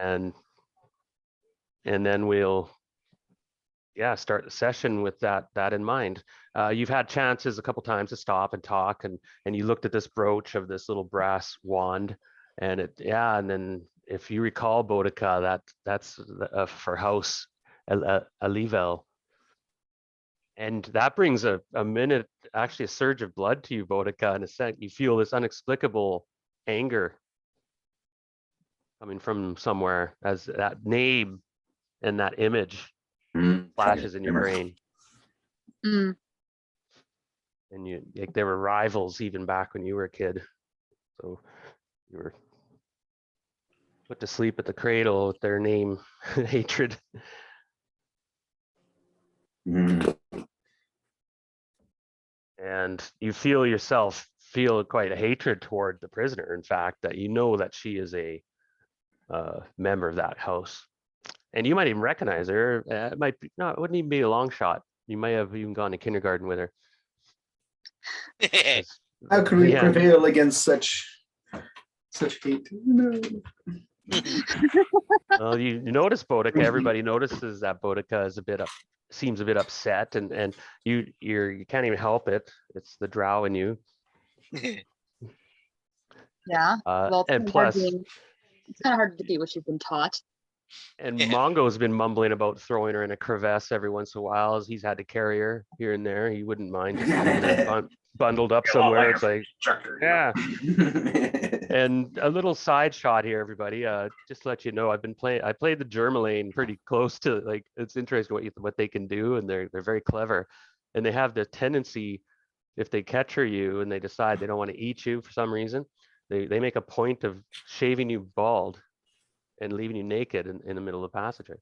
and then we'll start the session with that in mind. You've had chances a couple times to stop and talk, and you looked at this brooch of this little brass wand, and and then if you recall, Boudica, that's for House Alivel. And that brings a minute, actually a surge of blood to you, Boudica, in a sense. You feel this inexplicable anger coming from somewhere as that name and that image flashes in your brain. Mm. And you, like, there were rivals even back when you were a kid. So you were put to sleep at the cradle with their name, hatred. And you feel yourself feel quite a hatred toward the prisoner. In fact, that you know that she is a member of that house, and you might even recognize her. It might be no, it wouldn't even be a long shot. You might have even gone to kindergarten with her. How can we prevail against such hate? No. Well, you notice Boudica. Everybody notices that Boudica is seems a bit upset, and you can't even help it. It's the drow in you. Yeah. Well, and plus, it's kind of hard to be what you've been taught. And Mongo's been mumbling about throwing her in a crevasse every once in a while, as he's had to carry her here and there. He wouldn't mind just leaving her bundled up somewhere. It's like, yeah. And a little side shot here, everybody. Just to let you know, I played the Germaline pretty close to, like, it's interesting what they can do, and they're very clever. And they have the tendency, if they capture you and they decide they don't want to eat you for some reason, they make a point of shaving you bald and leaving you naked in the middle of the passageway,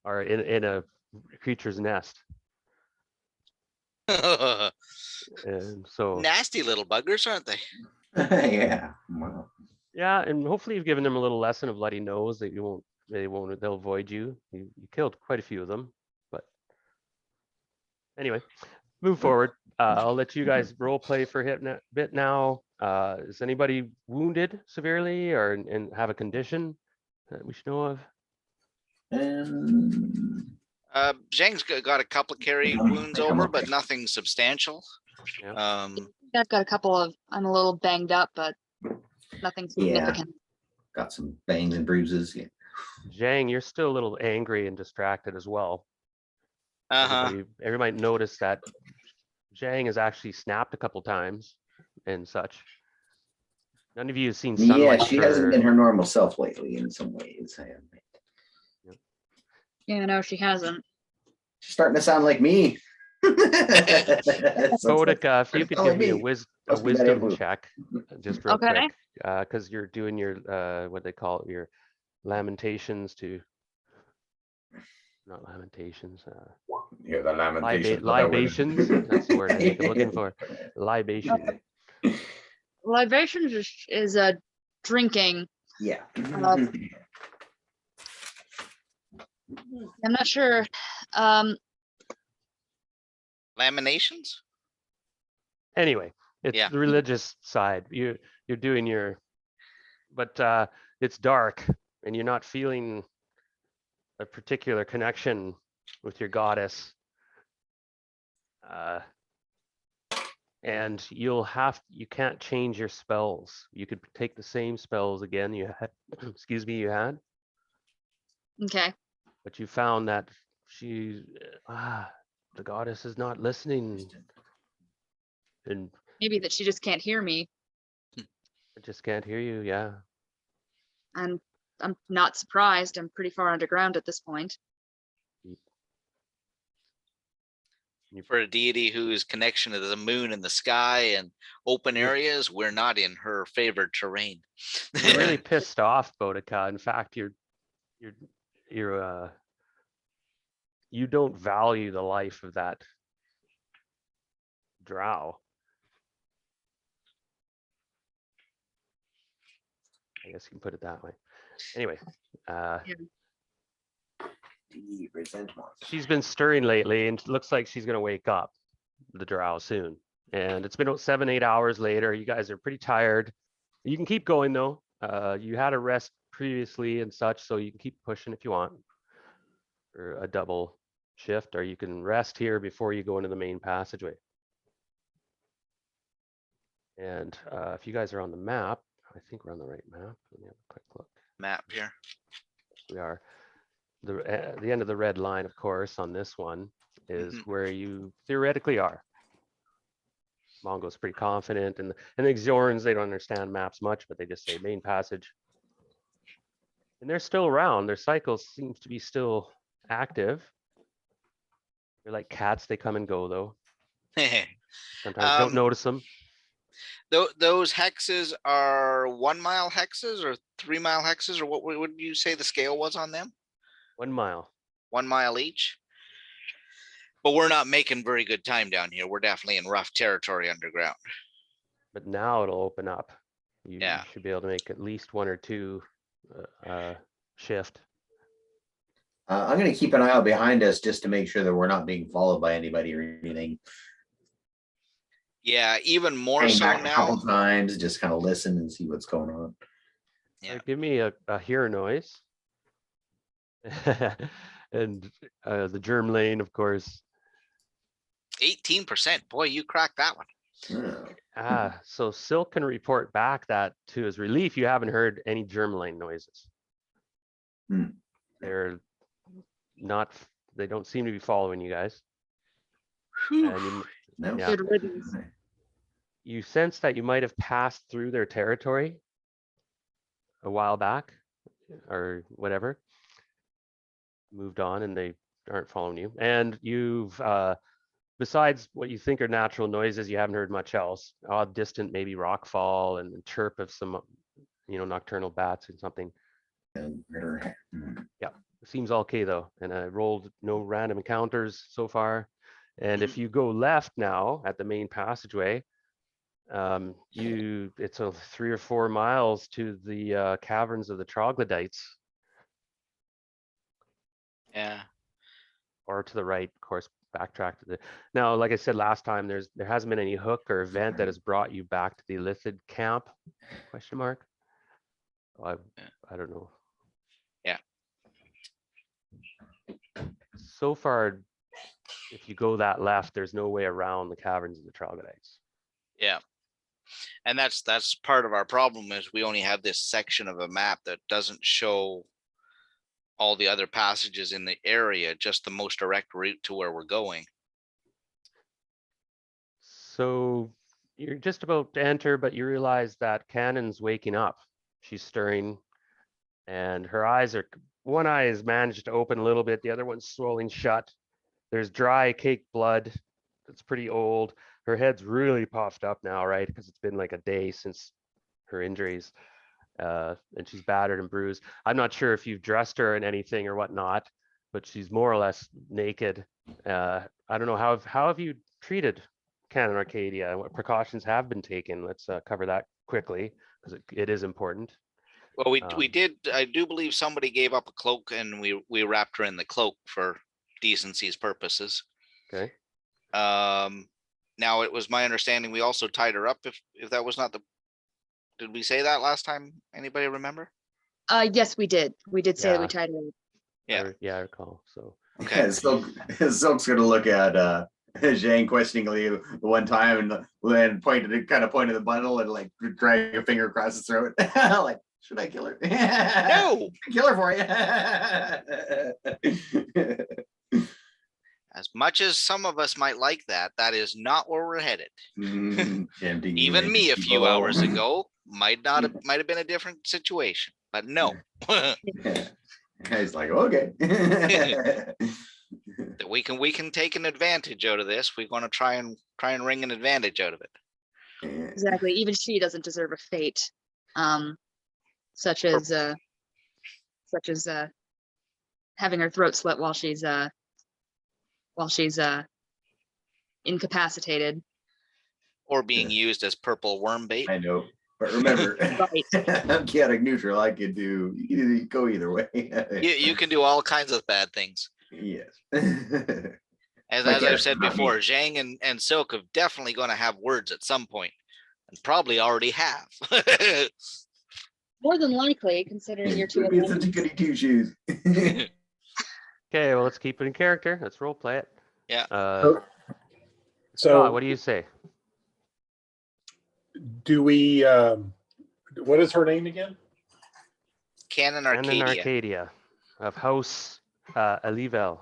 or in a creature's nest. And so nasty little buggers, aren't they? Yeah. Wow. Yeah, and hopefully you've given them a little lesson of letting knows that they'll avoid you. You killed quite a few of them, but anyway, move forward. I'll let you guys role play for a bit now. Is anybody wounded severely and have a condition that we should know of? Zhang's got a couple of carry wounds over, but nothing substantial. Yeah. I've got a couple of, I'm a little banged up, but nothing significant. Got some bangs and bruises. Yeah. Zhang, you're still a little angry and distracted as well. Everybody noticed that Zhang has actually snapped a couple times and such. None of you have seen sunlight. Yeah, she hasn't been her normal self lately in some ways. Yeah, no, she hasn't. She's starting to sound like me. Boudica, if you could give me a wisdom check, just real quick, because you're doing your what they call it, your lamentations to, not lamentations. Yeah, the lamentations. Libations. That's the word I'm looking for. Libation. Libations is a drinking. Yeah. I'm not sure. Laminations? Anyway, it's the religious side. You're doing your, but it's dark and you're not feeling a particular connection with your goddess. And you can't change your spells. You could take the same spells again you had, you had. Okay. But you found that the goddess is not listening. And maybe that she just can't hear me. I just can't hear you, yeah. And I'm not surprised. I'm pretty far underground at this point. For a deity whose connection to the moon and the sky and open areas, we're not in her favored terrain. You're really pissed off, Boudica. In fact, you don't value the life of that drow. I guess you can put it that way. Anyway, she's been stirring lately, and it looks like she's going to wake up, the drow, soon. And it's been 7-8 hours later. You guys are pretty tired. You can keep going though. You had a rest previously and such, so you can keep pushing if you want. Or a double shift, or you can rest here before you go into the main passageway. And if you guys are on the map, I think we're on the right map. Let me have a quick look. Map here. We are. The end of the red line, of course, on this one is where you theoretically are. Mongo's pretty confident, and the Xorns, they don't understand maps much, but they just say main passage. And they're still around. Their cycle seems to be still active. They're like cats, they come and go though. Sometimes you don't notice them. Those hexes are 1 mile hexes or 3 mile hexes, or what would you say the scale was on them? 1 mile. 1 mile each. But we're not making very good time down here. We're definitely in rough territory underground. But now it'll open up. You Yeah. should be able to make at least 1 or 2 shift. I'm gonna keep an eye out behind us just to make sure that we're not being followed by anybody or anything. Yeah, even more Hang so back a now. couple times, just kind of listen and see what's going on. Yeah. Give me a hear noise. And the germ lane, of course. 18%. Boy, you cracked that one. So Silk can report back that to his relief, you haven't heard any germ lane noises. Hmm. They're not, they don't seem to be following you guys. Whew. And No. Yeah. Good riddance. you sense that you might have passed through their territory a while back or whatever. Moved on and they aren't following you. And you've, besides what you think are natural noises, you haven't heard much else. Odd, distant, maybe rock fall and the chirp of some, nocturnal bats and something. Seems okay though. And I rolled no random encounters so far. And if you go left now at the main passageway, it's a 3 or 4 miles to the caverns of the troglodytes, Yeah. or to the right, of course, backtrack to the. Now, like I said last time, there hasn't been any hook or event that has brought you back to the Illithid camp? Question mark. I don't know. Yeah. So far, if you go that left, there's no way around the caverns of the troglodytes. Yeah. And that's part of our problem is we only have this section of a map that doesn't show all the other passages in the area, just the most direct route to where we're going. So you're just about to enter, but you realize that Cannon's waking up. She's stirring and her eyes are, one eye has managed to open a little bit, the other one's swollen shut. There's dry caked blood. It's pretty old. Her head's really puffed up now, right? Because it's been like a day since her injuries. And she's battered and bruised. I'm not sure if you've dressed her in anything or whatnot, but she's more or less naked. I don't know, how have you treated Canon Arcadia and what precautions have been taken? Let's cover that quickly because it is important. Well, we did, I do believe somebody gave up a cloak and we wrapped her in the cloak for decency's purposes. Okay. Now it was my understanding we also tied her up if that was not the, did we say that last time? Anybody remember? Yes, we did. We did say that we Yeah. tied it. Yeah. Yeah, I recall. So Okay. Silk's gonna look at Zhang questioningly the one time and pointed the bundle and like drag a finger across his throat. Like, should I kill her? No. Kill her for you. As much as some of us might like that, that is not where we're headed. Even me a few hours ago might have been a different situation, but no. He's like, okay. we can take an advantage out of this. We're going to try and wring an advantage out of it. Exactly. Even she doesn't deserve a fate, such as having her throat slit while she's incapacitated. Or being used as purple worm bait. I know, but remember, I'm chaotic neutral. I could go either way. You can do all kinds of bad things. Yes. As Like, I've yes, said not me. before, Zhang and Silk have definitely going to have words at some point, and probably already have. More than likely, considering you're two Would be such a women. goody two shoes. Okay, well, let's keep it in character. Let's role play it. Yeah. Scott, So what do you say? do we, what is her name again? Canon And in Arcadia. Arcadia of House Alivel.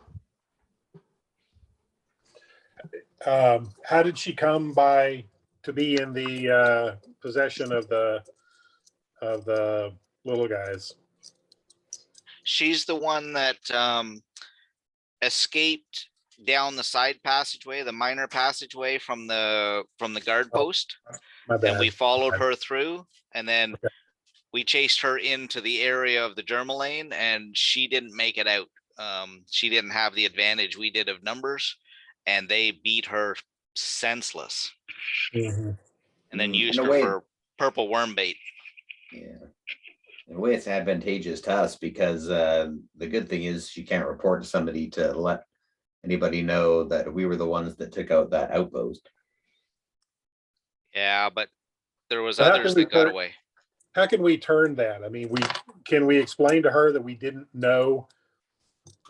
How did she come by to be in the possession of the little guys? She's the one that escaped down the side passageway, the minor passageway from the guard Oh, post, My and we bad. followed her through, and then Okay. we chased her into the area of the Dermalane, and she didn't make it out. She didn't have the advantage we did of numbers, and they beat her senseless, Mhm. and then Mm, used in a her way- for purple worm bait. Yeah. In a way, it's advantageous to us because the good thing is she can't report to somebody to let anybody know that we were the ones that took out that outpost. Yeah, but there was But how others can we that got turn- away. How can we turn that? I mean, can we explain to her that we didn't know?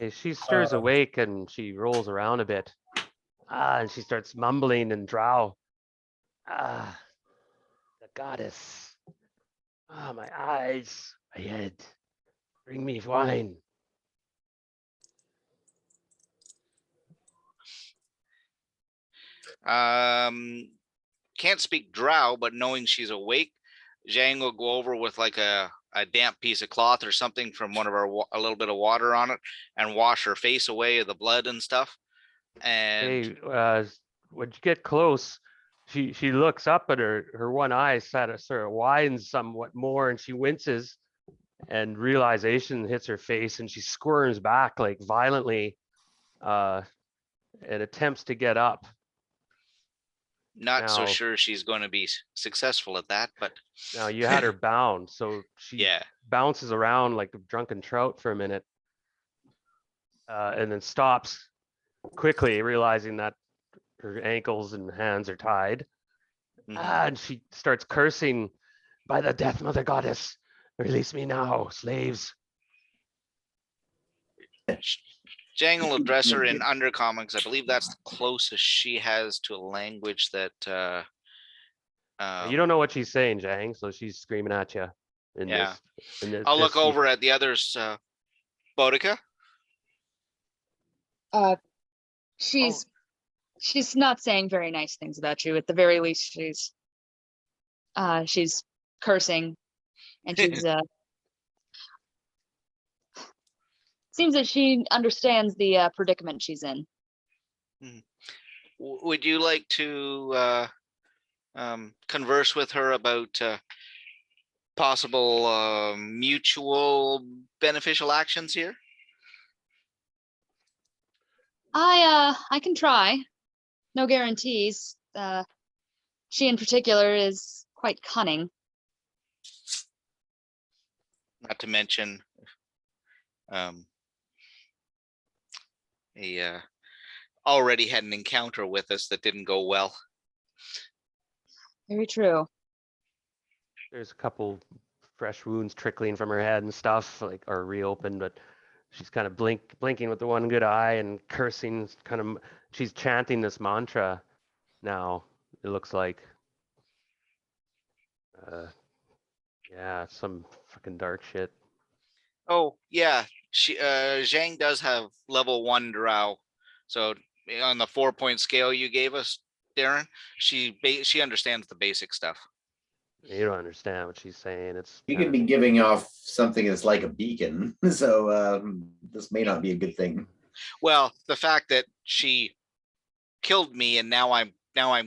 Okay, she stirs Uh, awake and she rolls around a bit. And she starts mumbling and drow. The goddess. My eyes, my head. Bring me wine. Can't speak drow, but knowing she's awake, Zhang will go over with like a damp piece of cloth or something from one of our a little bit of water on it and wash her face away of the blood and stuff. And Okay, when you get close, she looks up and her one eye sort of widens somewhat more and she winces and realization hits her face and she squirms back like violently and attempts to get up. not so Now- sure she's going to be successful at that, but Now you had her bound, so she yeah. bounces around like a drunken trout for a minute and then stops quickly, realizing that her ankles and hands are tied. Mhm. And she starts cursing, by the death mother goddess, release me now, slaves. Zhang will address her in Undercommon, because I believe that's the closest she has to a language that You don't know what she's saying, Zhang, so she's screaming at you. Yeah. I'll I'll look over at the others. Boudica. She's not saying very nice things about you. At the very least, she's cursing, and she's seems that she understands the predicament she's in. Would you like to converse with her about possible mutual beneficial actions here? I can try. No guarantees. She in particular is quite cunning. Not to mention he already had an encounter with us that didn't go well. Very true. There's a couple fresh wounds trickling from her head and stuff, like are reopened, but she's kind of blinking with the one good eye and cursing. She's chanting this mantra now. It looks like, yeah, some fucking dark shit. Oh yeah, she Zhang does have level 1 drow, so on the 4-point scale you gave us, Darren, she understands the basic stuff. You don't understand what she's saying. It's You could be giving off something that's like a beacon, so this may not be a good thing. Well, the fact that she killed me and now I'm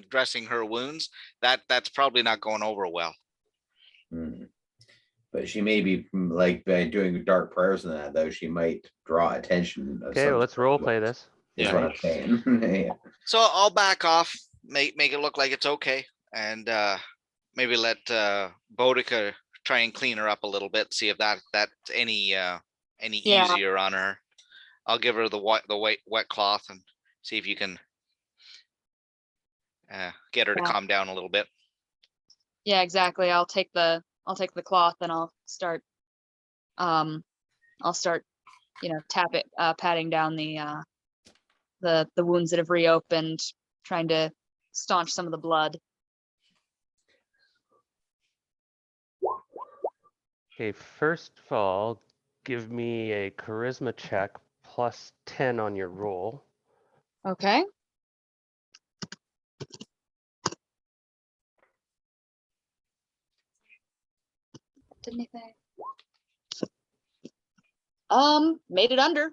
dressing her wounds, that's probably not going over well. Hmm. But she may be like by doing dark prayers and that though, she might draw attention. Of okay. some Well, let's sort, role play this. Is Yeah. what I'm saying. Yeah. So I'll back off, make it look like it's okay, and maybe let Boudica try and clean her up a little bit, see if that's any Yeah. easier on her. I'll give her the wet cloth and see if you can get her to Yeah. calm down a little bit. Yeah, exactly. I'll I'll take the cloth and I'll start, patting down the wounds that have reopened, trying to staunch some of the blood. Okay, first of all, give me a charisma check plus 10 on your roll. Okay. Did anything? Made it under.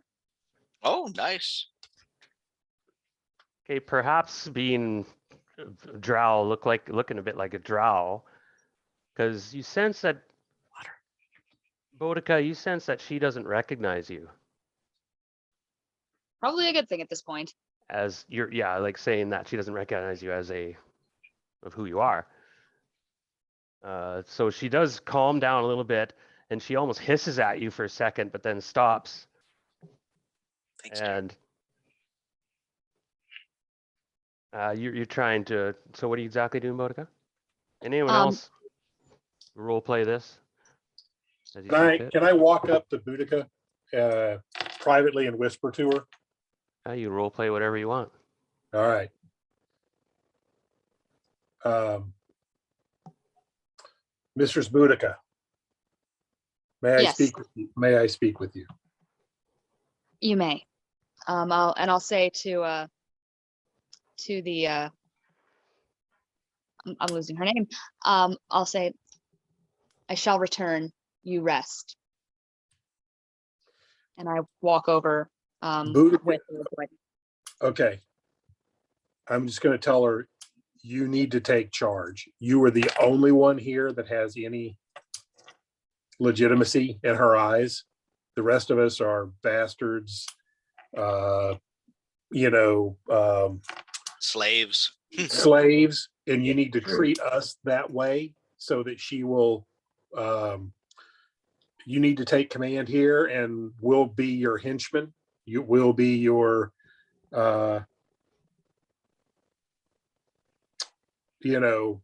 Oh, nice. Okay, perhaps being drow looking a bit like a drow, because you sense that Boudica, you sense that she doesn't recognize you Probably a good thing at this point. as like saying that she doesn't recognize you as of who you are. So she does calm down a little bit, and she almost hisses at you for a second, but then stops. Thanks, Jared. And you're trying to. So what are you exactly doing, Boudica? Anyone Um, else role play this? As you see fit? Can I walk up to Boudica privately and whisper to her? You role play whatever you want. All right. Mistress Boudica, may I Yes. speak with you? May I speak with you? You may. I'll say to the I'm losing her name. I'll say, I shall return. You rest. And I walk over Boudica. with her. Okay. I'm just going to tell her you need to take charge. You are the only one here that has any legitimacy in her eyes. The rest of us are bastards, Slaves. slaves, and you need to treat us that way so that she will, you need to take command here and we'll be your henchmen. You will be your,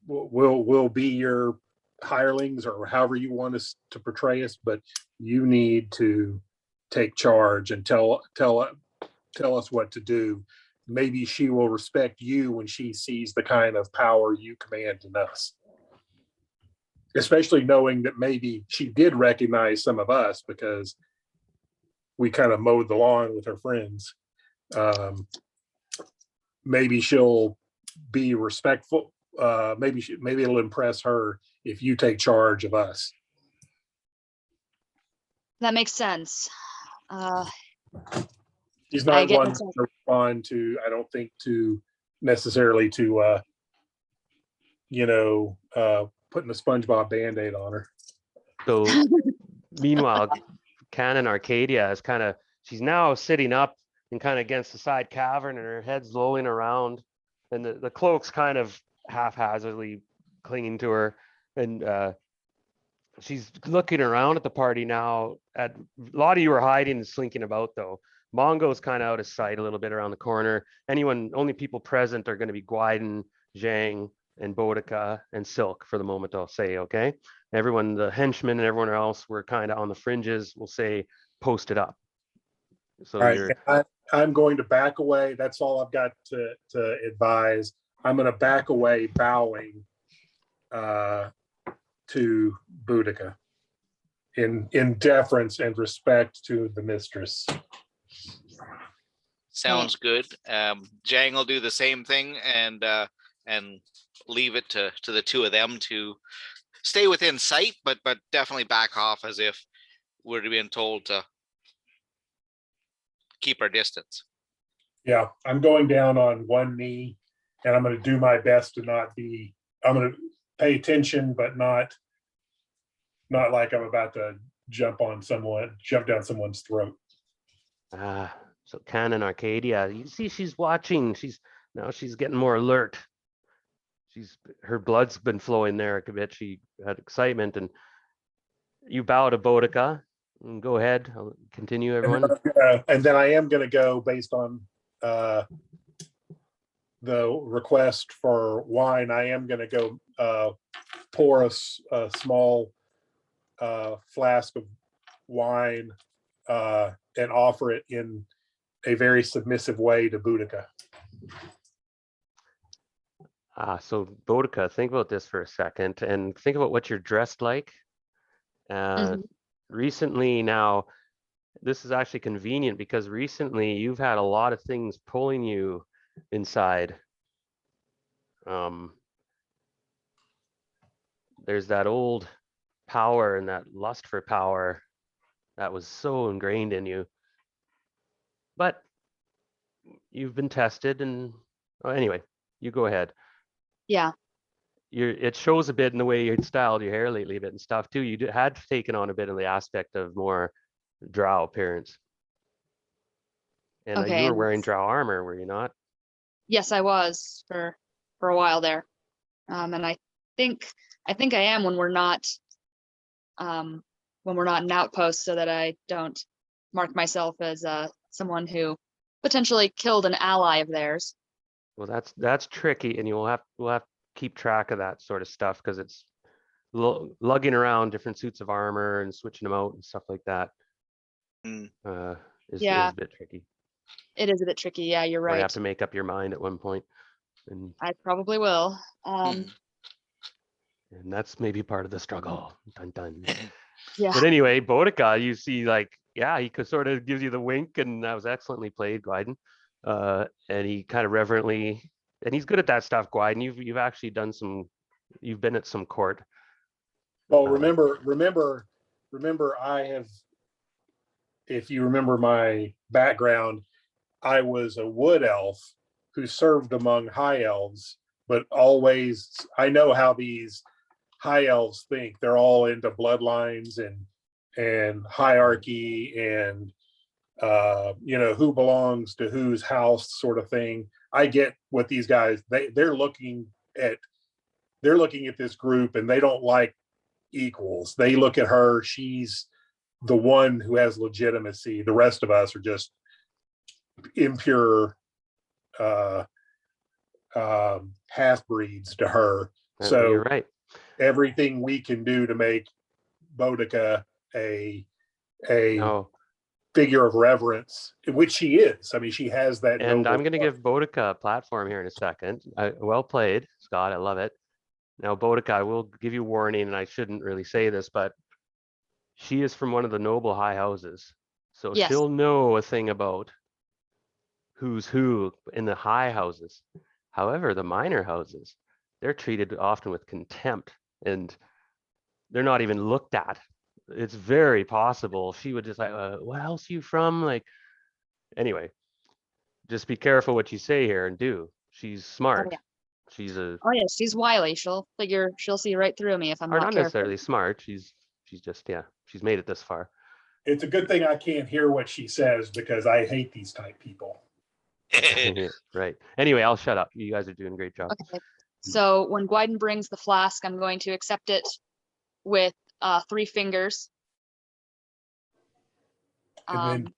we'll be your hirelings or however you want us to portray us, but you need to take charge and tell us what to do. Maybe she will respect you when she sees the kind of power you command in us. Especially knowing that maybe she did recognize some of us because we kind of mowed the lawn with her friends. Maybe she'll be respectful. Maybe it'll impress her if you take charge of us. That makes sense. She's I not get one it. to respond to, I don't think, to necessarily to, putting a SpongeBob Band-Aid on her. So meanwhile, Canon Arcadia is she's now sitting up and kind of against the side cavern, and her head's lolling around, and the cloak's kind of haphazardly clinging to her, and she's looking around at the party now. A lot of you are hiding and slinking about, though. Mongo's kind of out of sight a little bit around the corner. Only people present are going to be Guiden, Zhang, and Boudica, and Silk for the moment, I'll say, okay? Everyone, the henchmen and everyone else, were kind of on the fringes, we'll say, posted up. So All you're, right, I'm going to back away. That's all I've got to advise. I'm going to back away, bowing to Boudica in deference and respect to the mistress. Sounds good. Jang will do the same thing and leave it to the two of them to stay within sight, but definitely back off as if we're being told to keep our distance. Yeah, I'm going down on one knee, and I'm going to do my best to I'm going to pay attention, but not like I'm about to jump down someone's throat. so Canon Arcadia, you see she's watching. She's getting more alert. Her blood's been flowing there a bit. She had excitement, and you bow to Boudica. Go ahead. I'll continue, everyone. And then I am going to go based on the request for wine. I am going to go pour a small flask of wine and offer it in a very submissive way to Boudica. So Boudica, think about this for a second and think about what you're dressed like. Mhm. Recently now, this is actually convenient because recently you've had a lot of things pulling you inside. There's that old power and that lust for power that was so ingrained in you. But you've been tested and anyway, you go ahead. Yeah. It shows a bit in the way you'd styled your hair lately a bit and stuff too. You had taken on a bit of the aspect of more drow appearance. And you Okay. were And wearing drow armor, were you not? yes, I was for a while there. And I think I am when we're not in outposts, so that I don't mark myself as someone who potentially killed an ally of theirs. Well, that's tricky, and we'll have to keep track of that sort of stuff because it's lugging around different suits of armor and switching them out and stuff like that. Mm. Is Yeah. a bit tricky. It is a bit tricky. Yeah, you're Or you right. have to make up your mind at one point, and I probably will. Mm. that's maybe part of the struggle. Dun dun. Yeah. But anyway, Boudica, you see, like, yeah, he could sort of gives you the wink, and that was excellently played, Gwyden. And he kind of reverently, and he's good at that stuff, Gwyden. You've actually done you've been at some court. Well, remember, I have, if you remember my background, I was a wood elf who served among high elves, but always, I know how these high elves think. They're all into bloodlines and hierarchy and who belongs to whose house sort of thing. I get what these guys, they're looking at this group and they don't like equals. They look at her, she's the one who has legitimacy. The rest of us are just impure half breeds to her. So you're right. everything we can do to make Boudica a No, figure of reverence, which she is. I mean, she has that. and I'm noble going to give Boudica a platform here in a second. Well played, Scott. I love it. Now, Boudica, I will give you warning, and I shouldn't really say this, but she is from one of the noble high houses. So Yes. she'll know a thing about who's who in the high houses. However, the minor houses, they're treated often with contempt and they're not even looked at. It's very possible she would just like, what else you from? Like, anyway, just be careful what you say here and do. She's smart. yeah. She's a, Oh yeah, she's wily. She'll see right through me if I'm or not not careful. necessarily smart. She's just, yeah, she's made it this far. It's a good thing I can't hear what she says because I hate these type people. Right. Anyway, I'll shut up. You guys are doing a great job. Okay. So when Gwyden brings the flask, I'm going to accept it with 3 fingers. And then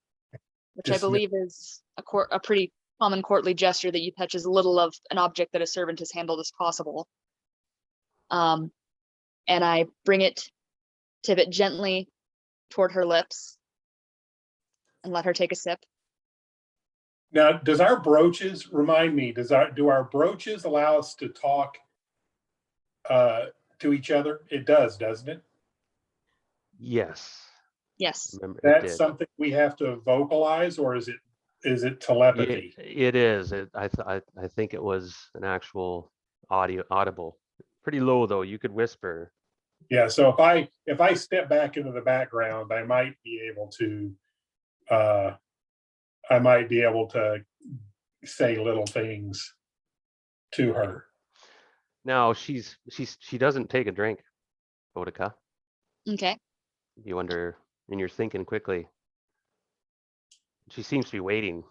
Which I dismiss- believe is a pretty common courtly gesture, that you touch as little of an object that a servant has handled as possible. And I tip it gently toward her lips and let her take a sip. Now, does our brooches remind me? Do our brooches allow us to talk to each other? It does, doesn't it? Yes. Yes. Remember, it That's did. something we have to vocalize, or is it telepathy? It is. I think it was an actual audible. Pretty low though. You could whisper. Yeah. So if I step back into the background, I might be able to say little things to her. Now she doesn't take a drink, Boudica. Okay. You wonder, and you're thinking quickly. She seems to be waiting.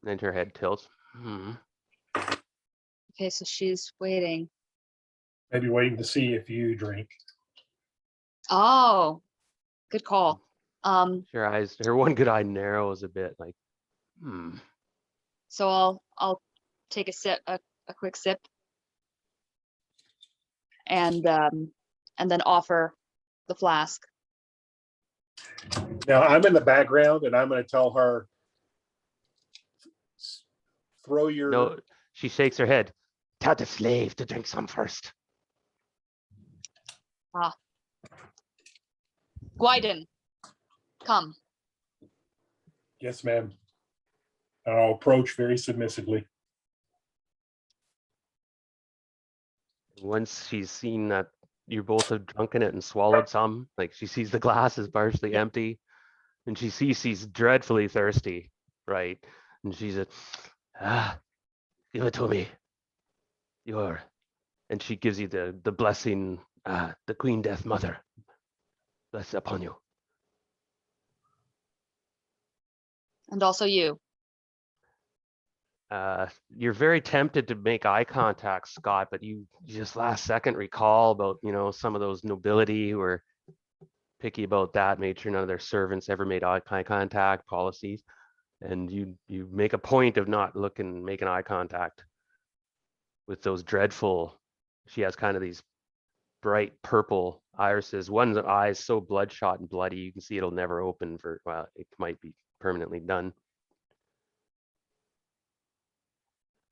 Then her head tilts. Okay, so she's waiting. Maybe waiting to see if you drink. Oh, good call. Her one good eye narrows a bit, like, So I'll take a sip, a quick sip, and then offer the flask. Now I'm in the background and I'm going to tell her, throw your, No, she shakes her head. Tell the slave to drink some first. Gwyden, come. yes, ma'am. I'll approach very submissively. Once she's seen that you both have drunken it and swallowed some, like she sees the glass is partially Yeah. empty, and she sees she's dreadfully thirsty, right? And she's give it to me. And she gives you the blessing, the Queen Death Mother. Bless upon you. And also you. You're very tempted to make eye contact, Scott, but you just last second recall about, some of those nobility who were picky about that, made sure none of their servants ever made eye contact policies. And you make a point of not making eye contact with those dreadful, she has kind of these bright purple irises. One's eye is so bloodshot and bloody, you can see it'll never open it might be permanently done.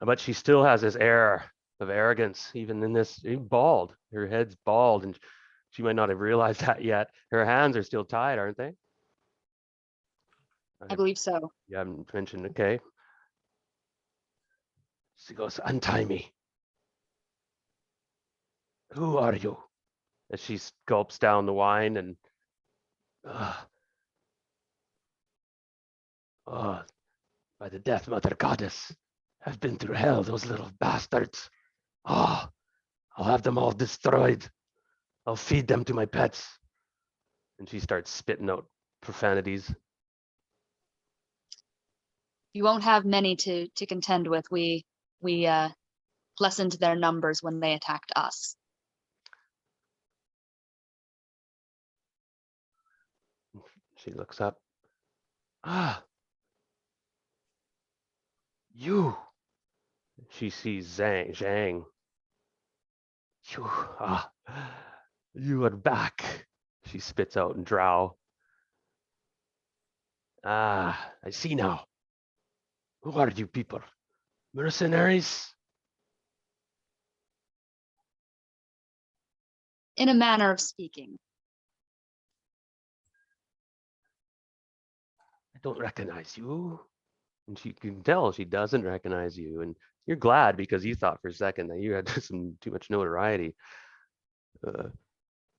But she still has this air of arrogance, even in this bald. Her head's bald, and she might not have realized that yet. Her hands are still tied, aren't they? I believe so. You haven't mentioned, okay. She goes, untie me. Who are you? As she gulps down the wine and, by the Death Mother Goddess, I've been through hell, those little bastards. I'll have them all destroyed. I'll feed them to my pets. And she starts spitting out profanities. You won't have many to contend with. We lessened their numbers when they attacked us. She looks up. You. She sees Zhang. You are back. She spits out in drow. I see now. Who are you people? Mercenaries? In a manner of speaking. I don't recognize you. And she can tell she doesn't recognize you. And you're glad because you thought for a second that you had too much notoriety.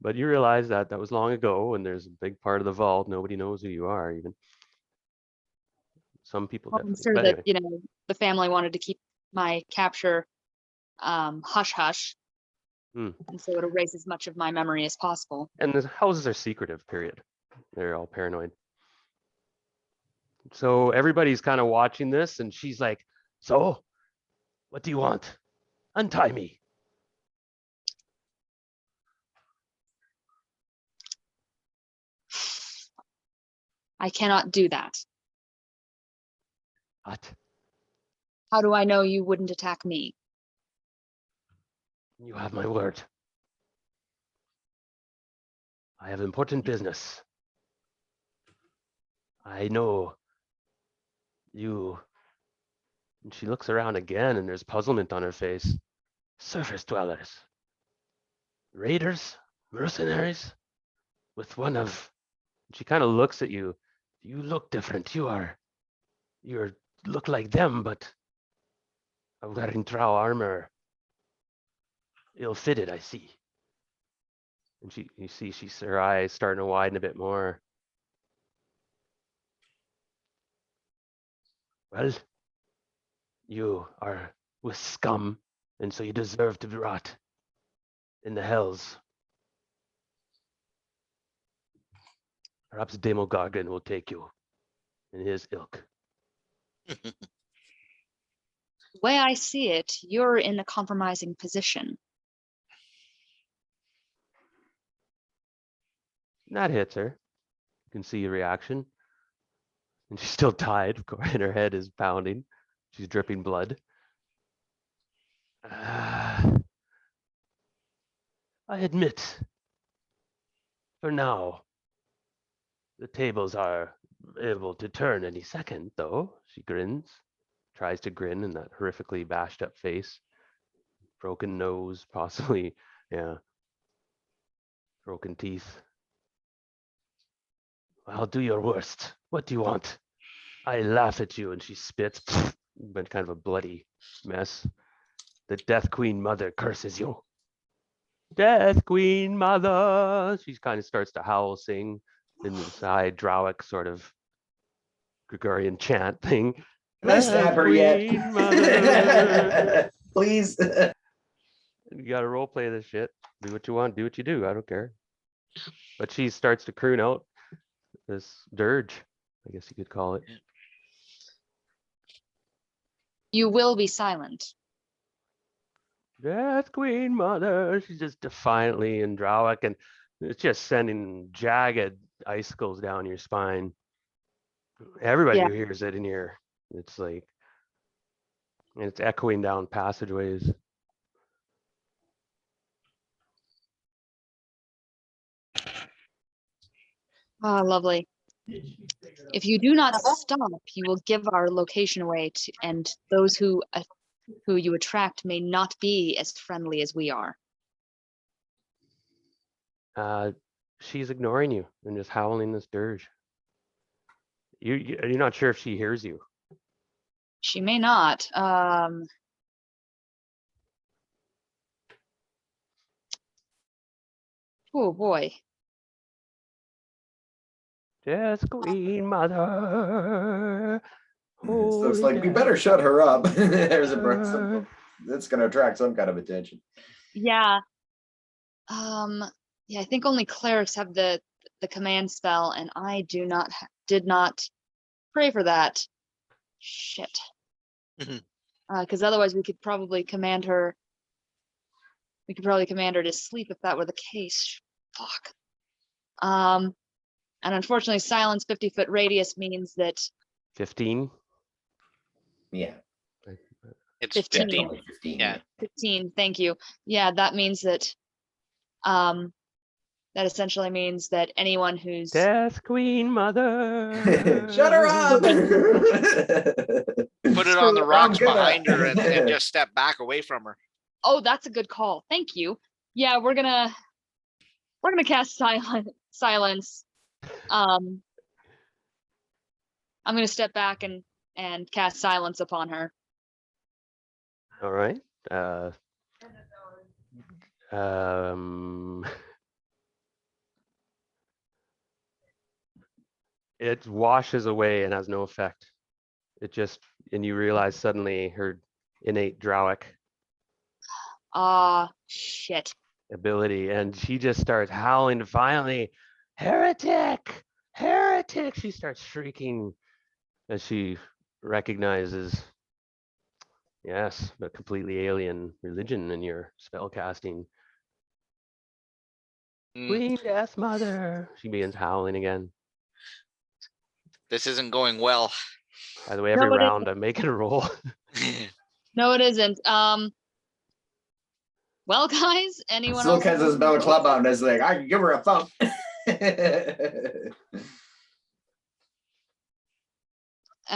But you realize that was long ago, and there's a big part of the vault. Nobody knows who you are, even. Some people Well, I'm definitely. sure But that, anyway. the family wanted to keep my capture hush hush. Hmm. And so it erase as much of my memory as possible. And the houses are secretive, period. They're all paranoid. So everybody's kind of watching this, and she's like, so, what do you want? Untie me. I cannot do that. What? How do I know you wouldn't attack me? You have my word. I have important business. I know you. And she looks around again, and there's puzzlement on her face. Surface dwellers. Raiders? Mercenaries? With one of... She kind of looks at you. You look different. You look like them, but are wearing drow armor. Ill-fitted, I see. And you see her eyes starting to widen a bit more. Well, you are with scum, and so you deserve to rot in the hells. Perhaps Demogargan will take you in his ilk. The way I see it, you're in a compromising position. That hits her. You can see a reaction. And she's still tied, of course, and her head is pounding. She's dripping blood. I admit, For now. The tables are able to turn any second, though. She grins, tries to grin in that horrifically bashed up face. Broken nose, possibly, yeah. Broken teeth. Well, do your worst. What do you want? I laugh at you, and she spits. But kind of a bloody mess. The Death Queen Mother curses you. Death Queen Mother. She kind of starts to howl, sing in this high Drowic sort of Gregorian chant thing. Can I stab her yet? Queen Mother. Please. You gotta role play this shit. Do what you want, do what you do. I don't care. But she starts to croon out this dirge, I guess you could call it. You will be silent. Death Queen Mother. She's just defiantly in Drowic, and it's just sending jagged icicles down your spine. Everybody Yeah. who hears it in here, it's like, and it's echoing down passageways. Ah, lovely. If you do not stop, you will give our location away, and those who you attract may not be as friendly as we are. She's ignoring you and just howling this dirge. You're not sure if she hears you. She may not. Oh boy. Death Queen Mother. This looks Holy like we death better shut her up. There's mother. that's gonna attract some kind of attention. Yeah. Yeah, I think only clerics have the command spell, and I did not pray for that. Shit. Mhm. Because otherwise we could probably command her. We could probably command her to sleep if that were the case. Fuck. And unfortunately, silence 50-foot radius means that 15. Yeah. It's 15. 15. Only 15. Yeah. 15. Thank you. Yeah, that means that. That essentially means that anyone who's Death Queen Mother. Shut her up. Put it on the rocks gonna- behind her and just step back away from her. Oh, that's a good call. Thank you. Yeah, we're gonna cast silence. I'm gonna step back and cast silence upon her. All right. Um, it washes away and has no effect. It just, and you realize suddenly her innate Drowic Ah, shit. ability, and she just starts howling violently, heretic, heretic. She starts shrieking as she recognizes, yes, a completely alien religion in your spell casting. Mm, Queen Death Mother. She begins howling again. This isn't going well. By the way, every No, it round I'm making a roll. No, it isn't. Well, guys, anyone Still else? has his bell club out and is like, I can give her a thump.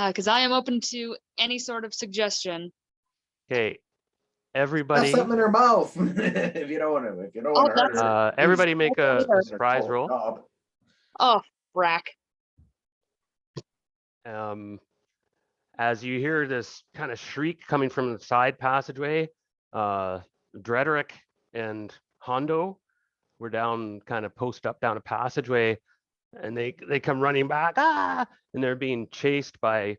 Because I am open to any sort of suggestion. Okay, Have everybody, something in her mouth. if you don't want to, hurt that's- her. everybody make a Sure. surprise roll. Job. Oh, frack. As you hear this kind of shriek coming from the side passageway, Drederick and Hondo were down, kind of post up down a passageway, and they come running back, and they're being chased by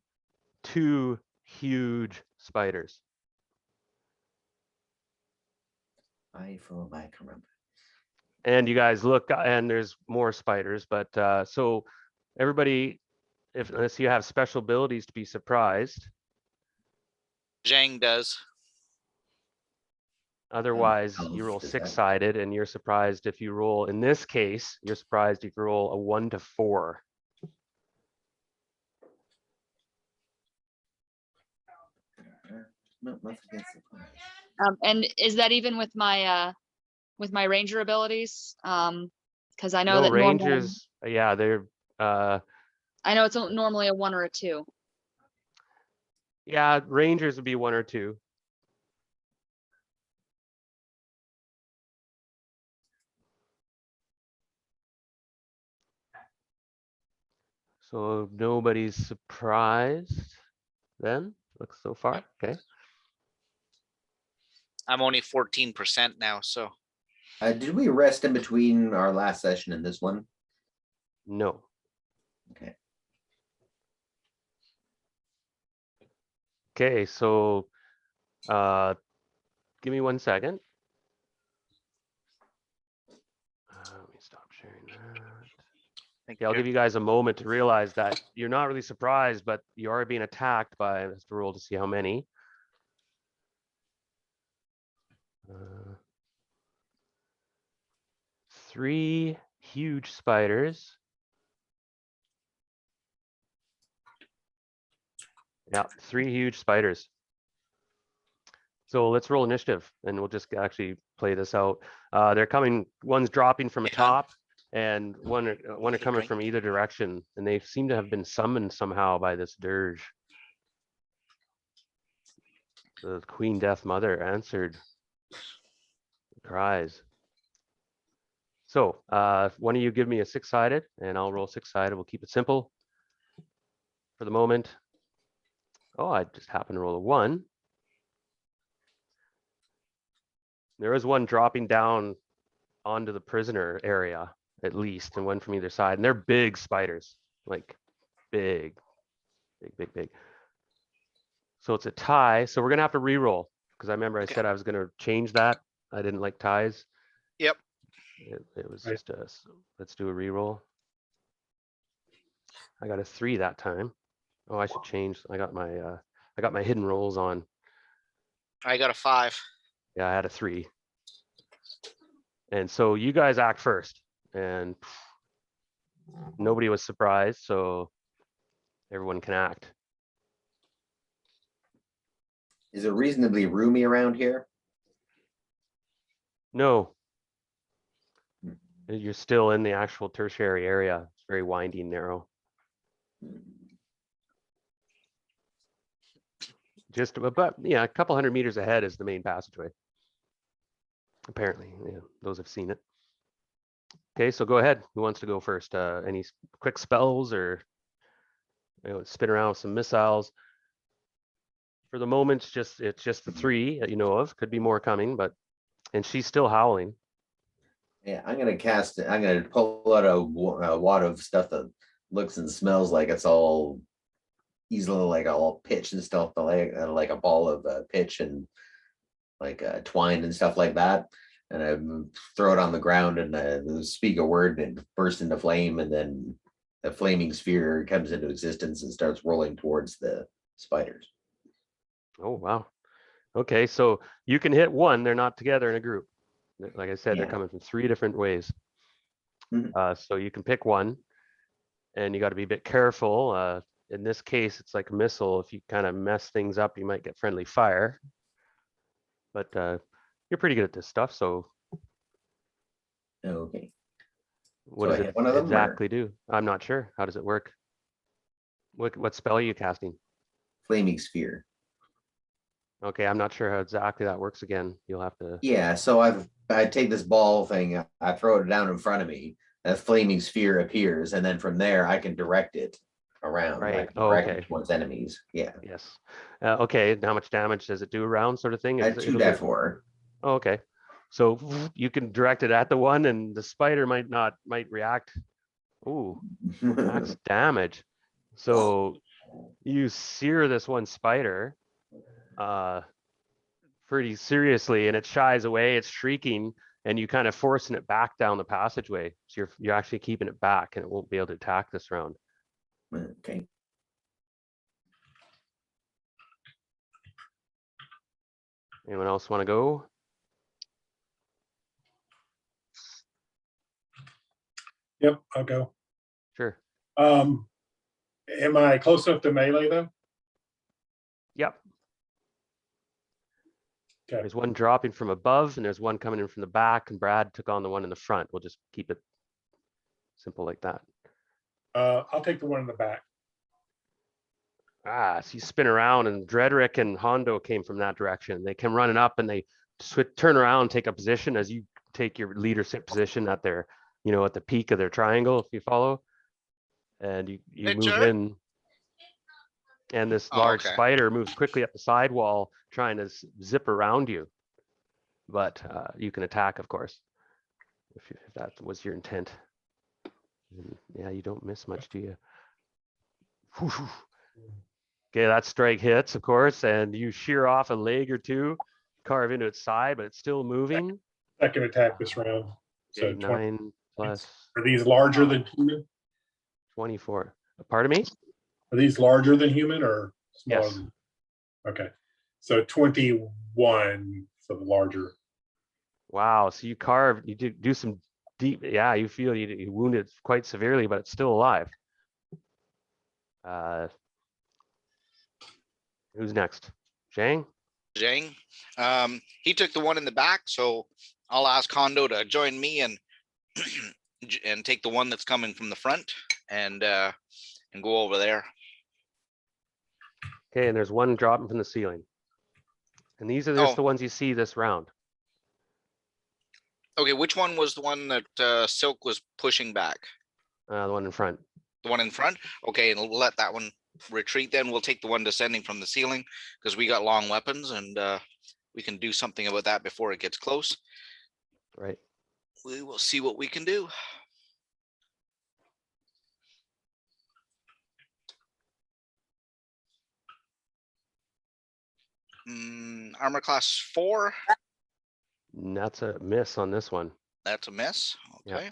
2 huge spiders. I follow my karamba. And you guys look, and there's more spiders, but so everybody, unless you have special abilities to be surprised, Zhang does. otherwise elf you roll does that. 6-sided, and you're surprised if you roll, in this case, you're surprised if you roll a 1 to 4. No, nothing against it. And is that even with my ranger abilities? Because I know No, that normally, rangers, yeah, they're, I know it's normally a 1 or a 2. yeah, rangers would be 1 or 2. So nobody's surprised then, looks so far, okay. I'm only 14% now, so Did we rest in between our last session and this one? No. Okay. Okay, so give me 1 second. Let me stop sharing that. thank Yeah, I'll you. give you guys a moment to realize that you're not really surprised, but you are being attacked by, I have to roll to see how many. 3 huge spiders. Yeah, 3 huge spiders. So let's roll initiative and we'll just actually play this out. They're coming, one's dropping from a Hey, hon. top and one are Need a coming drink? from either direction, and they seem to have been summoned somehow by this dirge. The Queen Death Mother answered the cries. So one of you give me a 6-sided and I'll roll 6-sided. We'll keep it simple for the moment. Oh, I just happened to roll a 1. There is one dropping down onto the prisoner area, at least, and one from either side. And they're big spiders, like big. So it's a tie. So we're gonna have to re-roll because I remember I Okay. said I was gonna change that. I didn't like ties. Yep. It was Right. just a, let's do a re-roll. I got a 3 that time. Oh, I should change. I got my hidden rolls on. I got a 5. Yeah, I had a 3. And so you guys act first, and nobody was surprised, so everyone can act. Is it reasonably roomy around here? No. You're still in the actual tertiary area. It's very windy and narrow. Just about, yeah, a couple 100 meters ahead is the main passageway. Apparently, yeah, those have seen it. Okay, so go ahead. Who wants to go first? Any quick spells or spin around with some missiles? For the moment, it's just the 3 that you know of. Could be more coming, but and she's still howling. Yeah, I'm gonna pull out a wad of stuff that looks and smells like it's all easily like all pitch and stuff, like a ball of pitch and like twine and stuff like that. And I throw it on the ground and speak a word and it bursts into flame, and then the flaming sphere comes into existence and starts rolling towards the spiders. Oh, wow. Okay, so you can hit one. They're not together in a group. Like I said, they're Yeah. coming from 3 different ways. Mhm. So you can pick one, and you got to be a bit careful. In this case, it's like a missile. If you kind of mess things up, you might get friendly fire. But you're pretty good at this stuff. So Okay. what So I does it hit one of them, or- exactly do? I'm not sure. How does it work? What spell are you casting? Flaming sphere. Okay, I'm not sure how exactly that works again. You'll have to. Yeah, so I take this ball thing, I throw it down in front of me, a flaming sphere appears, and then from there I can direct it around. I Right. can Oh, direct okay. it towards enemies. Yeah. Yes. Okay. How much damage does it do around, sort of thing? At It'll 2d4. Oh, okay. So you can direct it at the one, and the spider might react. Ooh, max damage. So you sear this one spider pretty seriously, and it shies away. It's shrieking, and you kind of forcing it back down the passageway. So you're actually keeping it back, and it won't be able to attack this round. Okay. Anyone else want to go? Yep, I'll go. Sure. Am I close enough to melee though? Yep. Okay. There's one dropping from above, and there's one coming in from the back, and Brad took on the one in the front. We'll just keep it simple like that. I'll take the one in the back. So you spin around, and Drederick and Hondo came from that direction. They come running up, and they turn around, take a position as you take your leadership position at their, at the peak of their triangle, if you follow. And you move Picture. in. And this Oh, large okay. spider moves quickly up the sidewall, trying to zip around you. But you can attack, of course, if that was your intent. And yeah, you don't miss much, do you? Okay, that strike hits, of course, and you shear off a leg or two, carve into its side, but it's still moving. Second attack this round. So Okay, 9 plus Are these larger than human? 24. Pardon me? Are these larger than human or smaller? Yes. Okay. So 21 for the larger. Wow. So you do some deep, yeah, you feel you wounded quite severely, but it's still alive. Who's next? Zhang? Zhang. He took the one in the back, so I'll ask Hondo to join me and and take the one that's coming from the front and go over there. Okay, and there's one dropping from the ceiling. And these are just the ones you see this round. Okay, which one was the one that Silk was pushing back? The one in front. The one in front? Okay, and we'll let that one retreat then. We'll take the one descending from the ceiling because we got long weapons and we can do something about that before it gets close. Right. We will see what we can do. Armor class 4. And that's a miss on this one. That's a miss. Yeah. Okay.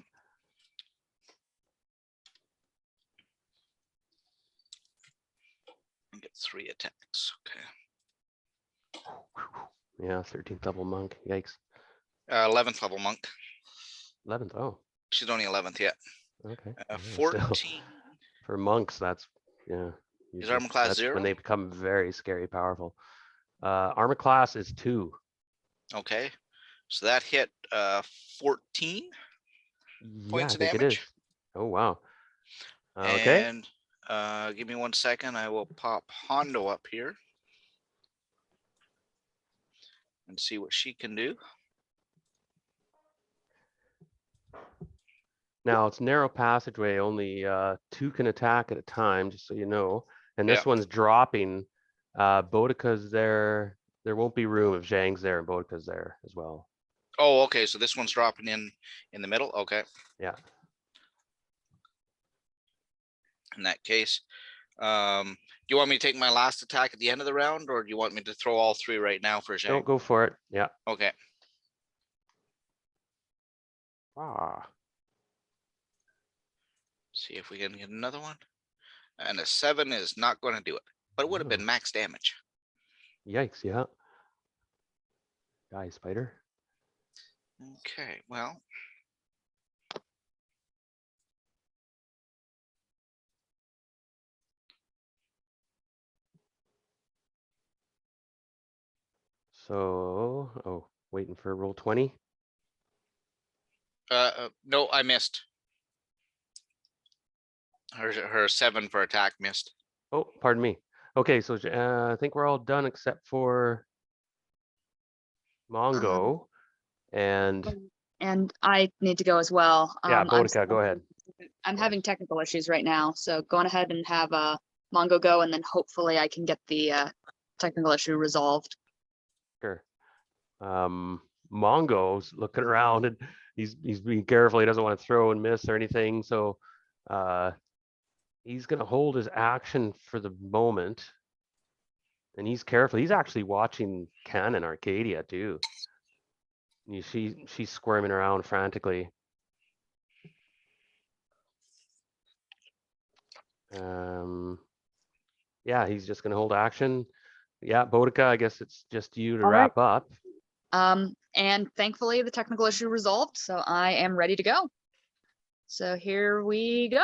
And get 3 attacks. Okay. Yeah, 13th level monk. Yikes. 11th level monk. 11th. Oh, She's only 11th yet. okay. Yeah, 14. still, for monks, that's, yeah. Is usually armor class that's 0? when they become very scary powerful. Armor class is 2. Okay. So that hit 14 Yeah, points I of think it is. damage. Oh, wow. Okay. And give me 1 second. I will pop Hondo up here and see what she can do. Now it's narrow passageway. Only 2 can attack at a time, just so you know. And this Yeah. one's dropping. Boudica's there. There won't be room if Zhang's there and Boudica's there as well. Oh, okay. So this one's dropping in the middle. Okay. Yeah. In that case, do you want me to take my last attack at the end of the round, or do you want me to throw all 3 right now for Zhang? Don't go for it. Yeah. Okay. See if we can get another one. And a 7 is not going to do it, but it would have been max damage. Yikes. Yeah. Die, spider. Okay, well. So, waiting for roll 20. No, I missed. Her 7 for attack missed. Oh, pardon me. Okay, so I think we're all done except for Mongo. And I need to go as well. yeah, Boudica, go ahead. I'm having technical issues right now, so going ahead and have Mongo go, and then hopefully I can get the technical issue resolved. Sure. Mongo's looking around and he's being careful. He doesn't want to throw and miss or anything. So he's gonna hold his action for the moment. And he's careful. He's actually watching Canon Arcadia too. You see she's squirming around frantically. Yeah, he's just gonna hold action. Yeah, Boudica, I guess it's just you to All right. wrap up. And thankfully the technical issue resolved, so I am ready to go. So here we go.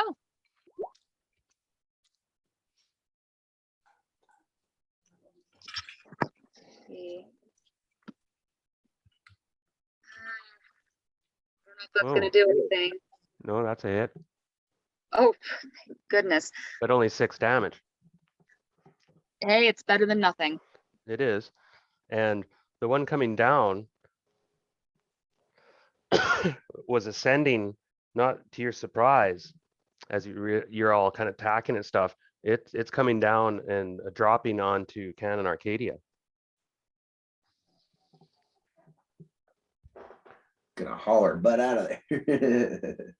See. I don't know if that's Whoa. gonna do anything. No, that's a hit. Oh, goodness. but only 6 damage. Hey, it's better than nothing. It is. And the one coming down was ascending, not to your surprise, as you're all kind of tacking and stuff. It's coming down and dropping onto Canon Arcadia. Gonna holler butt out of there.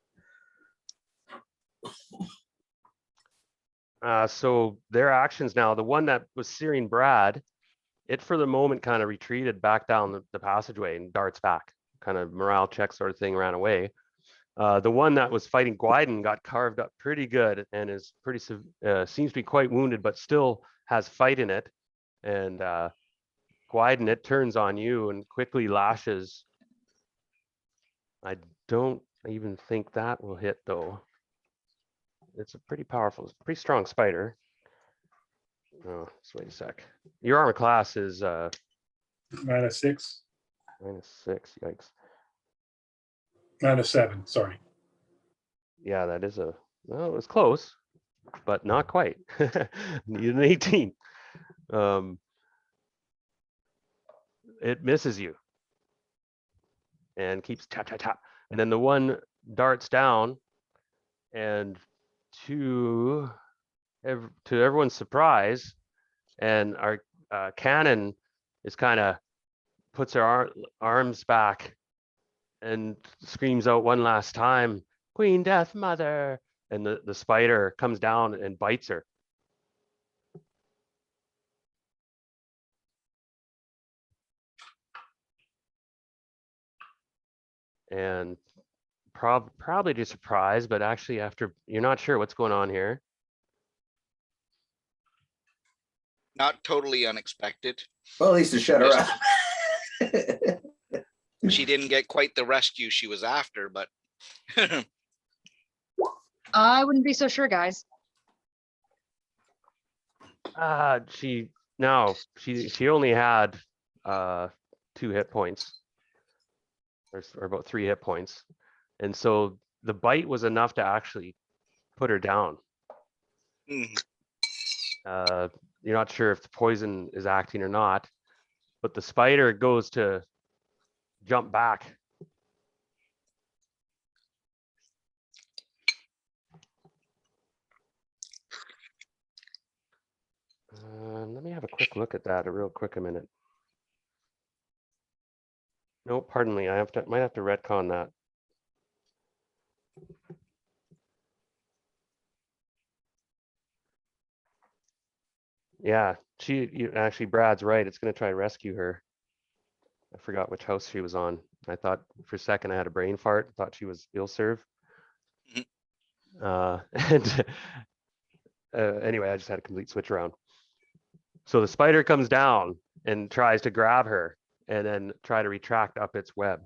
So their actions now, the one that was searing Brad, it for the moment kind of retreated back down the passageway and darts back, kind of morale check sort of thing, ran away. The one that was fighting Gwyden got carved up pretty good and is pretty seems to be quite wounded, but still has fight in it. And Gwyden, it turns on you and quickly lashes. I don't even think that will hit though. It's a pretty powerful, pretty strong spider. Oh, let's wait a sec. Your armor class is -6, -6. Yikes. -7. Sorry. Yeah, that is a, well, it was close, but not quite. Need an 18. It misses you and keeps tap, tap, tap. And then the one darts down and to everyone's surprise, and our cannon is kind of puts her arms back and screams out one last time, Queen Death Mother. And the spider comes down and bites her. And probably just surprised, but actually after, you're not sure what's going on here. Not totally unexpected. Well, at least to shut her up. She didn't get quite the rescue she was after, but I wouldn't be so sure, guys. She only had 2 hit points, or about 3 hit points, and so the bite was enough to actually put her down. mm, You're not sure if the poison is acting or not, but the spider goes to jump back. Let me have a quick look at that real quick a minute. No, pardon me. Might have to retcon that. Yeah, actually, Brad's right. It's going to try to rescue her. I forgot which house she was on. I thought for a second I had a brain fart. Thought she was ill served. And anyway, I just had a complete switch around. So the spider comes down and tries to grab her and then try to retract up its web.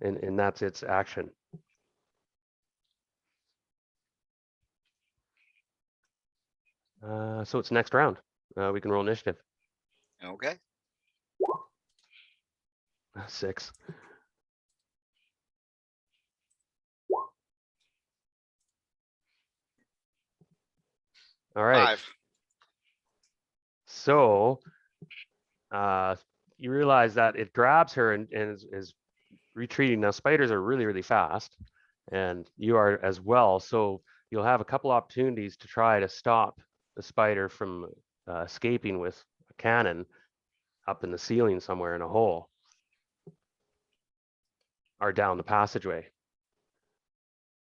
And that's its action. So it's next round. We can roll initiative. okay. 6. All right. 5. So you realize that it grabs her and is retreating. Now spiders are really, really fast, and you are as well. So you'll have a couple opportunities to try to stop the spider from escaping with a cannon up in the ceiling somewhere in a hole or down the passageway.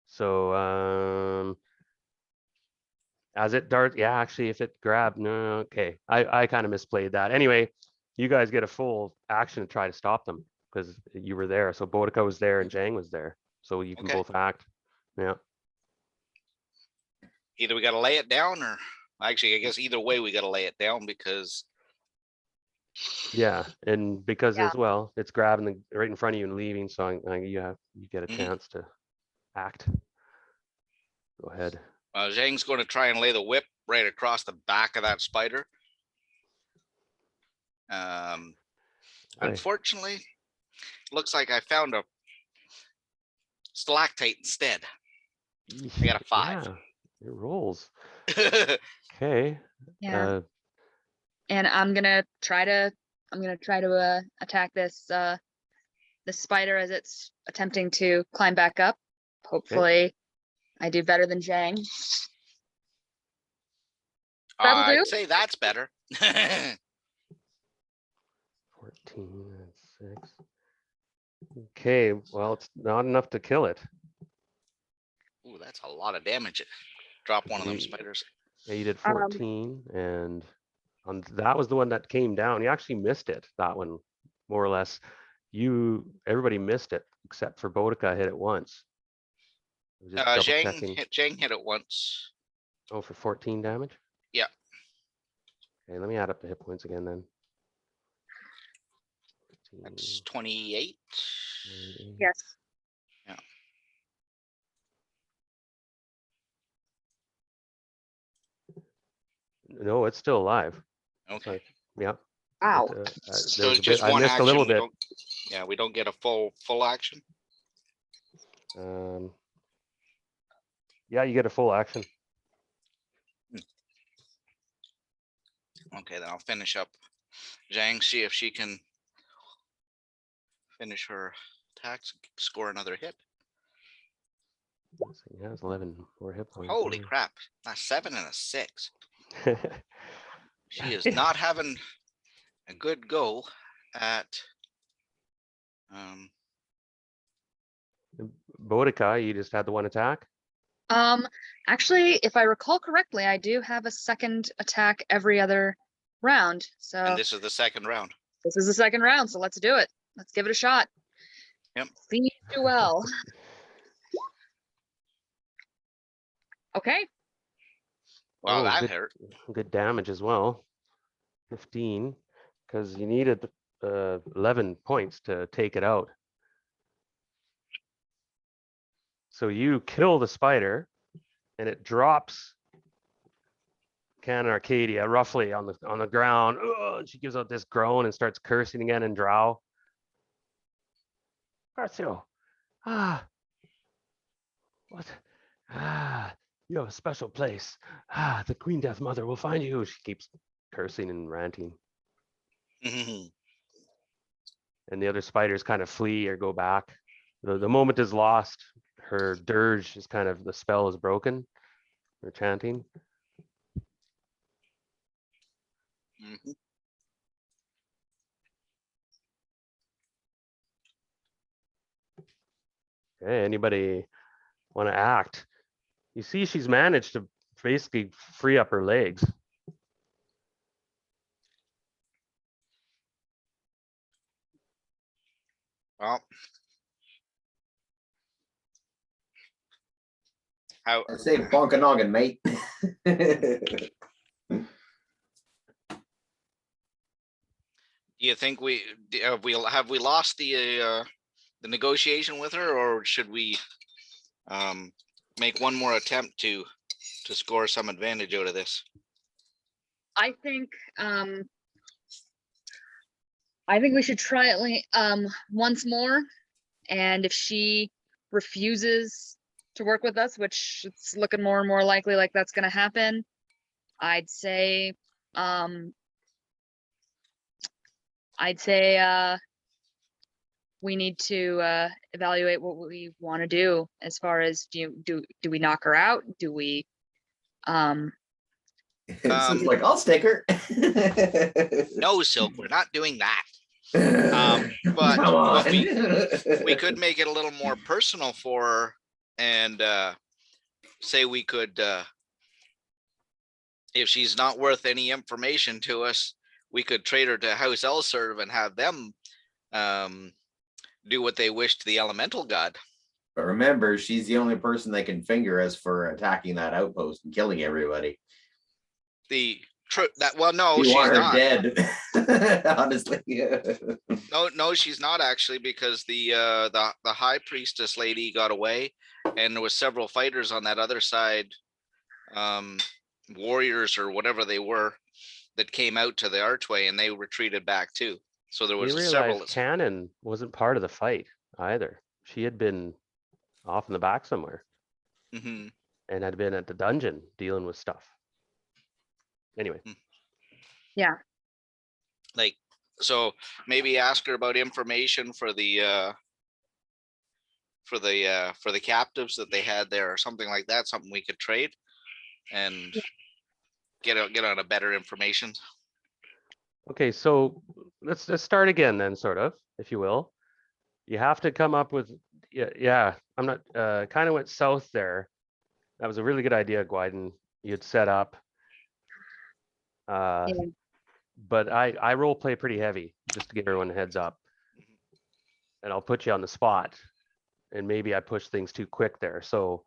So as it darts, yeah, actually, if it grabbed, no, okay. I kind of misplayed that. Anyway, you guys get a full action to try to stop them because you were there. So Boudica was there and Jang was there. So you can Okay. both act. Yeah. Either we got to lay it down, or actually, I guess either way we got to lay it down, because Yeah. And because Yeah. as well, it's grabbing right in front of you and leaving. So you get a Mhm. chance to act. Go ahead. Zhang's going to try and lay the whip right across the back of that spider. Right. Unfortunately, looks like I found a stalactite instead. I got a 5. Yeah, it rolls. Okay. Yeah. Uh, And I'm gonna try to attack this this spider as it's attempting to climb back up. Hopefully I do better than Zhang. That'll do. I'd say that's better. 14 and 6. Okay, well, it's not enough to kill it. Ooh, that's a lot of damage. Drop one of them You- spiders. Yeah, you did 14, and on that was the one that came down. You actually missed it, that one, more or less. Everybody missed it except for Bodica hit it once. I was just double checking. Zhang hit it once. Oh, for 14 damage? Yeah. Okay, let me add up the hit points again then. 14, That's 28. 28. Yes. No, it's still alive. Okay. Yeah. Wow. So There's it's just I one missed action. a little we bit. don't- Yeah, we don't get a full action. Yeah, you get a full action. Okay, then I'll finish up Zhang, see if she can finish her attacks, score another hit. So he has 11 more hit points. Holy crap. A 7 and a 6. crap. She is not having a good go at Bodica, you just had the one attack? Actually, if I recall correctly, I do have a second attack every other round. So and this is the second round. this is the second round, so let's do it. Let's give it a shot. Yep. See you do well. Okay. Wow, Oh, that good, hurt. good damage as well. 15, because you needed 11 points to take it out. So you kill the spider, and it drops Canon Arcadia roughly on the ground. Ugh, she gives out this groan and starts cursing again in Drow. Garcio, what? You have a special place. The Queen Death Mother will find you. She keeps cursing and ranting. And the other spiders kind of flee or go back. The moment is lost. Her dirge is kind of, the spell is broken. Her chanting. Mhm. Okay, anybody want to act? You see, she's managed to basically free up her legs. Well, how I say bonka mate. do you think have we lost the negotiation with her, or should we make one more attempt to score some advantage out of this? I think we should try it once more, and if she refuses to work with us, which it's looking more and more likely like that's going to happen, I'd say we need to evaluate what we want to do as far as do we knock her out? Do we It's like, I'll stick her. No, Silk, we're not doing that. But come on. We could make it a little more personal for her and say we could, if she's not worth any information to us, we could trade her to House Elserv and have them do what they wish to the elemental god. But remember, she's the only person that can finger us for attacking that outpost and killing everybody. No, You she's want her not dead. Honestly. No, she's not actually, because the high priestess lady got away, and there was several fighters on that other side, warriors or whatever they were, that came out to the archway, and they retreated back too. So there You was realize several. Cannon wasn't part of the fight either. She had been off in the back somewhere Hmm. and had been at the dungeon dealing with stuff. Anyway, Like, so maybe ask her about information for the captives that they had there or something like that, something we could trade and get on a better information. okay, so let's start again then, sort of, if you will. You have to come up with, yeah, I'm not, kind of went south there. That was a really good idea, Gwyden. You'd set up. Yeah. But I role play pretty heavy, just to give everyone a heads up. And I'll put you on the spot. And maybe I push things too quick there. So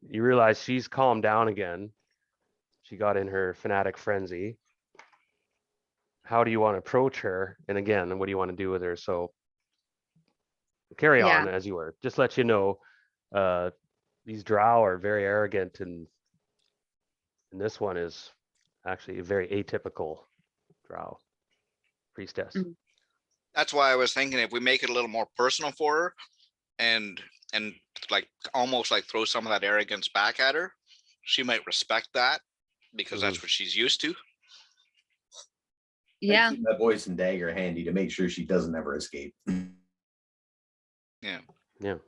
you realize she's calmed down again. She got in her fanatic frenzy. How do you want to approach her? And again, what do you want to do with her? So carry Yeah. on as you were. Just let you know, these drow are very arrogant, and this one is actually a very atypical drow priestess. Mhm. That's why I was thinking if we make it a little more personal for her and like almost like throw some of that arrogance back at her, she might respect that because that's what she's used to. I Yeah. keep my voice and dagger handy to make sure she doesn't ever escape. Yeah. Yeah.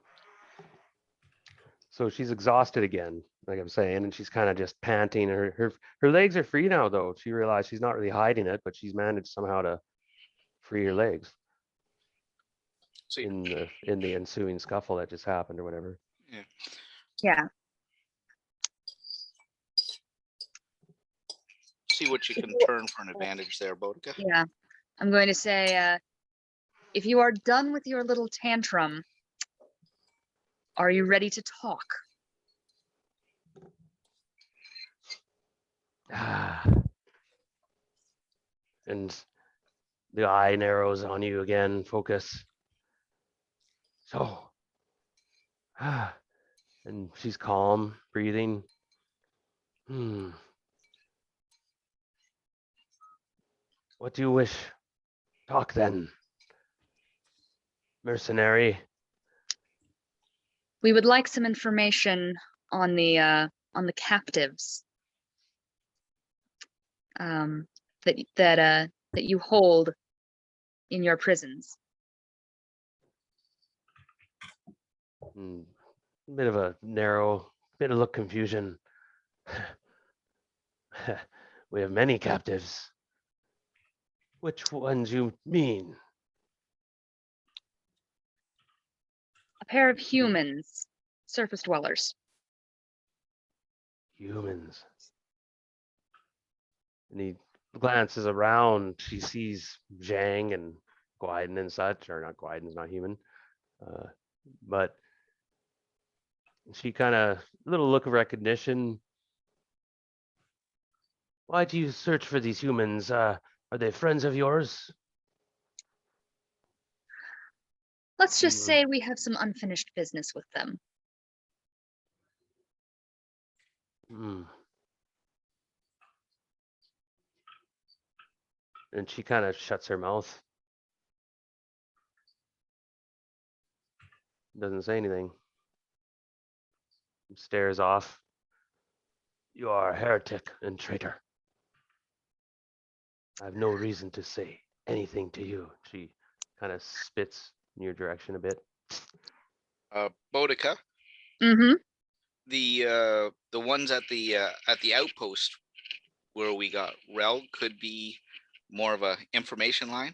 So she's exhausted again, like I'm saying, and she's kind of just panting. Her legs are free now, though. She realized she's not really hiding it, but she's managed somehow to free her legs See, in the ensuing scuffle that just happened or whatever. Yeah. see what you can turn for an advantage there, Boudica. Yeah. I'm going to say, if you are done with your little tantrum, are you ready to talk? And the eye narrows on you again. Focus. So, and she's calm, breathing. What do you wish? Talk then, mercenary. We would like some information on the captives that you hold in your prisons. Bit of a narrow, bit of look confusion. We have many captives. Which ones you mean? A pair of humans, surface dwellers. Humans. And he glances around. She sees Zhang and Gwyden and such, or not Gwyden's not human. But she kind of, little look of recognition. Why do you search for these humans? Are they friends of yours? Let's just say we have some unfinished business with them. And she kind of shuts her mouth. Doesn't say anything. Stares off. You are a heretic and traitor. I have no reason to say anything to you. She kind of spits in your direction a bit. Boudica, Mm-hmm. the ones at the outpost where we got Rel could be more of a information line.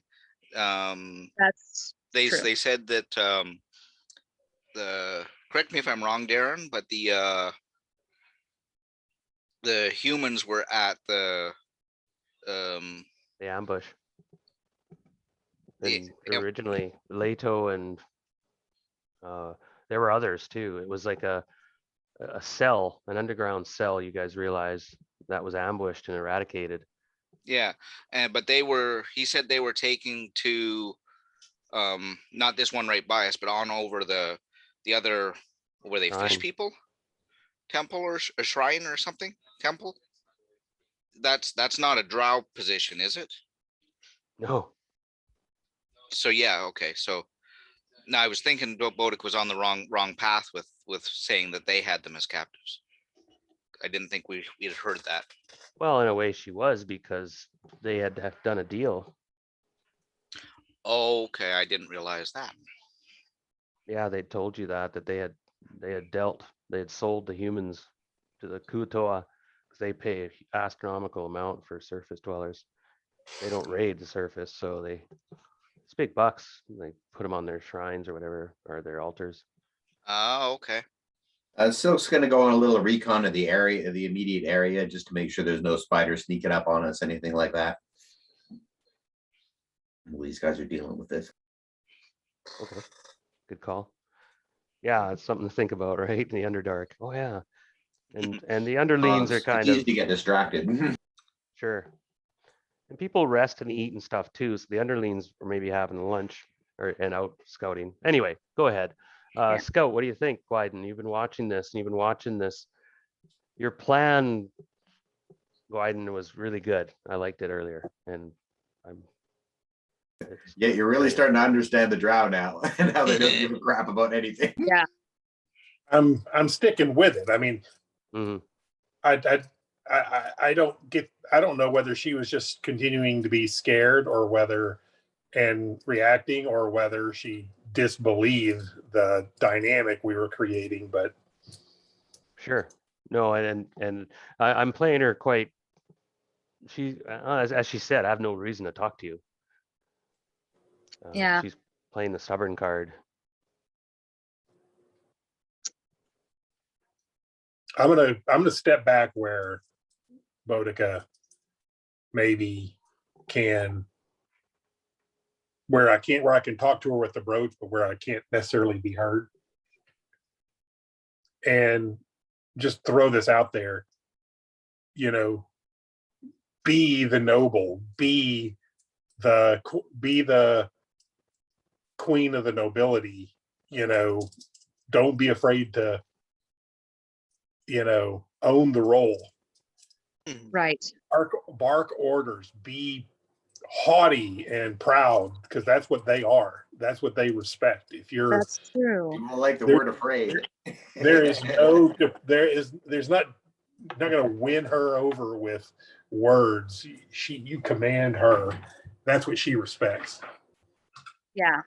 That's They true. they said that the correct me if I'm wrong, Darren, but the humans were at the The ambush. The- And yep. originally, Leto and there were others too. It was like a cell, an underground cell. You guys realize that was ambushed and eradicated. Yeah, but he said they were taking to not this one right by us, but on over the other where they fish Shrine. people, temple or a shrine or something, temple. That's not a drow position, is it? No, So yeah, okay, so No, I was thinking Bodek was on the wrong path with saying that they had them as captives. I didn't think we had heard that. Well, in a way she was, because they had to have done a deal. Okay, I didn't realize that. Yeah, they told you that they had sold the humans to the Kutoa, because they pay an astronomical amount for surface dwellers. They don't raid the surface, so it's big bucks. They put them on their shrines or whatever, or their altars. Oh, okay. Silk's gonna go on a little recon of the area, the immediate area, just to make sure there's no spiders sneaking up on us, anything like that. Well, these guys are dealing with this. Okay, good call. Yeah, it's something to think about, right? The Underdark. Oh yeah, and the underlings are It's kind easy of to get distracted. sure. And people rest and eat and stuff too. So the underlings are maybe having lunch and out scouting. Anyway, go ahead. Yeah. Scout, what do you think, Wyden? You've been watching this and you've been watching this. Your plan, Wyden, was really good. I liked it earlier, and Yeah, you're really starting to understand the drow now, and how they don't give a crap about anything. Yeah. I'm sticking with it. I mean, Mhm. I don't know whether she was just continuing to be scared or whether and reacting, or whether she disbelieved the dynamic we were creating, but Sure. No, I'm playing her quite. She, as she said, I have no reason to talk to you. Yeah. She's playing the stubborn card. I'm gonna step back where Boudica maybe can, where I can talk to her with the brooch, but where I can't necessarily be heard. And just throw this out there, be the noble, be the queen of the nobility, don't be afraid to, own the role. Right. Bark orders, be haughty and proud, because that's what they are. That's what they respect. If you're, That's true. People like the There- word afraid. there's not gonna win her over with words. You command her. That's what she respects. Yeah.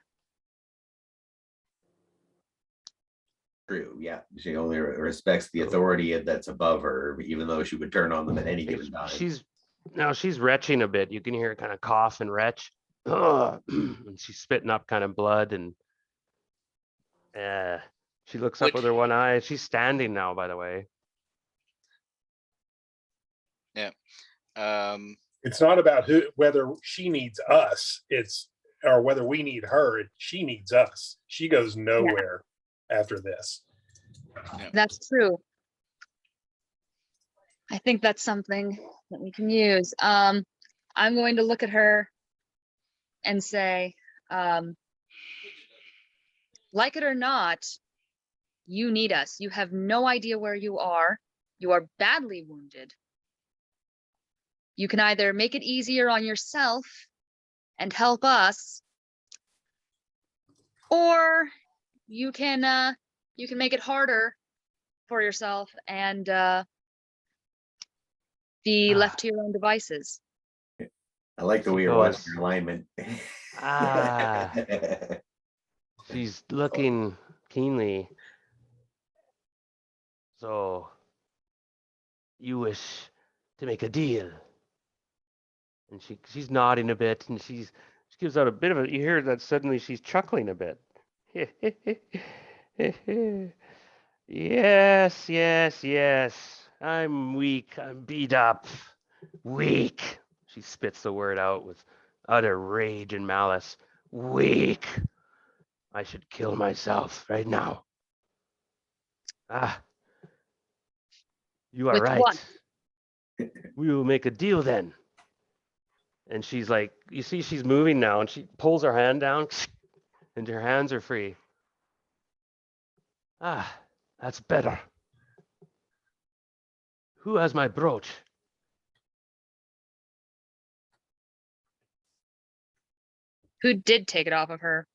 True. Yeah, she only respects the authority that's above her, even though she would turn on them at any given time. She's retching a bit. You can hear her kind of cough and retch. Ugh. And she's spitting up kind of blood, and she looks up Which- with her one eye. She's standing now, by the way. It's not about whether she needs us. Or whether we need her. She needs us. She goes nowhere after this. That's true. I think that's something that we can use. I'm going to look at her and say, like it or not, you need us. You have no idea where you are. You are badly wounded. You can either make it easier on yourself and help us, or you can make it harder for yourself and be left to your own devices. I like the way you're watching your alignment. She's looking keenly. So you wish to make a deal? And she's nodding a bit, and she gives out a bit of a. You hear that suddenly she's chuckling a bit. Yes, yes, yes. I'm weak. I'm beat up. Weak. She spits the word out with utter rage and malice. Weak. I should kill myself right now. Ah, you are With right. what? We will make a deal then. And she's like, you see, she's moving now, and she pulls her hand down, and her hands are free. Ah, that's better. Who has my brooch? Who did take it off of her?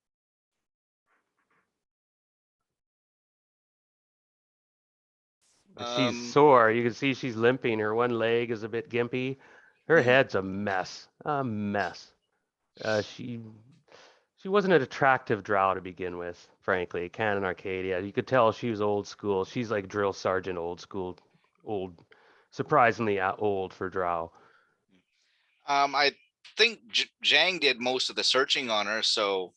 She's Um, sore. You can see she's limping. Her one leg is a bit gimpy. Her Mhm. head's a mess. A mess. She wasn't an attractive drow to begin with, frankly. Canon Arcadia. You could tell she was old school. She's like drill sergeant old school, old, surprisingly old for drow. I think Zhang did most of the searching on her, so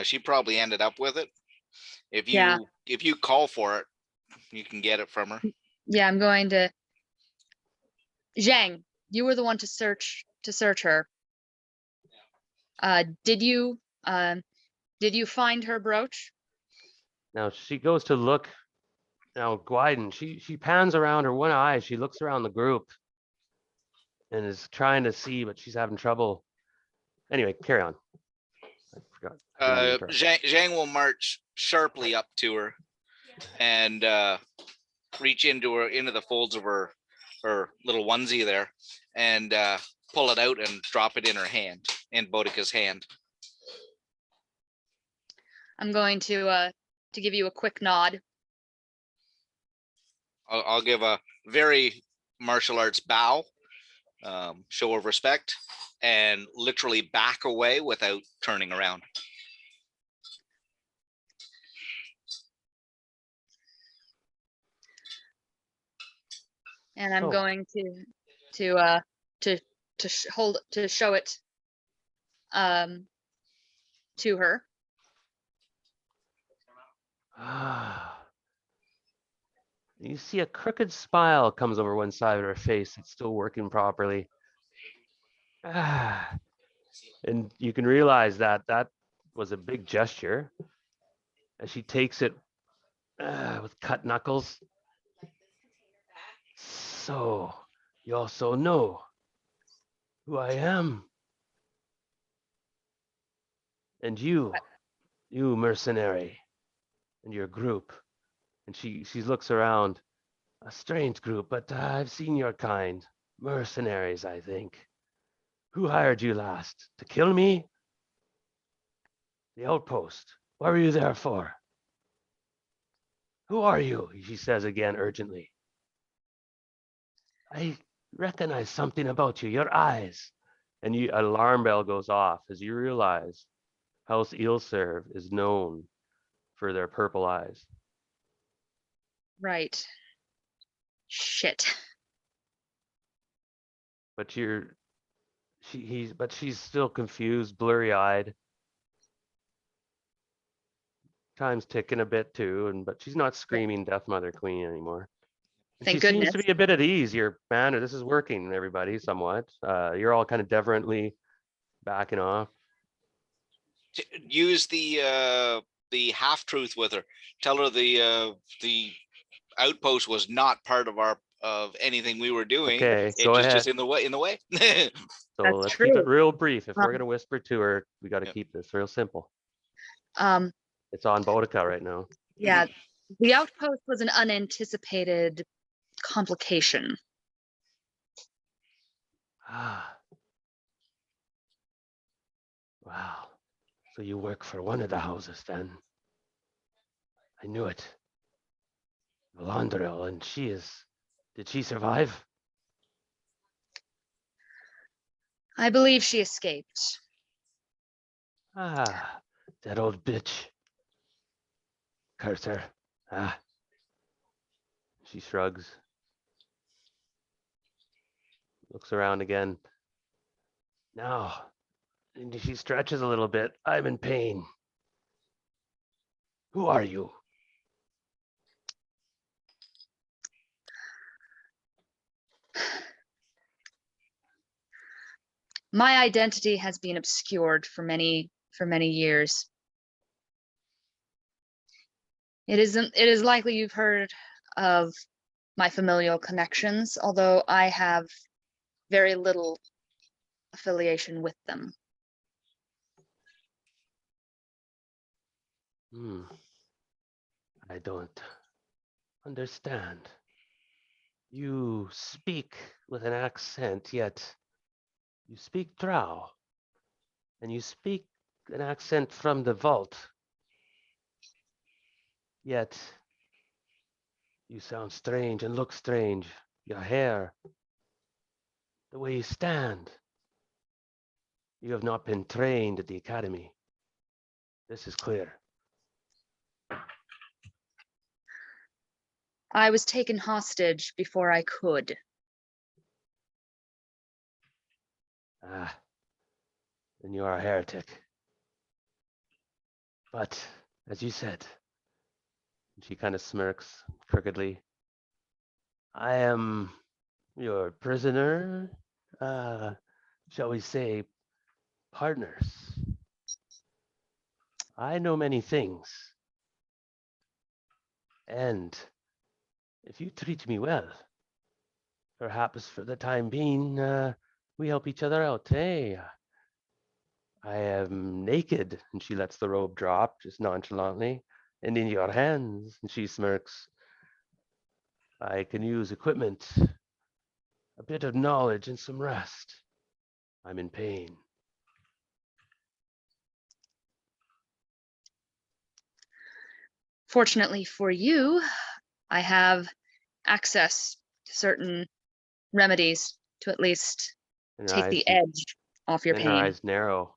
she probably ended up with it. If Yeah. you call for it, you can get it from her. Yeah, I'm going to. Zhang, you were the one to search her. Did you find her brooch? Now she goes to look. Now Gwyden, she pans around her one eye. She looks around the group and is trying to see, but she's having trouble. Anyway, carry on. I forgot. I didn't mean to interrupt. Zhang will march sharply up to her and reach into the folds of her little onesie there and pull it out and drop it in her hand, in Boudica's hand. I'm going to give you a quick nod. I'll give a very martial arts bow, show of respect, and literally back away without turning around. And I'm So- going to show it to her. Ah. You see a crooked smile comes over one side of her face. It's still working properly. Ah. And you can realize that that was a big gesture as she takes it with cut knuckles. So, you also know who I am. And you mercenary, and your group. And she looks around. A strange group, but I've seen your kind. Mercenaries, I think. Who hired you last? To kill me? The outpost. What were you there for? Who are you? She says again urgently. I recognize something about you, your eyes. And an alarm bell goes off as you realize House Eelserve is known for their purple eyes. Right. Shit. But she's still confused, blurry-eyed. Time's ticking a bit too, but she's not screaming Death Mother Queen anymore. Thank She seems goodness. to be a bit at ease. Your manner, this is working, everybody, somewhat. You're all kind of deferently backing off. Use the half truth with her. Tell her the outpost was not part of anything we were doing. Okay, It go was ahead. just in the way. So That's let's keep it true. real brief. If we're Um, gonna whisper to her, we got to Yep. keep this real simple. Um, It's on Boudica right now. yeah, the outpost was an unanticipated complication. Ah. Wow. So you work for one of the houses then? I knew it. Valandril, and did she survive? I believe she escaped. Ah, that old bitch. Curse her. Ah. She shrugs. Looks around again. Now, and she stretches a little bit. I'm in pain. Who are you? My identity has been obscured for many years. It is likely you've heard of my familial connections, although I have very little affiliation with them. I don't understand. You speak with an accent, yet you speak Drow, and you speak an accent from the vault. Yet You sound strange and look strange. Your hair, the way you stand. You have not been trained at the academy. This is clear. I was taken hostage before I could. Ah, then you are a heretic. But, as you said, she kind of smirks crookedly. I am your prisoner, shall we say, partners. I know many things. And if you treat me well, perhaps for the time being, we help each other out, eh? I am naked, and she lets the robe drop just nonchalantly, and in your hands, and she smirks. I can use equipment, a bit of knowledge, and some rest. I'm in pain. Fortunately for you, I have access to certain remedies to at least And her take eyes, the edge off your and her pain. eyes narrow.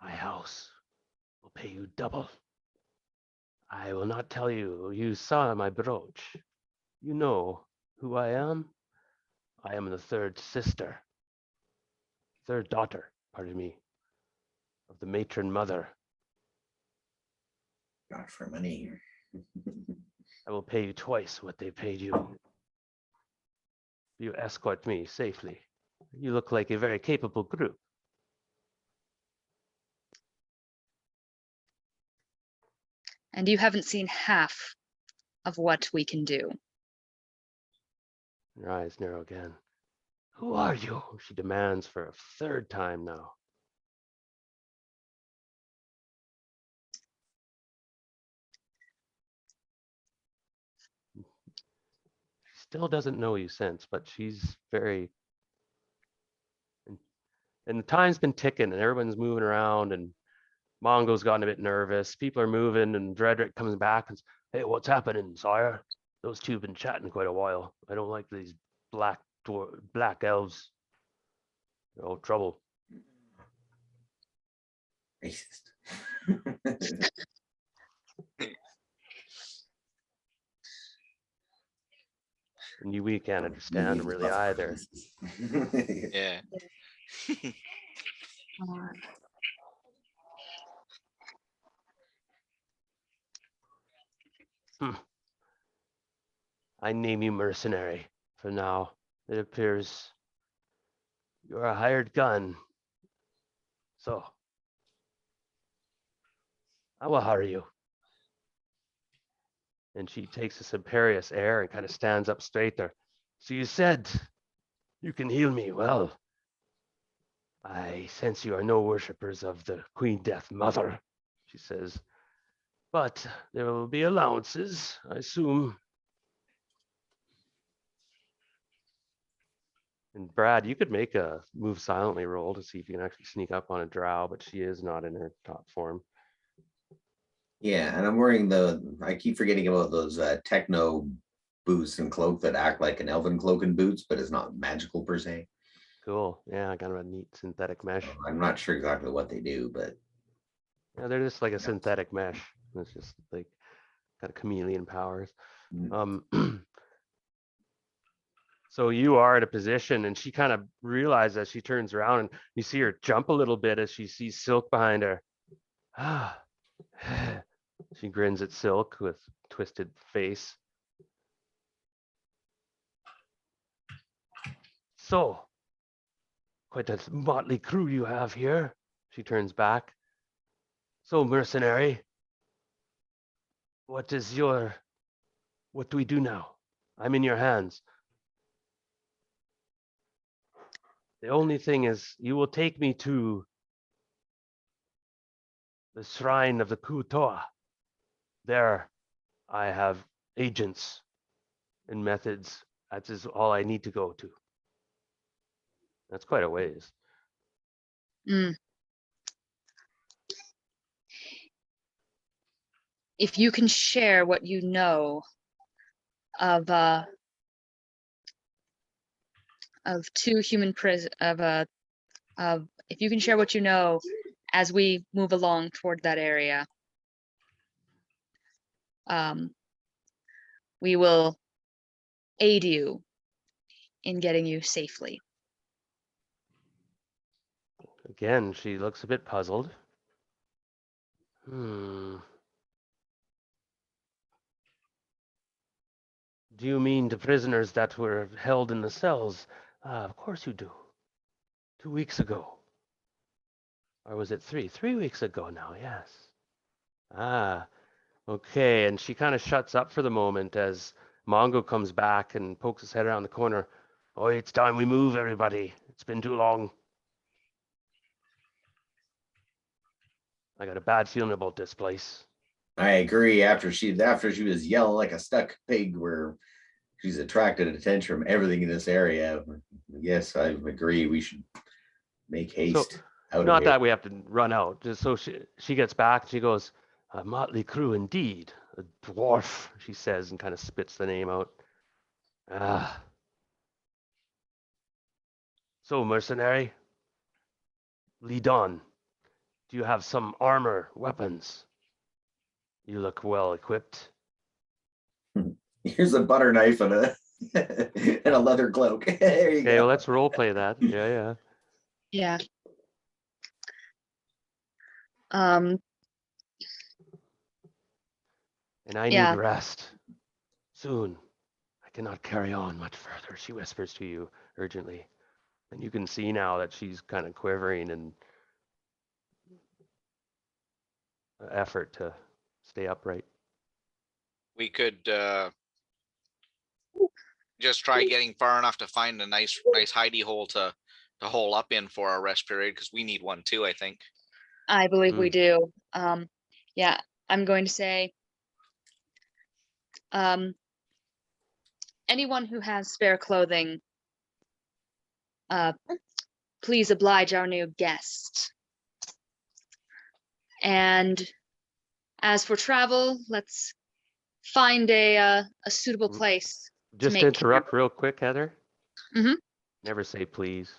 My house will pay you double. I will not tell you. You saw my brooch. You know who I am. I am the third daughter, pardon me, of the matron mother. God for money. I will pay you twice what they paid you. You escort me safely. You look like a very capable group. And you haven't seen half of what we can do. Her eyes narrow again. Who are you? She demands for a third time now. She still doesn't know you since, but she's very. And the time's been ticking, and everyone's moving around, and Mongo's gotten a bit nervous. People are moving, and Dredrick comes back and says, "Hey, what's happening, sire? Those two have been chatting quite a while. I don't like these black elves. They're all trouble." Racist. And we can't understand them really either. Yeah. I name you mercenary for now. It appears you're a hired gun. So I will hire you. And she takes this imperious air and kind of stands up straight there. So you said you can heal me. Well, I sense you are no worshippers of the Queen Death Mother, she says. But there will be allowances, I assume. And Brad, you could make a move silently roll to see if you can actually sneak up on a drow, but she is not in her top form. Yeah, and I'm wearing I keep forgetting about those techno boots and cloak that act like an elven cloak and boots, but it's not magical per se. Cool. Yeah, kind of a neat synthetic mesh. I'm not sure exactly what they do, but Yeah, they're just like a synthetic mesh. It's just like got chameleon powers. Mm. So you are in a position, and she kind of realizes as she turns around, and you see her jump a little bit as she sees Silk behind her. She grins at Silk with twisted face. So, quite a motley crew you have here. She turns back. So, mercenary, what do we do now? I'm in your hands. The only thing is, you will take me to the shrine of the Kutoa. There, I have agents and methods. That is all I need to go to. That's quite a ways. Mm. If you can share what you know two human of if you can share what you know as we move along toward that area. We will aid you in getting you safely. Again, she looks a bit puzzled. Do you mean the prisoners that were held in the cells? Of course you do. 2 weeks ago. Or was it 3? 3 weeks ago now, yes. Ah, okay. And she kind of shuts up for the moment as Mongo comes back and pokes his head around the corner. Oh, it's time we move, everybody. It's been too long. I got a bad feeling about this place. I agree. After she was yelling like a stuck pig, where she's attracted attention from everything in this area. Yes, I agree. We should make haste out of Not here. that we have to run out. Just so she gets back, she goes, "A motley crew indeed. A dwarf," she says, and kind of spits the name out. Ah. So, mercenary, lead on. Do you have some armor, weapons? You look well equipped. Here's a butter knife and a and a leather cloak. There you Okay, go. well, let's role play that. Yeah. Yeah. Um, And I Yeah. need rest. Soon. I cannot carry on much further, she whispers to you urgently. And you can see now that she's kind of quivering and effort to stay upright. We could just try getting far enough to find a nice hidey hole to hole up in for our rest period, because we need one too, I think. I believe we do. Yeah, I'm going to say, anyone who has spare clothing, please oblige our new guest. And as for travel, let's find a suitable place. Just make to interrupt real quick, Heather. Mhm. Never say please.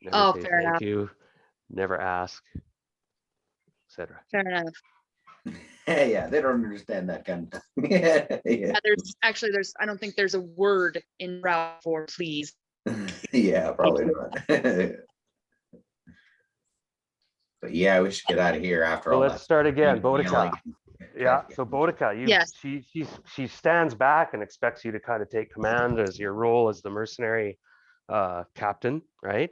Never Oh, say fair thank enough. you. Never ask, etc. Fair enough. Yeah, they don't understand that kind of thing. Yeah. Yeah, there's I don't think there's a word in route for please. Yeah, probably not. But yeah, we should get out of here after So all let's that. start again. yelling. Boudica. Yeah. So Boudica, Yes. she stands back and expects you to kind of take command as your role as the mercenary captain, right?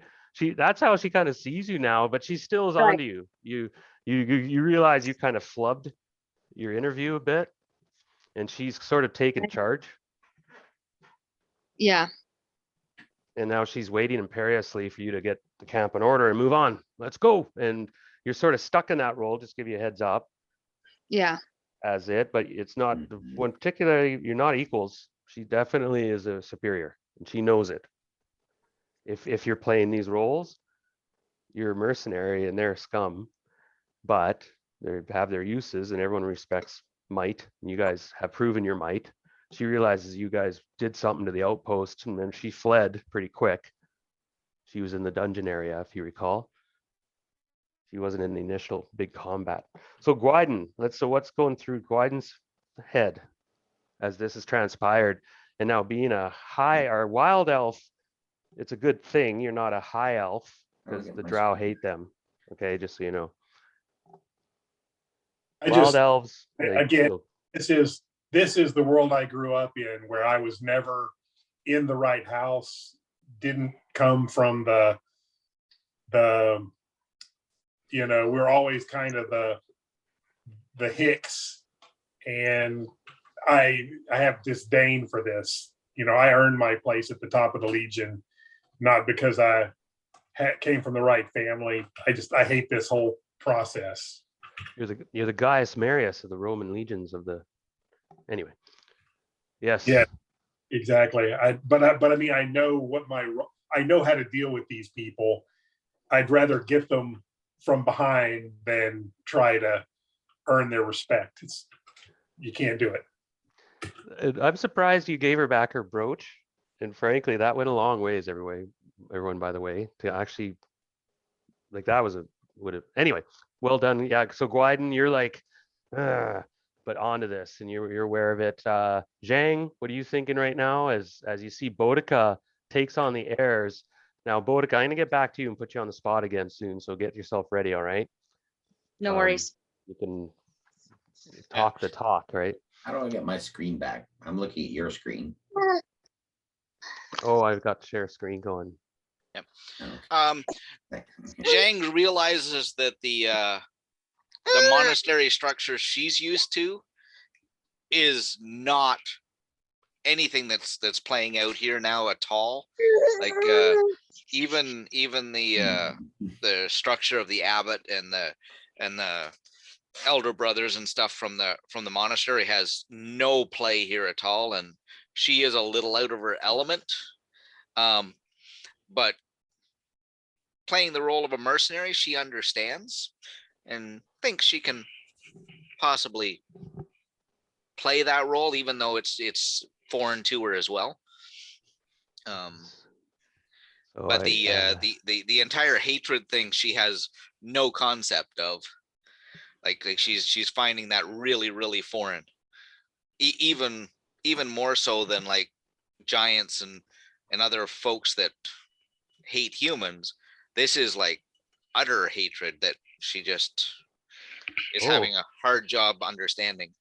That's how she kind of sees you now, but she still is Right. onto you. You realize you kind of flubbed your interview a bit, and she's sort of taken charge. Yeah. And now she's waiting imperiously for you to get the camp in order and move on. Let's go. And you're sort of stuck in that role. Just give you a heads up Yeah. as it, but it's not the one particularly. You're not equals. She definitely is a superior, and she knows it. If you're playing these roles, you're a mercenary and they're scum, but they have their uses, and everyone respects might. And you guys have proven your might. She realizes you guys did something to the outpost, and then she fled pretty quick. She was in the dungeon area, if you recall. She wasn't in the initial big combat. So Gwyden, so what's going through Gwyden's head as this has transpired? And now being a high or wild elf, it's a good thing you're not a high elf, because the drow hate them. Okay, just so you know. Wild elves. Again, this is the world I grew up in, where I was never in the right house, didn't come from the we're always kind of the hicks, and I have disdain for this. I earned my place at the top of the Legion, not because I came from the right family. I hate this whole process. You're the Gaius Marius of the Roman legions of the. Anyway. Yes. Yeah, exactly. But I mean, I know how to deal with these people. I'd rather get them from behind than try to earn their respect. You can't do it. I'm surprised you gave her back her brooch. And frankly, that went a long ways, everyone, by the way, to actually, like, that was would have, anyway, well done. Yeah, so Gwyden, you're like, "Ugh," but onto this, and you're aware of it. Zhang, what are you thinking right now as you see Boudica takes on the airs? Now, Boudica, I'm gonna get back to you and put you on the spot again soon, so get yourself ready, all right? No Um, worries. You can Yeah. talk the talk, right? How do I get my screen back? I'm looking at your screen. Oh, I've got share screen going. Um, Zhang realizes that the monastery structure she's used to is not anything that's playing out here now at all. Like even the structure of the abbot and the elder brothers and stuff from the monastery has no play here at all, and she is a little out of her element. But playing the role of a mercenary, she understands and thinks she can possibly play that role, even though it's foreign to her as well. So But I, the entire hatred thing she has no concept of. Like she's finding that really foreign. Even more so than like giants and other folks that hate humans. This is like utter hatred that she just is having a hard job understanding.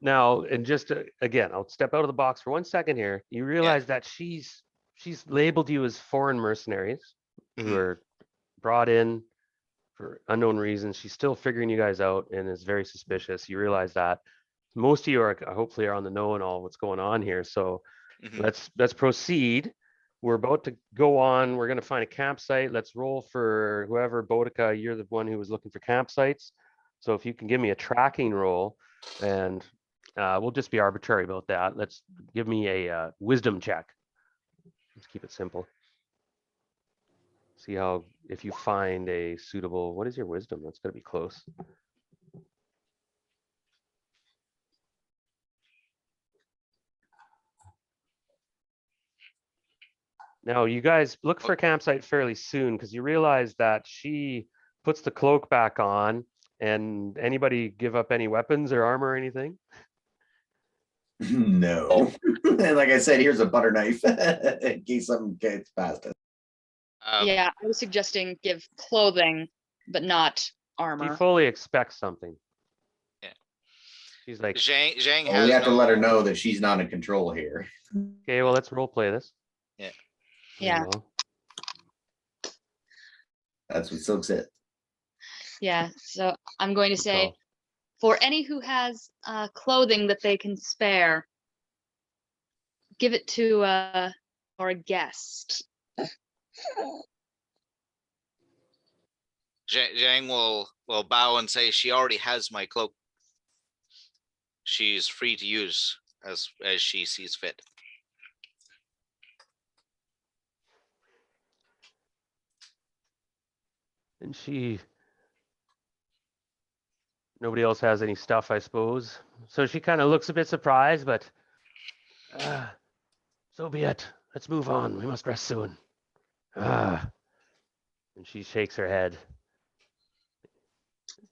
now, and just again, I'll step out of the box for 1 second here. You realize that she's labeled you as foreign mercenaries who Mhm. are brought in for unknown reasons. She's still figuring you guys out and is very suspicious. You realize that. Most of you are hopefully are on the know and all what's going on here. So Mhm. let's proceed. We're about to go on. We're going to find a campsite. Let's roll for whoever. Boudica, you're the one who was looking for campsites. So if you can give me a tracking roll, and we'll just be arbitrary about that. Let's give me a wisdom check. Let's keep it simple. See how, if you find a suitable, what is your wisdom? That's going to be close. Now, you guys look for a campsite fairly soon because you realize that she puts the cloak back on. And anybody give up any weapons or armor or anything? No. And like I said, here's a butter knife in case something gets past us. Yeah, I was suggesting give clothing, but not She armor. fully expects something. Yeah. She's like, Zhang Well, has we have to no, let her know that she's not in control here. okay, well, let's role play this. Yeah. Yeah. Well, That's what Silk said. Yeah, so I'm going to say, so for any who has clothing that they can spare, give it to or a guest. Zhang will bow and say she already has my cloak. She's free to use as she sees fit. and nobody else has any stuff, I suppose. So she kind of looks a bit surprised, but so be it. Let's move on. We must rest soon. And she shakes her head,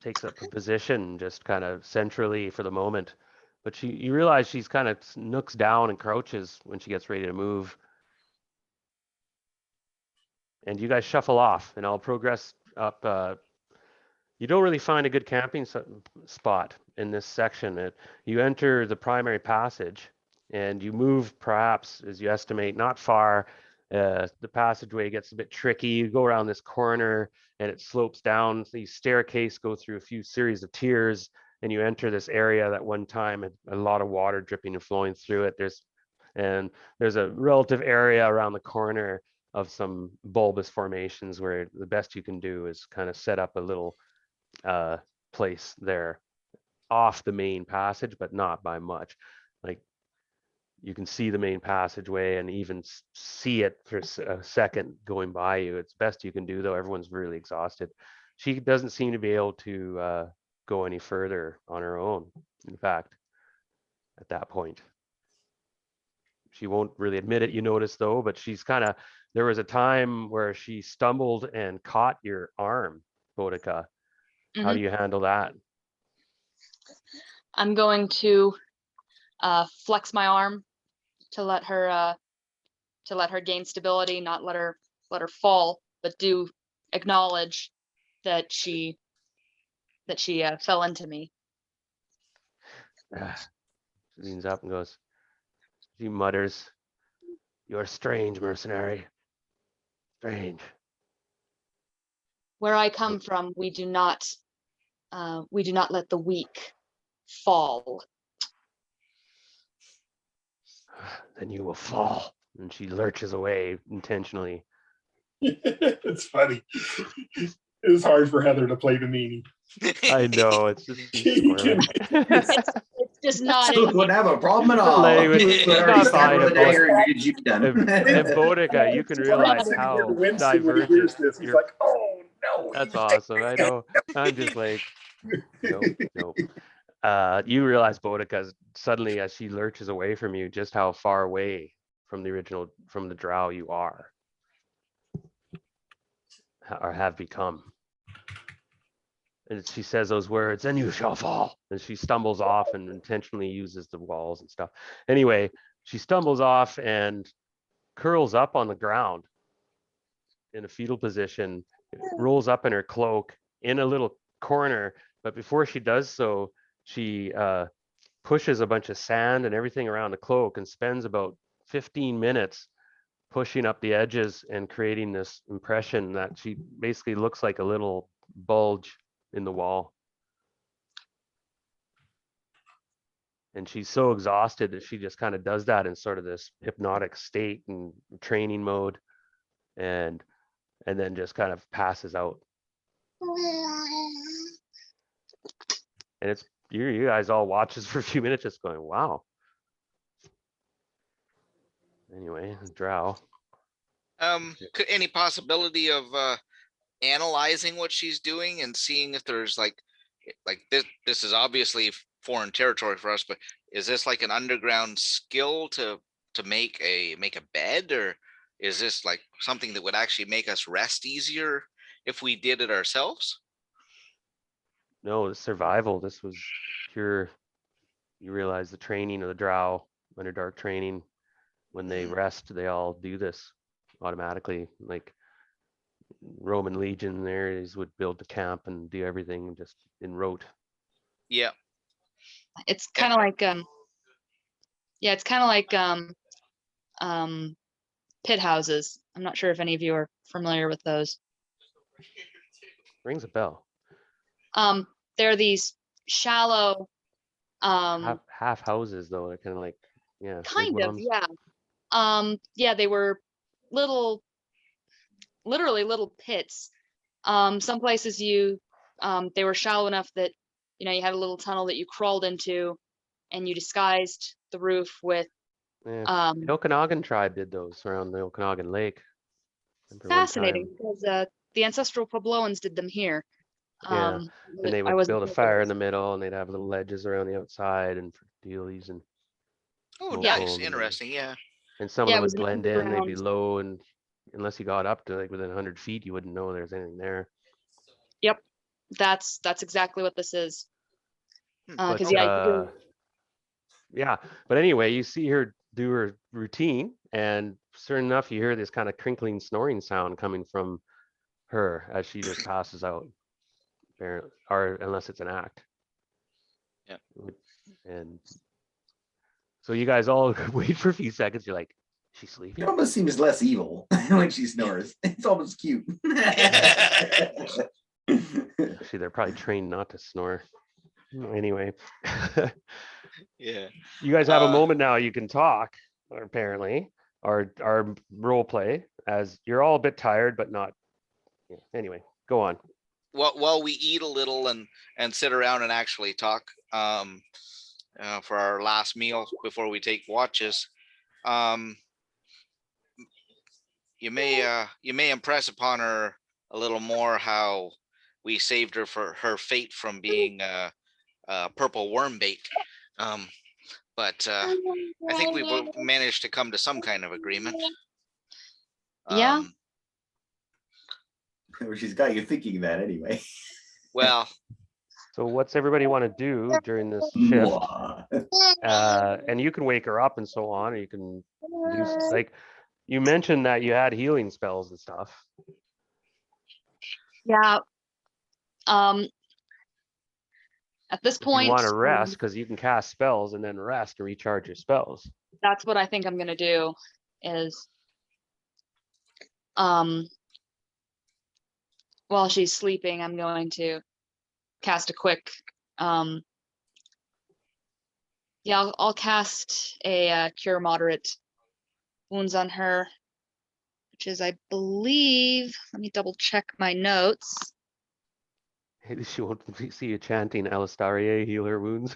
takes up a position just kind of centrally for the moment. But you realize she's kind of nooks down and crouches when she gets ready to move. And you guys shuffle off, and I'll progress up. You don't really find a good camping spot in this section. You enter the primary passage, and you move perhaps, as you estimate, not far. The passageway gets a bit tricky. You go around this corner, and it slopes down. The staircase go through a few series of tiers, and you enter this area that one time had a lot of water dripping and flowing through it. There's a relative area around the corner of some bulbous formations where the best you can do is kind of set up a little place there off the main passage, but not by much. Like, you can see the main passageway and even see it for a second going by you. It's best you can do, though. Everyone's really exhausted. She doesn't seem to be able to go any further on her own, in fact. at that point. She won't really admit it, you notice though, but she's kind of, there was a time where she stumbled and caught your arm, Boudica. How do Mhm. you handle that? I'm going to flex my arm to let her gain stability, not let her fall, but do acknowledge that she fell into me. She leans up and goes, she mutters, "You're strange, mercenary. Strange." Where I come from, we do not let the weak fall. Then you will fall. And she lurches away intentionally. It's funny. It was hard for Heather to play the meanie. I know, it's just she's She squirming. It's just not So in wouldn't have a problem at all. Language, But it's already not stabbed with a viable. dagger and get you done. And Boudica, you can realize Winston how when he divergent hears this, he's your, like, "Oh no!" that's awesome. I know. I'm just like, nope, nope. You realize Boudica suddenly, as she lurches away from you, just how far away from the drow you are, or have become. And she says those words, "and you shall fall." And she stumbles off and intentionally uses the walls and stuff. Anyway, she stumbles off and curls up on the ground in a fetal position, rolls up in her cloak in a little corner. But before she does so, she pushes a bunch of sand and everything around the cloak and spends about 15 minutes pushing up the edges and creating this impression that she basically looks like a little bulge in the wall. And she's so exhausted that she just kind of does that in sort of this hypnotic state and training mode, and then just kind of passes out. And it's you guys all watch this for a few minutes just going, wow. Anyway, drow. Any possibility of analyzing what she's doing and seeing if there's like this is obviously foreign territory for us, but is this like an underground skill to make a bed, or is this like something that would actually make us rest easier if we did it ourselves? No, it's survival. This was pure. You realize the training of the drow, Underdark training, when they rest, they all do this automatically. Like Roman legion areas would build the camp and do everything just in rote. Yeah. It's kind of like yeah, it's kind of like pit houses. I'm not sure if any of you are familiar with those. Rings a bell. They're these shallow Half houses though. They're kind of like, yeah, kind of, wigwams. yeah. Yeah, they were literally little pits. Some places they were shallow enough that, you had a little tunnel that you crawled into and you disguised the roof with, Yeah. The Okanagan tribe did those around the Okanagan Lake. Remember one fascinating time- because the ancestral Puebloans did them here. Yeah, and they I would wasn't build a sure if fire it in the middle, and they'd have little ledges around the outside and for dealies and Oh, smoke nice. holes. Interesting. Yeah. And some of Yeah, them it was would an blend in. They'd be underground- low, and unless you got up to like within 100 feet, you wouldn't know there's anything there. Yep, that's exactly what this is. But Because yeah, but anyway, you see her do her routine, and certain enough, you hear this kind of crinkling, snoring sound coming from her as she just passes out, apparently, or unless it's an act. Yeah. And so you guys all wait for a few seconds. You're like, she's sleeping? It almost seems less evil when she snores. It's almost cute. Actually, they're probably trained not to snore. Anyway, Yeah. you guys have a moment now. You can talk, apparently, or role play, as you're all a bit tired, but not. Yeah. Anyway, go on. While we eat a little and sit around and actually talk for our last meal before we take watches, you may impress upon her a little more how we saved her for her fate from being purple worm bait. But I think we both managed to come to some kind of agreement. Yeah. Um, She's got you thinking that anyway. Well, So what's everybody want to do during this shift? Mwah. And you can wake her up and so on, or you can do like you mentioned that you had healing spells and stuff. Yeah. At this If you point, want to rest, because you can cast spells and then rest and recharge your spells. that's what I think I'm gonna do is while she's sleeping, I'm going to cast a quick yeah, I'll cast a cure moderate wounds on her, which is, I believe, let me double check my notes. She won't see you chanting Alistaria, heal her wounds.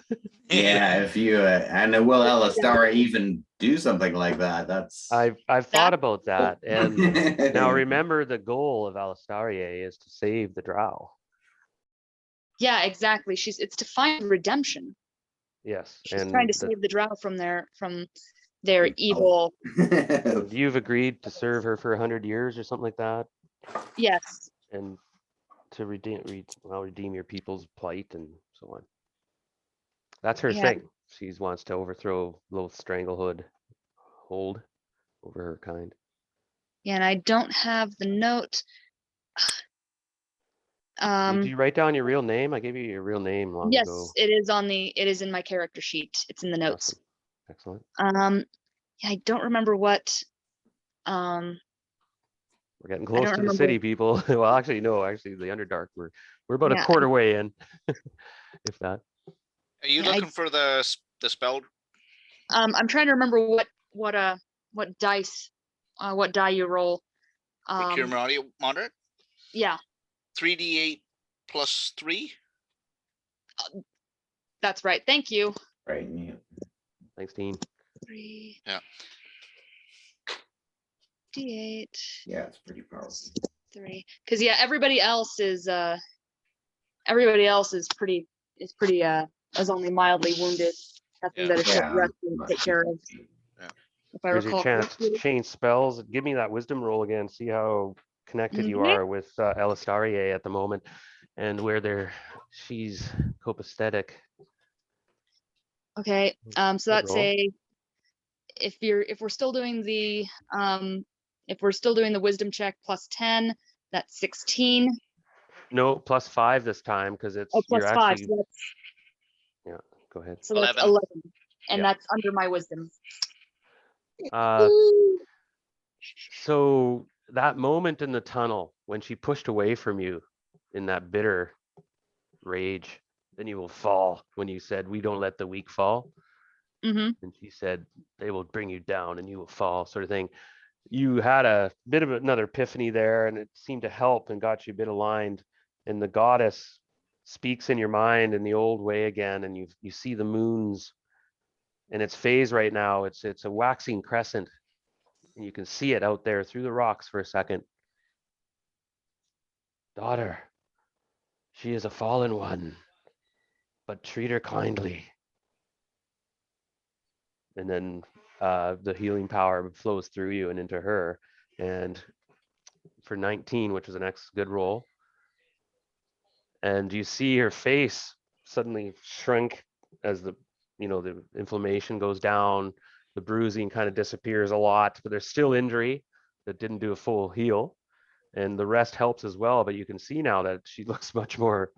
Yeah, if you and will Alistara even do something like that? That's I've thought about that, and now remember the goal of Alistaria is to save the drow. Yeah, exactly. It's to find redemption. Yes, She's and trying to save the drow from their evil. you've agreed to serve her for 100 years or something like that, Yes. and to redeem your people's plight and so on. That's her Yeah. thing. She wants to overthrow Loth's stranglehold hold over her kind. Yeah, and I don't have the note. Did you write down your real name? I gave you your real name long Yes, ago. it is in my character sheet. It's in the notes. Awesome. Excellent. Yeah, I don't remember what We're getting close to the remember. city, people. Well, actually, no, actually the Underdark. We're about a Yeah. quarter way in, if that. are you Yeah, looking for the spell? I'm trying to remember what dice what die you roll. For cure moderate? Yeah, 3d8 plus 3. that's right. Thank you. right. Yeah. Thanks, Dean. 3 Yeah. D8 Yeah, it's pretty powerful. 3. Because yeah, everybody else is pretty is only mildly wounded. That's Yeah. that a short Yeah, rest and take care of. If I Here's your recall chance to correctly. change spells. Give me that wisdom roll again. See how connected you Mhm. are with Alistaria at the moment, and where she's copacetic. Okay. So Good that's roll. if we're still doing the wisdom check plus 10, that's 16. No, +5 this time because it's Oh, plus you're 5. actually. Yeah, go ahead. So that's 11. 11. And Yeah. that's under my wisdom. So that moment in the tunnel when she pushed away from you in that bitter rage, then you will fall when you said, "We don't let the weak fall." Mm-hmm. And she said, "They will bring you down and you will fall," sort of thing. You had a bit of another epiphany there, and it seemed to help and got you a bit aligned. And the goddess speaks in your mind in the old way again, and you see the moons in its phase right now. It's a waxing crescent, and you can see it out there through the rocks for a second. Daughter, she is a fallen one, but treat her kindly. And then the healing power flows through you and into her. And for 19, which was the next good roll, and you see her face suddenly shrink as the inflammation goes down, the bruising kind of disappears a lot, but there's still injury that didn't do a full heal, and the rest helps as well. But you can see now that she looks much more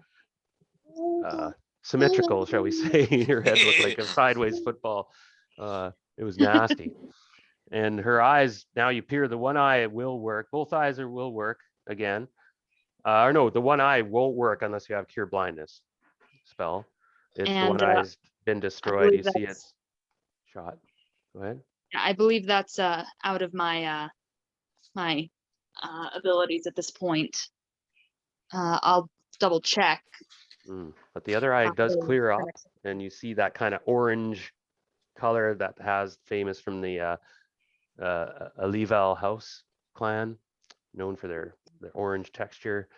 symmetrical, shall we say. Her head looked like a sideways football. It was nasty. And her eyes, now you peer, the one eye will work, both eyes will work again. Or no, the one eye won't work unless you have cure blindness spell. It's the one And eye's been I destroyed. believe You see that's it's shot. Go ahead. I believe that's out of my my abilities at this point. I'll double check. But the other eye does after clear the up, next- and you see that kind of orange color that has famous from the Alival house clan, known for their orange texture.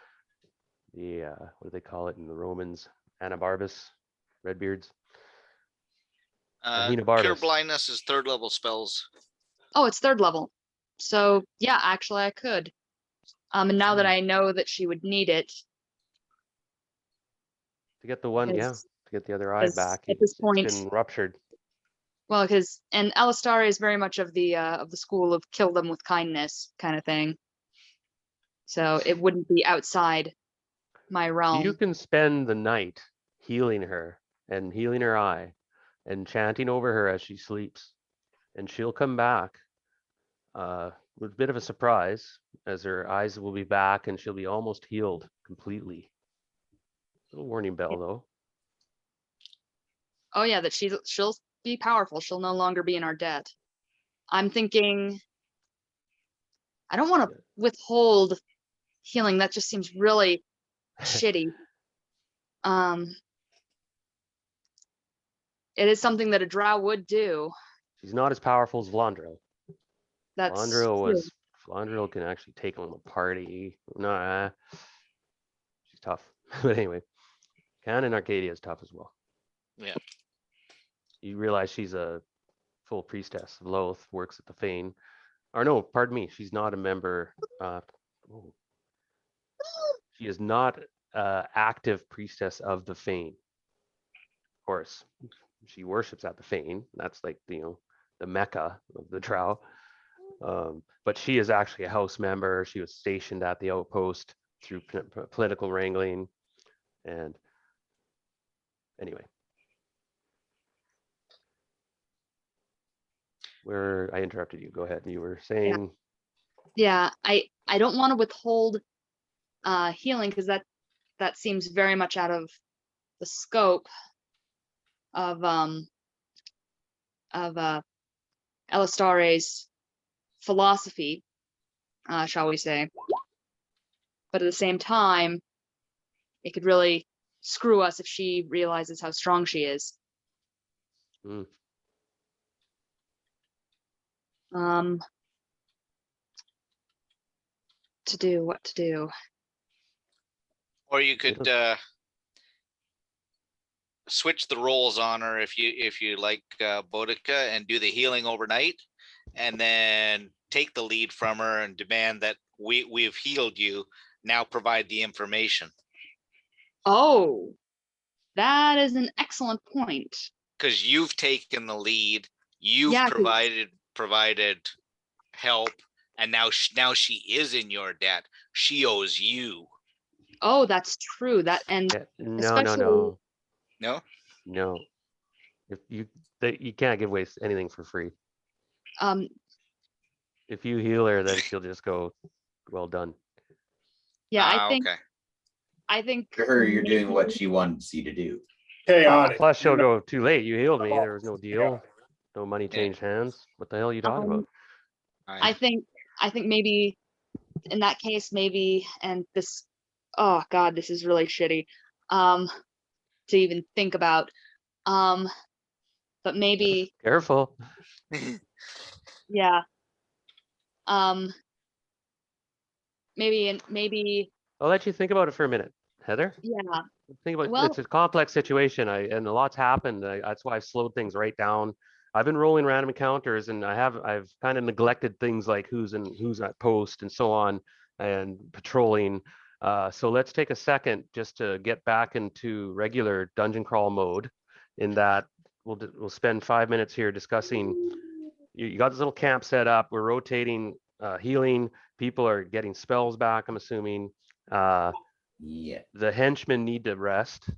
The what do they call it in the Romans? Anabarbus, redbeards. Amina Cure Bartis. blindness is 3rd level spells. Oh, it's 3rd level. So yeah, actually I could. And now that I know that she would need it, To get the one, yeah, because to get the other eye 'cause back. at this It's point- been ruptured. well, because and Alistari is very much of the school of kill them with kindness kind of thing. So it wouldn't be outside my realm. You can spend the night healing her and healing her eye and chanting over her as she sleeps. And she'll come back with a bit of a surprise as her eyes will be back and she'll be almost healed completely. Little warning bell though. Oh yeah, that she'll be powerful. She'll no longer be in our debt. I'm thinking I don't want to withhold healing. That just seems really shitty. It is something that a drow would do. She's not as powerful as Vlandril. That's Vlandril true. Vlandril can actually take on a party. Nah, she's tough. But anyway, Canon Arcadia is tough as well. Yeah. You realize she's a full priestess of Loth, works at the Fane. Or no, pardon me, she's not a member. She is not active priestess of the Fane. Of course, she worships at the Fane. That's like the Mecca of the Drow. But she is actually a house member. She was stationed at the outpost through political wrangling. And anyway, where I interrupted you. Go ahead. You were saying. Yeah, I don't want to withhold healing because that seems very much out of the scope of Alistare's philosophy, shall we say. But at the same time, it could really screw us if she realizes how strong she is. Mm. What to do? Or you could switch the roles on her if you like Boudica and do the healing overnight, and then take the lead from her and demand that we've healed you. Now provide the information. Oh, that is an excellent point. Because you've taken the lead, you've Yeah, 'cause- provided help, and now she is in your debt. She owes you. Oh, that's true. No. especially- No, If you can't give away anything for free. If you heal her, then she'll just go, well done. yeah, okay. I think To her, you're doing what maybe- she wants you to do. Chaotic. Plus, she'll go, too late. You healed me. There was no deal. No money changed hands. What the hell are you talking about? I think maybe in that case, maybe, and this, oh God, this is really shitty, to even think about. But maybe, Careful. yeah. Maybe, I'll let you think about it for a minute, Heather. yeah. Think about Well- it's a complex situation. And a lot's happened. That's why I've slowed things right down. I've been rolling random encounters, and I've kind of neglected things like who's at post and so on, and patrolling. So let's take a second just to get back into regular dungeon crawl mode. In that we'll spend 5 minutes here discussing. You got this little camp set up. We're rotating healing. People are getting spells back, I'm assuming. Yeah. The henchmen need to rest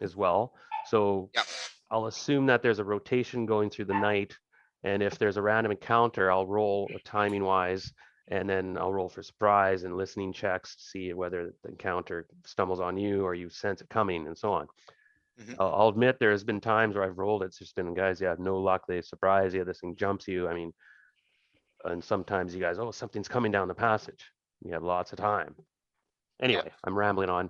as well. So Yep. I'll assume that there's a rotation going through the night. And if there's a random encounter, I'll roll timing wise, and then I'll roll for surprise and listening checks to see whether the encounter stumbles on you or you sense it coming and so on. Mhm. I'll admit there's been times where I've rolled, it's just been guys, you have no luck, they surprise you, this thing jumps you. I mean, and sometimes you guys, oh, something's coming down the passage. You have lots of time. Anyway, I'm rambling on.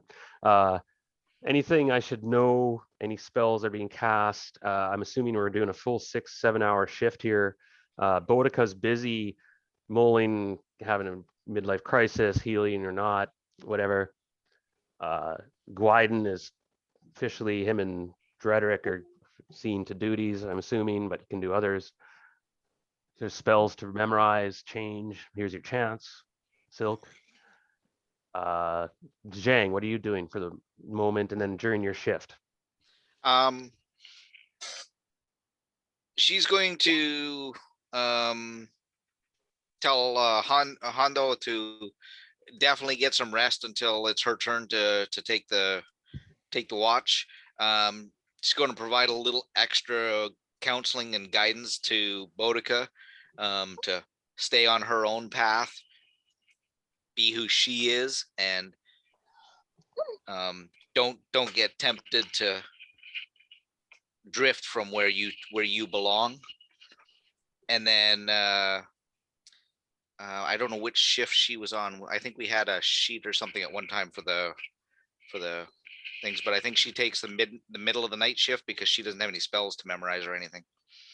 Anything I should know, any spells are being cast. I'm assuming we're doing a full 6-7 hour shift here. Boudica's busy mulling, having a midlife crisis, healing or not, whatever. Gwyden is officially, him and Drederick are seen to duties, I'm assuming, but you can do others. There's spells to memorize, change. Here's your chance. Silk. Zhang, what are you doing for the moment and then during your shift? She's going to tell Hondo to definitely get some rest until it's her turn to take the watch. She's going to provide a little extra counseling and guidance to Boudica to stay on her own path, be who she is, and don't get tempted to drift from where you belong. And then I don't know which shift she was on. I think we had a sheet or something at one time for the things, but I think she takes the middle of the night shift because she doesn't have any spells to memorize or anything.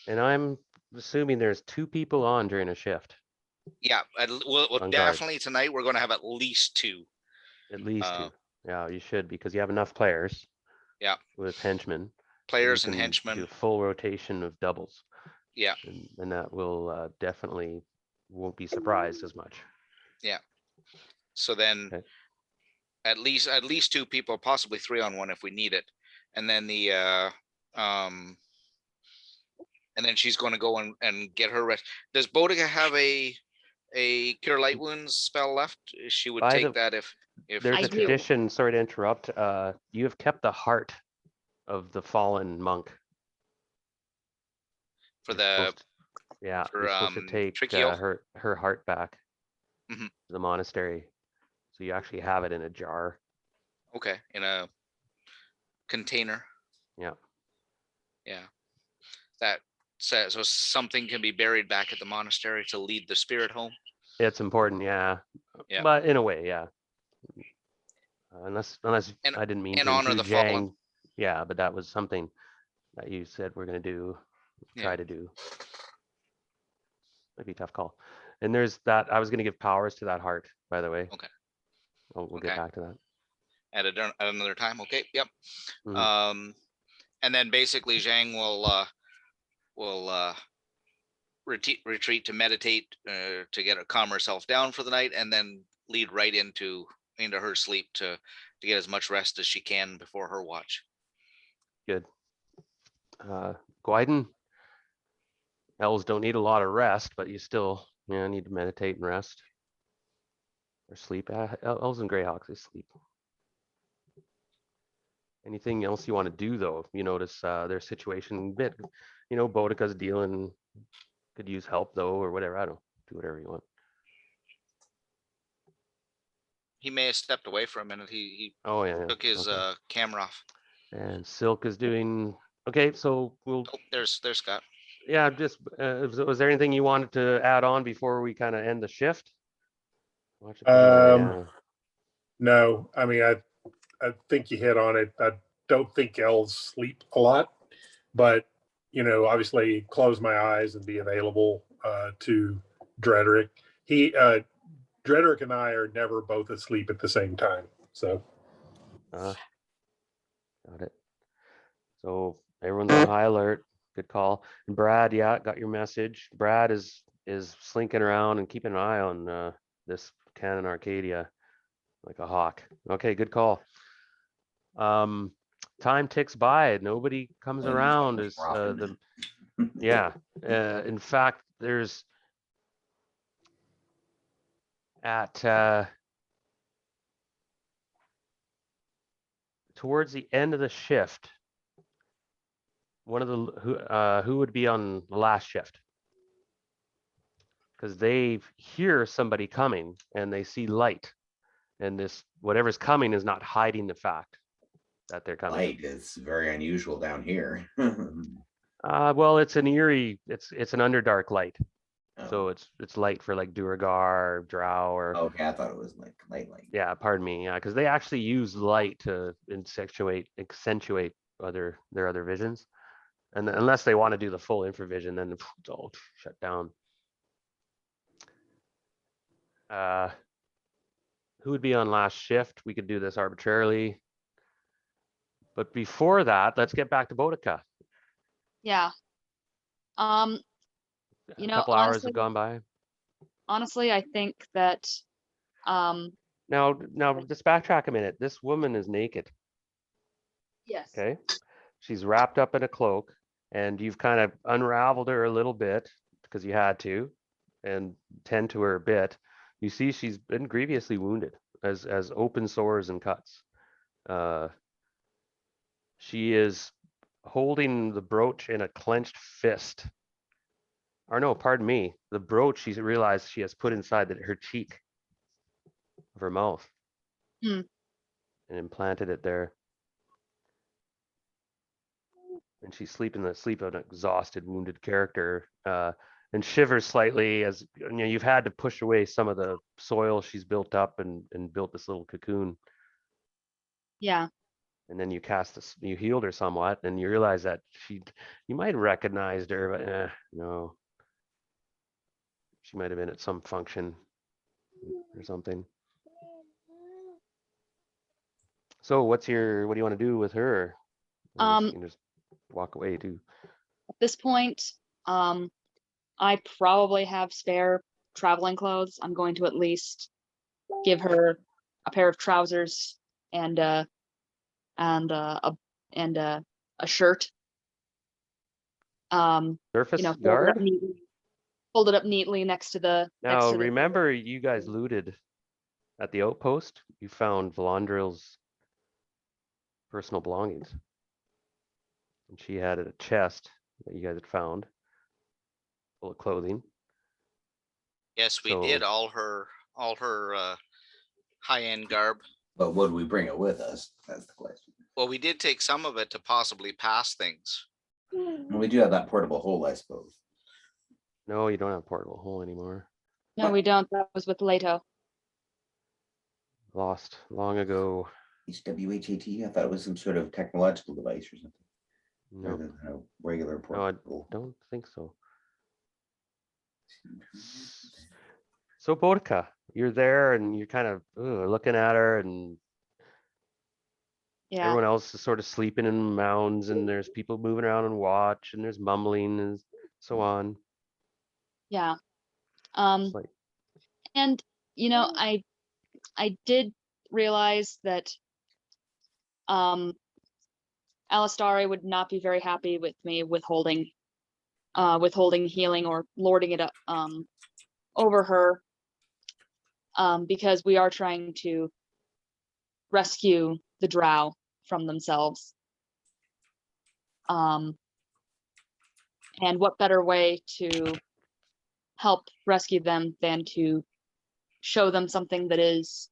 And I'm assuming there's 2 people on during a shift, Yeah, well, On guard. definitely tonight we're going to have at least 2. at least 2. Uh, Yeah, you should, because you have enough players. Yeah. With henchmen. that you Players and can henchmen. Do full rotation of doubles. Yeah. And that will definitely won't be surprised as much. So then Okay. at least 2 people, possibly 3 on 1 if we need it. And then the and then she's going to go and get her rest. Does Boudica have a cure light wounds spell left? She would By take the- that if There's I a do. tradition, sorry to interrupt, you have kept the heart of the fallen monk. for You're the supposed to- yeah, for, you're supposed to take Trichio. her heart back Mhm. to the monastery. So you actually have it in a jar. Okay, in a container. Yeah. Yeah. That says so something can be buried back at the monastery to lead the spirit home. It's important, yeah. Yeah. But in a way, yeah. Unless And- I didn't mean and to honor include the fallen. Zhang. Yeah, but that was something that you said we're gonna do, try Yeah. to do. Might be a tough call. And there's that, I was gonna give powers to that heart, by the way. Okay. We'll get Okay. back to that. At another time. Okay. Yep. Mhm. And then basically Zhang will retreat to meditate to get her calm herself down for the night, and then lead right into her sleep to get as much rest as she can before her watch. Good. Gwyden, elves don't need a lot of rest, but you still, need to meditate and rest. Or sleep. Elves and Greyhawks, they sleep. Anything else you want to do though? You notice their situation a bit, Boudica's dealing, could use help though, or whatever. I don't know. Do whatever you want. He may have stepped away for a minute. He Oh yeah. took his Okay. camera off. And Silk is doing okay. So we'll Oh, there's Scott. yeah. Just was there anything you wanted to add on before we kind of end the shift? Watch it right now. No, I mean, I think you hit on it. I don't think elves sleep a lot, but obviously close my eyes and be available to Drederick. Drederick and I are never both asleep at the same time. So Got it. So everyone's on high alert. Good call. And Brad, yeah, got your message. Brad is slinking around and keeping an eye on this Canon Arcadia like a hawk. Okay, good call. Time ticks by. Nobody comes And around. Is dropping. yeah. In fact, there's at towards the end of the shift, one of the who would be on the last shift, because they hear somebody coming and they see light, and this whatever's coming is not hiding the fact that they're coming. Light is very unusual down here. Well, it's an eerie, it's an underdark light. Oh, So it's light for like Duergar, Drow, or okay, I thought it was like light. yeah, pardon me, yeah, because they actually use light to accentuate their other visions, and unless they want to do the full infravision, then it's all shut down. Who would be on last shift? We could do this arbitrarily, but before that, let's get back to Boudica. Yeah. You A know, couple hours honestly, have gone by. I think that, Now, just backtrack a minute. This woman is naked, yes. okay? She's wrapped up in a cloak, and you've kind of unraveled her a little bit because you had to, and tend to her a bit. You see, she's been grievously wounded, as open sores and cuts. She is holding the brooch in a clenched fist. Or no, pardon me. The brooch she realized she has put inside her cheek of her mouth Hmm. and implanted it there. And she's sleeping the sleep of an exhausted, wounded character, and shivers slightly as you know you've had to push away some of the soil she's built up and built this little cocoon. Yeah. And then you cast this, you healed her somewhat, and you realize that you might have recognized her, but no, she might have been at some function or something. So what do you want to do with her? I guess you can just walk away too. At this point, I probably have spare traveling clothes. I'm going to at least give her a pair of trousers and a shirt. Surface Folded up guard? neatly, folded up neatly next to the Now remember, you guys looted at the outpost. You found Valandril's personal belongings, and she had a chest that you guys had found full of clothing. Yes, we did So- all her high-end garb. But would we bring it with us? That's the question. Well, we did take some of it to possibly pass things. And we do have that portable hole, I suppose. No, you don't have portable hole anymore. No, we don't. That was with Leto. Lost long ago. HWHAT? I thought it was some sort of technological device or something, No, rather than a regular no, I portable. don't think so. So Bodka, you're there and you're kind of looking at her, and Yeah. everyone else is sort of sleeping in mounds, and there's people moving around and watch, and there's mumbling and so on. Yeah. It's like, And I did realize that Alistari would not be very happy with me withholding healing or lording it up over her, because we are trying to rescue the drow from themselves. And what better way to help rescue them than to show them something that is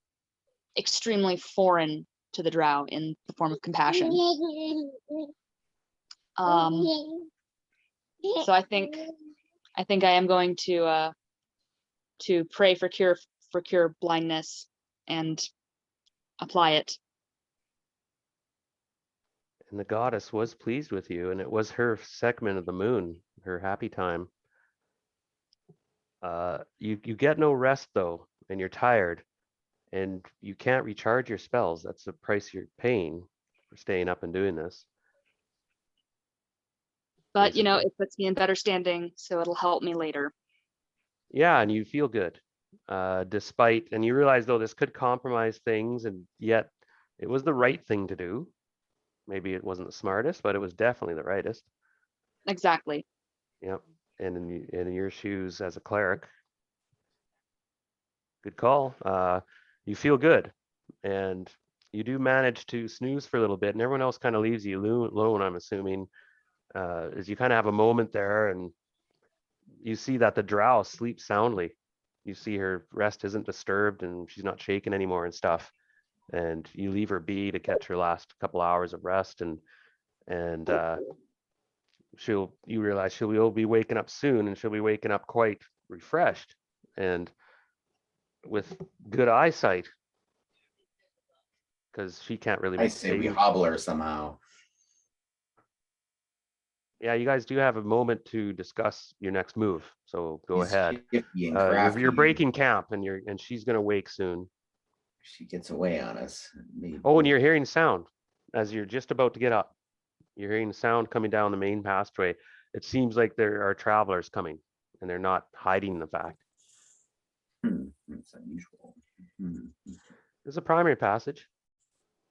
extremely foreign to the drow in the form of compassion. So I think I am going to pray for cure blindness and apply it. and the goddess was pleased with you, and it was her segment of the moon, her happy time. You get no rest though, and you're tired, and you can't recharge your spells. That's the price you're paying for staying up and doing this. But Basically. it puts me in better standing, so it'll help me later. Yeah, and you feel good, despite, and you realize though this could compromise things, and yet it was the right thing to do. Maybe it wasn't the smartest, but it was definitely the rightest. Exactly. Yep. And in your shoes as a cleric, good call. You feel good, and you do manage to snooze for a little bit, and everyone else kind of leaves you alone, I'm assuming, as you kind of have a moment there, and you see that the drow sleeps soundly. You see her rest isn't disturbed, and she's not shaking anymore and stuff. And you leave her be to catch her last couple hours of rest, and you realize she'll be waking up soon, and she'll be waking up quite refreshed and with good eyesight, because she can't really I make say we decisions. hobble her somehow. Yeah, you guys do have a moment to discuss your next move, so go She's ahead. shifty and You're crafty. breaking camp, and she's gonna wake soon. She gets away on us. Oh, and you're hearing sound as you're just about to get up. You're hearing sound coming down the main passageway. It seems like there are travelers coming, and they're not hiding the fact. That's unusual. Hmm. There's a primary passage.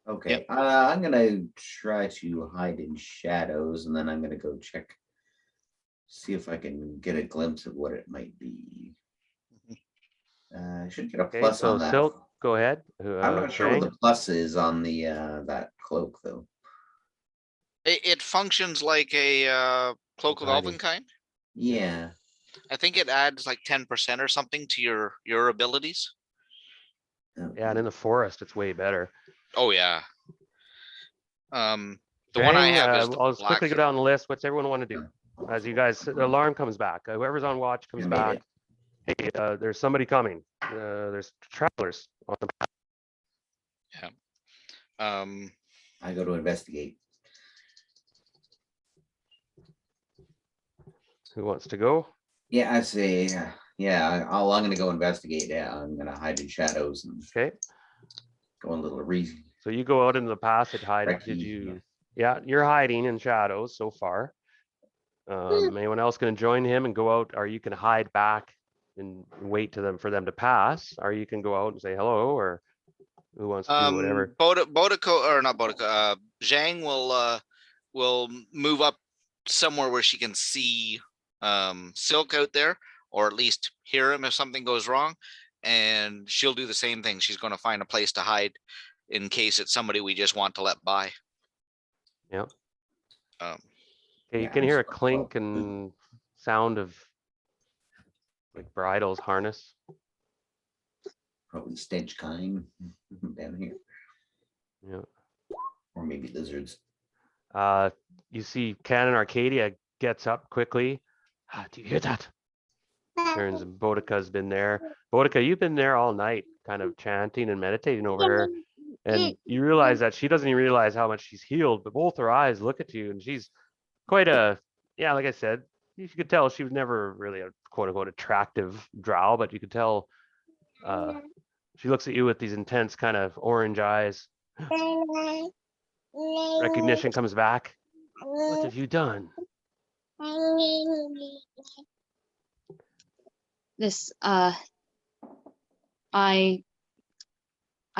Okay, I'm gonna try to hide in shadows, and then I'm gonna go check, see if I can get a glimpse of what it might be. I should get a Okay, plus so on that. Silk, go ahead. I'm not sure what the Zhang? plus is on the that cloak though. It functions like a cloak of Hiding. Elvenkind. Yeah. I think it adds like 10% or something to your abilities. Yeah, and in the forest, it's way better. Oh yeah. The one I Zhang, have is the I'll just black. quickly go down the list. What's everyone want to do? As you guys, the alarm comes back. Whoever's on watch comes I made back. it. Hey, there's somebody coming. There's travelers on the I go to investigate. who wants to go. Yeah, I say, yeah, I'm gonna go investigate. Yeah, I'm gonna hide in shadows and Okay, go a little reason. so you go out into the passage hiding. Did Recce, you? Yeah, you're hiding in shadows so far. Anyone else going to join him and go out, or you can hide back and wait for them to pass, or you can go out and say hello, or who wants to do whatever. Bodico or not Bodico, Zhang will move up somewhere where she can see Silk out there, or at least hear him if something goes wrong. And she'll do the same thing. She's going to find a place to hide in case it's somebody we just want to let by. Yep. Um, Okay, you Yeah, can I'm hear a sorry. clink and sound of like bridles harness. Probably stench kind down here, Yeah. or maybe lizards. You see Canon Arcadia gets up quickly. Do you hear that? Turns and Bodica's been there. Bodica, you've been there all night, kind of chanting and meditating over her. And you realize that she doesn't even realize how much she's healed, but both her eyes look at you and she's quite yeah, like I said, you could tell she was never really a quote unquote attractive drow, but you could tell she looks at you with these intense kind of orange eyes. Recognition comes back. What have you done? This I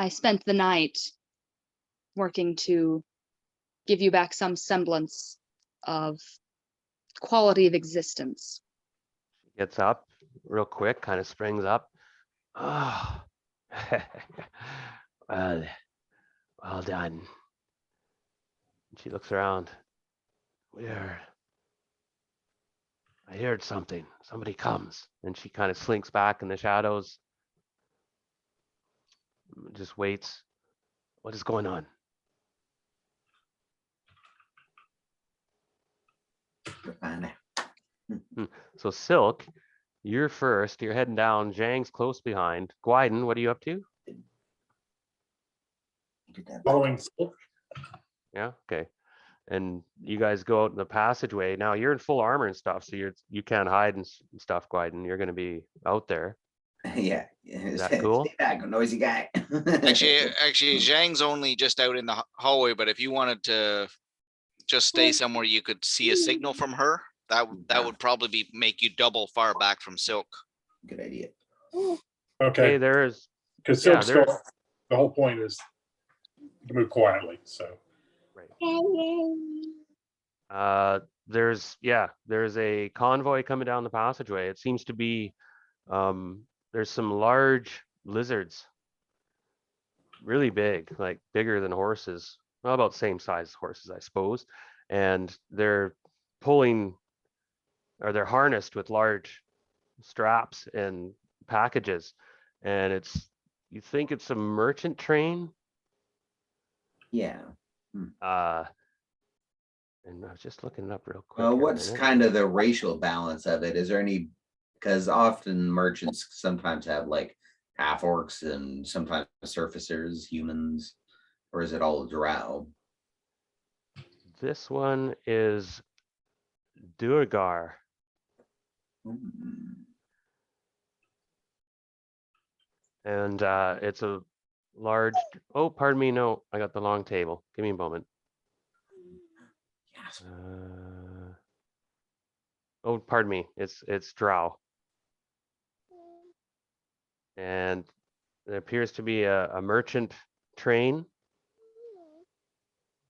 spent the night working to give you back some semblance of quality of existence. Gets up real quick, kind of springs up. Oh, well done. She looks around. I heard something. Somebody comes. And she kind of slinks back in the shadows. Just waits. What is going on? So Silk, you're first. You're heading down. Zhang's close behind. Gwyden, what are you up to? Following Silk. Yeah, okay. And you guys go out in the passageway. Now you're in full armor and stuff, so you can't hide and stuff, Gwyden. You're going to be out there. Yeah. Is that cool? Stay back, noisy guy. actually, Zhang's only just out in the hallway, but if you wanted to just stay somewhere you could see a signal from her, that would probably make you double far back from Silk. Good idea. Okay, Okay, there's because yeah, Silk's still, there's the whole point is to move quietly, so. there's a convoy coming down the passageway. It seems to be there's some large lizards, really big, like bigger than horses, well, about the same size as horses, I suppose. And they're pulling, or they're harnessed with large straps and packages. And you think it's a merchant train. Yeah. And I was just looking it up real quick. Here a What's minute. kind of the racial balance of it? Is there any, because often merchants sometimes have like half orcs and sometimes surfacers, humans, or is it all drow? This one is Durgar. Hmm. And it's a large, oh, pardon me, no, I got the long table. Give me a moment. Yeah, Oh, pardon me. It's drow. And there appears to be a merchant train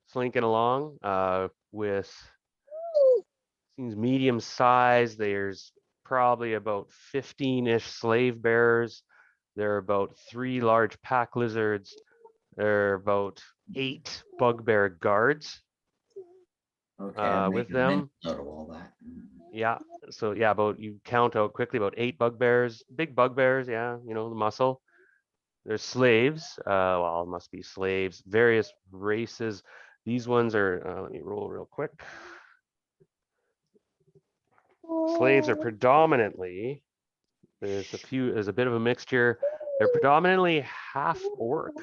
slinking along with seems medium size. There's probably about 15-ish slave bearers. There are about 3 large pack lizards. There are about 8 bugbear guards Okay, I'm with making a mental them. note of all that. Yeah. So yeah, about you count out quickly about 8 bugbears, big bugbears. Yeah, you know, the muscle. There's slaves. Well, it must be slaves, various races. These ones are. Let me roll real quick. Slaves are predominantly. There's a bit of a mixture. They're predominantly half orc.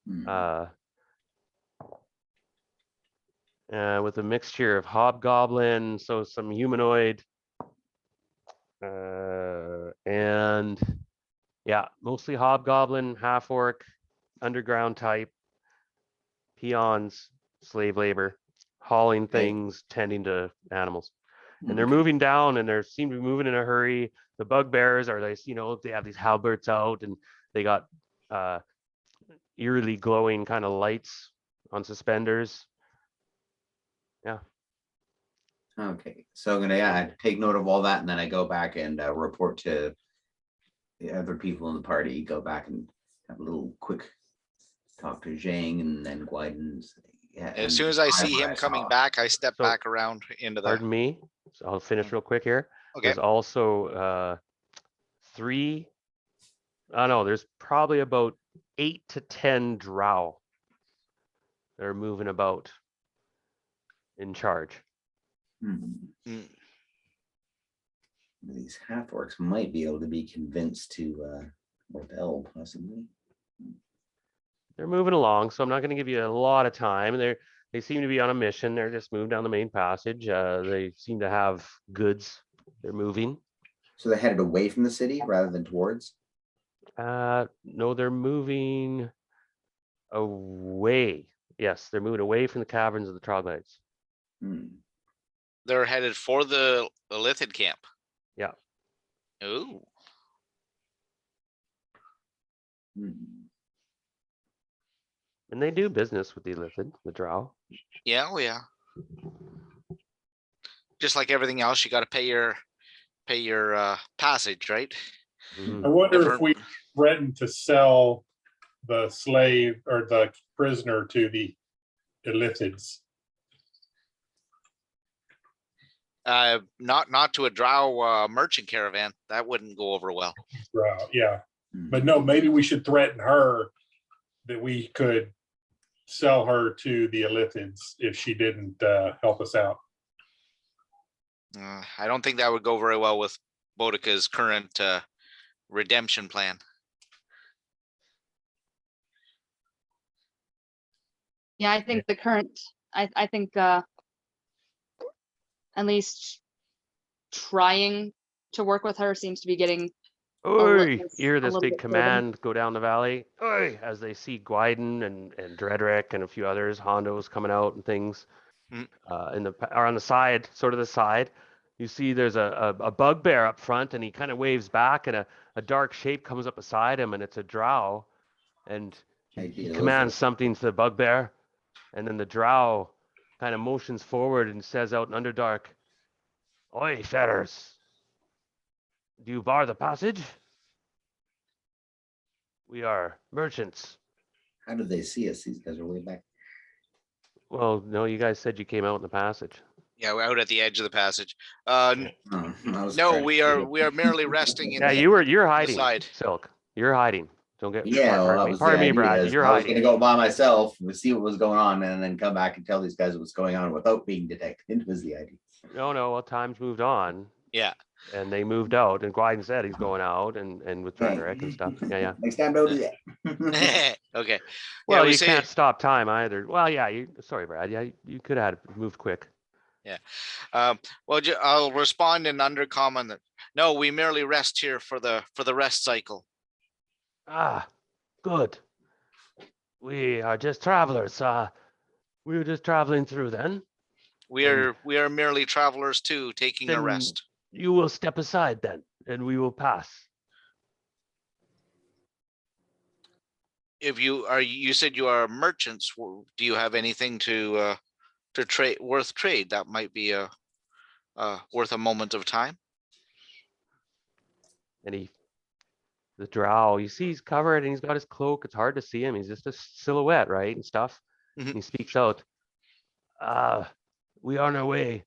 Hmm. With a mixture of hobgoblin, so some humanoid, and yeah, mostly hobgoblin, half orc, underground type, peons, slave labor, hauling things, tending to animals. And they're Okay. moving down, and they seem to be moving in a hurry. The bugbears are they have these halberts out, and they got eerily glowing kind of lights on suspenders. Yeah. Okay, so I'm gonna take note of all that, and then I go back and report to the other people in the party. Go back and have a little quick talk to Zhang and then Guiden. Yeah, As soon as I see him coming back, I step So, back around into the. Pardon me. So I'll finish real quick here. Okay. There's also 3. I don't know. There's probably about 8 to 10 drow that are moving about in charge. Mm. These half orcs might be able to be convinced to rebel, possibly. They're moving along, so I'm not going to give you a lot of time. They seem to be on a mission. They're just moving down the main passage. They seem to have goods. They're moving. So they're headed away from the city rather than towards. No, they're moving away. Yes, they're moving away from the caverns of the troglodytes. They're headed for the Lithid camp. Yeah. Ooh. And they do business with the Lithid, the drow. Yeah, oh yeah. Just like everything else, you got to pay your passage, right? Mhm. I wonder if Different- we threaten to sell the slave or the prisoner to the Illithids. Not to a drow merchant caravan. That wouldn't go over well. Yeah, but no, maybe we should threaten her that we could sell her to the Illithids if she didn't help us out. I don't think that would go very well with Boudica's current redemption plan. Yeah, I think the current, I think at least trying to work with her seems to be getting Oi, little- you hear a this little big bit further. command go down the valley. Oi, as they see Guiden and Dredrick and a few others, Hondos coming out and things. Or on the side, sort of the side, you see there's a bugbear up front, and he kind of waves back, and a dark shape comes up beside him, and it's a drow, and he commands something to the bugbear, and then the drow kind of motions forward and says out in Underdark, "Oi, fetters, do you bar the passage? We are merchants." How did they see us? These guys are way back. Well, no, you guys said you came out in the passage. Yeah, we're out at the edge of the passage. Oh, I was No, trying to we are merely resting in Yeah, the. you're hiding, side. Silk. You're hiding. Don't get. Yeah, well, that was the pardon me, idea, Brad. is You're I was hiding. gonna go by myself, see what was going on, and then come back and tell these guys what's going on without being detected was the idea. No, well, time's moved on. Yeah. And they moved out, and Guiden said he's going out, and with Dredrick and stuff. Yeah. Next time, don't do that. Okay. Well, we you say- can't stop time either. Well, yeah. Sorry, Brad. Yeah, you could have moved quick. Well, I'll respond in undercommon that no, we merely rest here for the rest cycle. Ah, good. We are just travelers. We were just traveling through then. We are merely travelers too, taking a Then rest. You will step aside then, and we will pass. If you said you are merchants, do you have anything to trade worth trade? That might be worth a moment of time. And the drow, you see he's covered and he's got his cloak. It's hard to see him. He's just a silhouette, right? And stuff. Mhm. He speaks out. We are on our way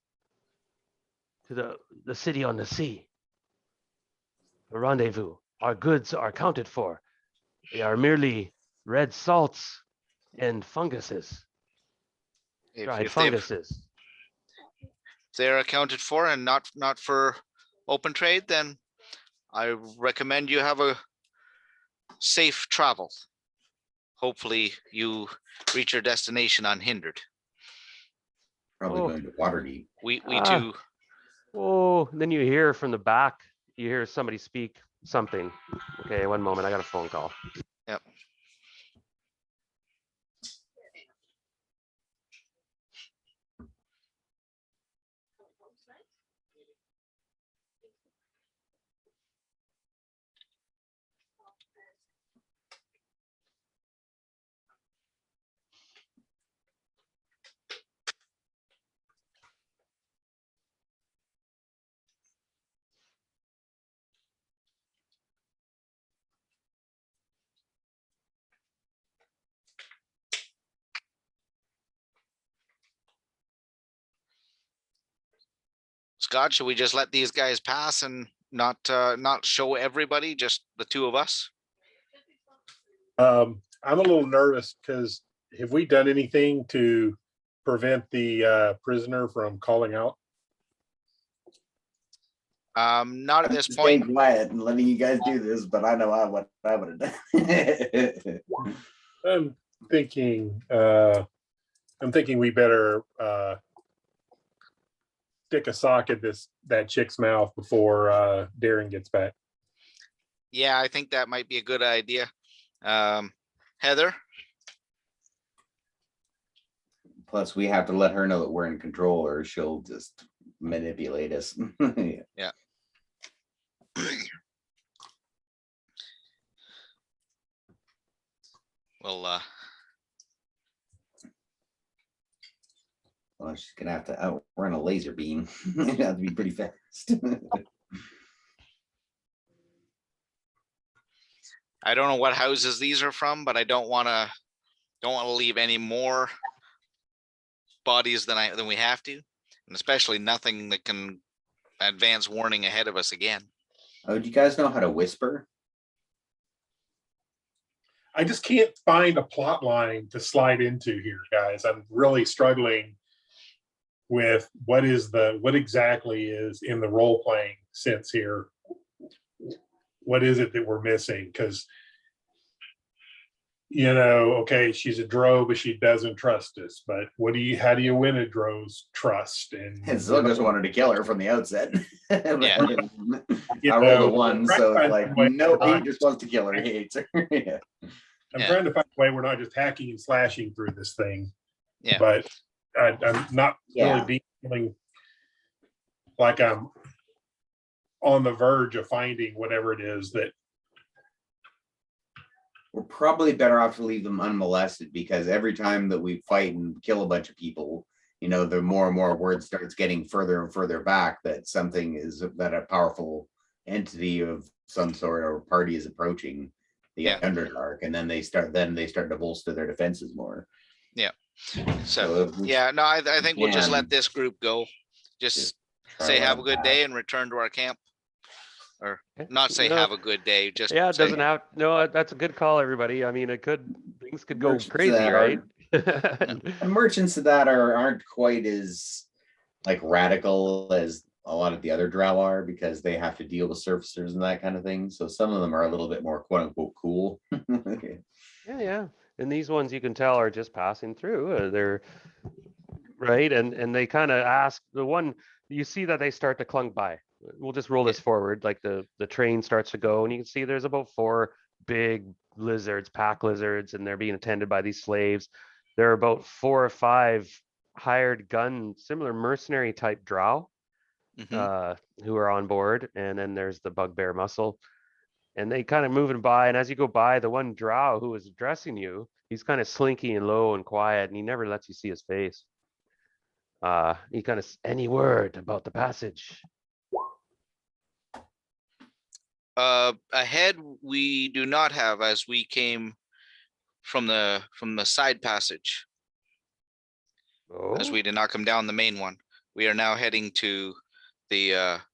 to the city on the sea. A rendezvous. Our goods are accounted for. They are merely red salts and funguses. Dried If funguses. they're accounted for and not for open trade, then I recommend you have a safe travel. Hopefully you reach your destination unhindered. Probably Oh. going to Waterdeep. We Ah. too. Oh, and then you hear from the back, you hear somebody speak something. Okay, one moment. I got a phone call. Yep. Scott, should we just let these guys pass and not show everybody, just the two of us? I'm a little nervous because have we done anything to prevent the prisoner from calling out? Not at this Staying point. quiet and letting you guys do this, but I know what I would have done. I'm thinking we better stick a sock at that chick's mouth before Darren gets back. Yeah, I think that might be a good idea. Heather? Plus, we have to let her know that we're in control, or she'll just manipulate us. Yeah. Well, Well, she's gonna have to outrun a laser beam. It'd have to be pretty fast. I don't know what houses these are from, but I don't want to leave any more bodies than we have to, and especially nothing that can advance warning ahead of us again. Oh, do you guys know how to whisper? I just can't find a plot line to slide into here, guys. I'm really struggling with what exactly is in the role playing sense here. What is it that we're missing? Because okay, she's a drow, but she doesn't trust us. But how do you win a drow's trust? And Zilga's wanted to kill her from the outset. Yeah. I rolled a 1, so it's like, nope, he just wants to kill her. He hates her. Yeah. I'm trying to find a way we're not just hacking and slashing through this thing. Yeah. But I'm not really feeling like I'm on the verge of finding whatever it is that. We're probably better off to leave them unmolested, because every time that we fight and kill a bunch of people, the more and more word starts getting further and further back that that a powerful entity of some sort or party is approaching the Underdark, and then they start to bolster their defenses more. Yeah. So I think we'll just let this group go. Just say have a good day and return to our camp. Or not say have a good day, just it doesn't have. No, that's a good call, everybody. I mean, things could go crazy, right? And merchants that aren't quite as radical as a lot of the other drow are, because they have to deal with surfacers and that kind of thing. So some of them are a little bit more quote unquote cool. Yeah. And these ones you can tell are just passing through. They're right, and they kind of ask the one. You see that they start to clunk by. We'll just roll this forward. Like the train starts to go, and you can see there's about 4 big lizards, pack lizards, and they're being attended by these slaves. There are about 4 or 5 hired gun, similar mercenary type drow Mhm. who are on board, and then there's the bugbear muscle, and they kind of moving by. And as you go by, the one drow who is addressing you, he's kind of slinky and low and quiet, and he never lets you see his face. He kind of any word about the passage? Ahead, we do not have, as we came from the side passage, as Oh, we did not come down the main one. We are now heading to the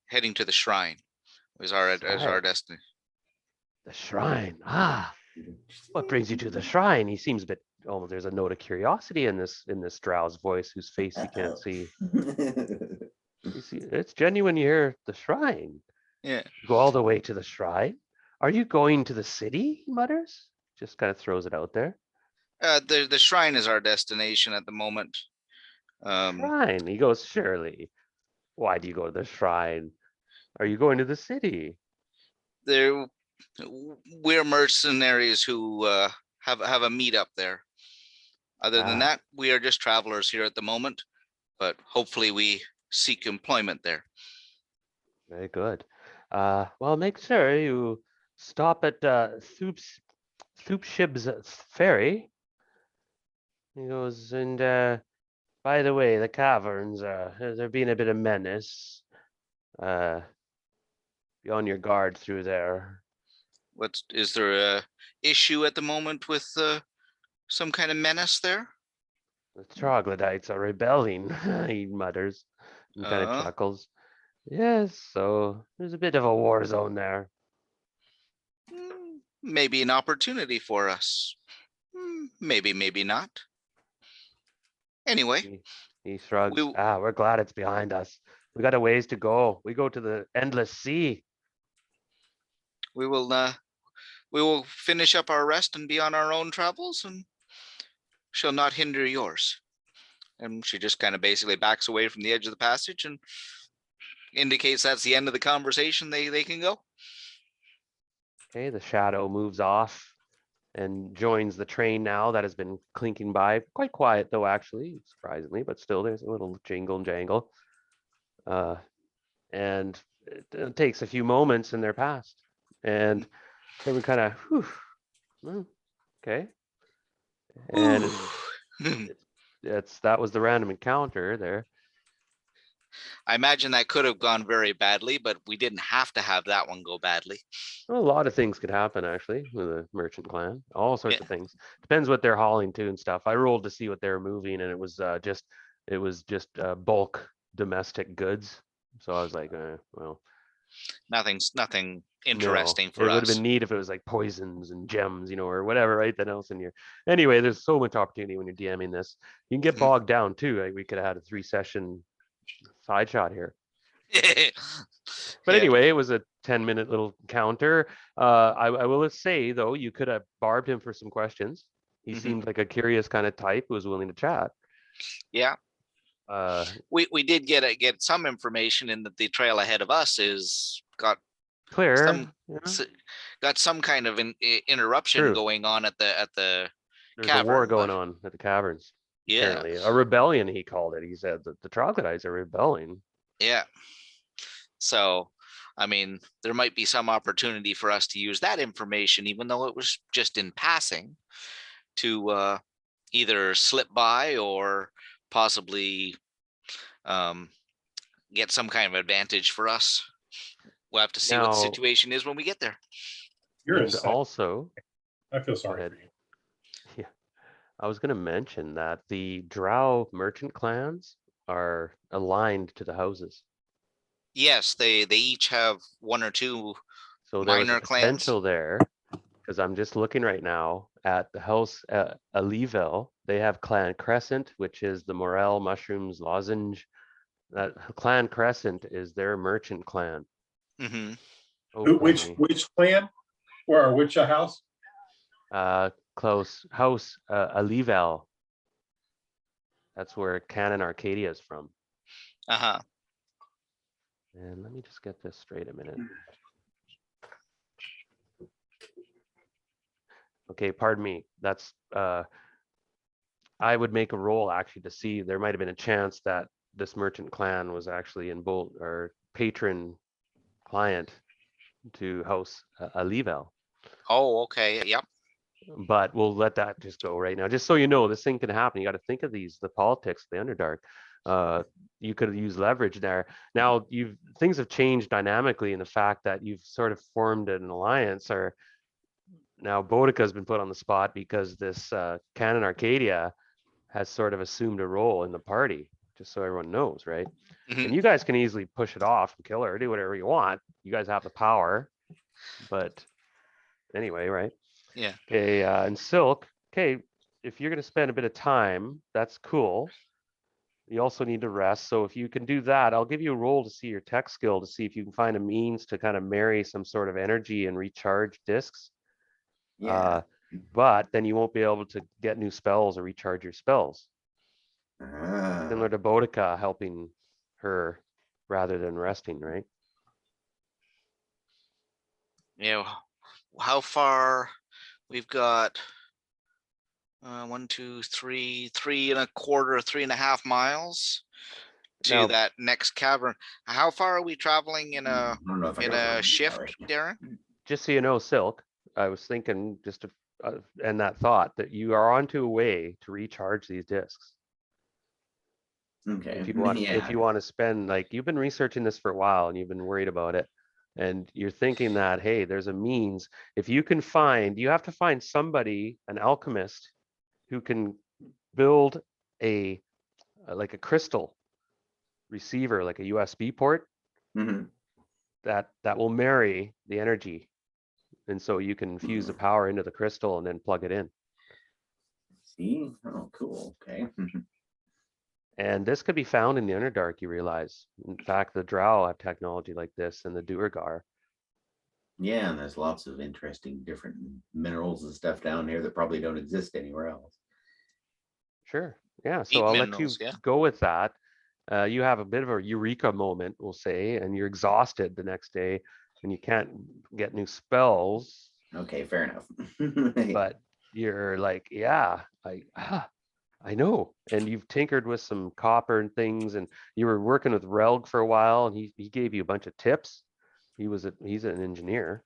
shrine. Is our Shrine. destiny. The shrine. Ah, what brings you to the shrine? He seems a bit. Oh, there's a note of curiosity in this drow's voice, whose face you can't see. You see, it's genuine. You hear the shrine. Yeah. Go all the way to the shrine. Are you going to the city? He mutters. Just kind of throws it out there. The shrine is our destination at the moment. Shrine. He goes, surely. Why do you go to the shrine? Are you going to the city? There, we're mercenaries who have a meetup there. Other than Ah. that, we are just travelers here at the moment, but hopefully we seek employment there. Very good. Well, make sure you stop at Thoopshib's ferry. He goes, and by the way, the caverns, there being a bit of menace. Be on your guard through there. Is there a issue at the moment with some kind of menace there? The troglodytes are rebelling, he mutters and kind of chuckles. Yes, so there's a bit of a war zone there. Maybe an opportunity for us. Maybe not. Anyway, He shrugs. we We're glad it's behind us. We got a ways to go. We go to the endless sea. we will finish up our rest and be on our own travels, and shall not hinder yours. And she just kind of basically backs away from the edge of the passage and indicates that's the end of the conversation. They can go. Okay, the shadow moves off and joins the train now that has been clinking by. Quite quiet though, actually, surprisingly, but still there's a little jingle and jangle. And it takes a few moments and they're past. And then we kind of, okay. And that was the random encounter there. I imagine that could have gone very badly, but we didn't have to have that one go badly. Well, a lot of things could happen actually with a merchant clan. All sorts Yeah. of things. Depends what they're hauling to and stuff. I rolled to see what they were moving, and it was just bulk domestic goods. So I was like, well, Nothing no. interesting It for would have us. been neat if it was like poisons and gems, or whatever, right? Then else in here. Anyway, there's so much opportunity when you're DMing this. You can get Mhm. bogged down too. Like we could have had a 3-session side shot here. But Yeah. anyway, it was a 10-minute little encounter. I will say though, you could have barbed him for some questions. He Mhm. seemed like a curious kind of type who was willing to chat. Yeah. Uh, We did get some information in that the trail ahead of us is got clear. some Yeah, got some kind of an interruption True. going on at the there's a war cavern, going but on at the caverns. yeah, Apparently, a rebellion. He called it. He said that the troglodytes are rebelling. yeah. So, I mean, there might be some opportunity for us to use that information, even though it was just in passing, to either slip by or possibly get some kind of advantage for us. We'll have to see what the Now, situation is when we get there. You're a and sack. also, I feel go sorry ahead. for you. Yeah, I was going to mention that the drow merchant clans are aligned to the houses. Yes, they each have one or two So there was a minor clans. potential there, because I'm just looking right now at the house Alivel. They have Clan Crescent, which is the Morel Mushrooms Lozenge. That Clan Crescent is their merchant clan. Hmm. Which clan or which house? Close house Alivel. That's where Canon Arcadia is from. Uh-huh. And let me just get this straight a minute. Okay, pardon me. That's I would make a roll actually to see, there might have been a chance that this merchant clan was actually in Bolt or patron client to house a Level. Oh, okay, yep. But we'll let that just go right now. Just so you know, this thing can happen. You got to think of the politics, the Underdark. You could use leverage there. Now things have changed dynamically in the fact that you've sort of formed an alliance, or now Boudica has been put on the spot because this Canon Arcadia has sort of assumed a role in the party, just so everyone knows, right? Mhm. And you guys can easily push it off and kill her, do whatever you want. You guys have the power. But anyway, right? Yeah. Okay, and Silk, okay, if you're going to spend a bit of time, that's cool. You also need to rest. So if you can do that, I'll give you a roll to see your tech skill, to see if you can find a means to kind of marry some sort of energy and recharge discs. Yeah. But then you won't be able to get new spells or recharge your spells. Similar Ah, to Boudica helping her rather than resting, right? Yeah. How far we've got 1, 2, 3, 3.25, 3.5 miles to Now, that next cavern. How far are we traveling in I don't know if I a got shift, right. Darren? just so you know, Silk, I was thinking just to end that thought that you are onto a way to recharge these discs. Okay. If you want, if Yeah. you want to spend, like, you've been researching this for a while and you've been worried about it, and you're thinking that, hey, there's a means. If you can find, you have to find somebody, an alchemist, who can build a like a crystal receiver, like a USB port Mhm. that will marry the energy, and so you can fuse the power into the crystal and then plug it in. See? Oh, cool. Okay. And this could be found in the Underdark, you realize. In fact, the Drow have technology like this, and the Duergar. Yeah, and there's lots of interesting different minerals and stuff down here that probably don't exist anywhere else. Sure. Yeah. So Deep I'll let you minerals, yeah. go with that. You have a bit of a eureka moment, we'll say, and you're exhausted the next day and you can't get new spells, Okay, fair enough. but you're like, yeah, I know. And you've tinkered with some copper and things, and you were working with Relg for a while, and he gave you a bunch of tips. He's an engineer.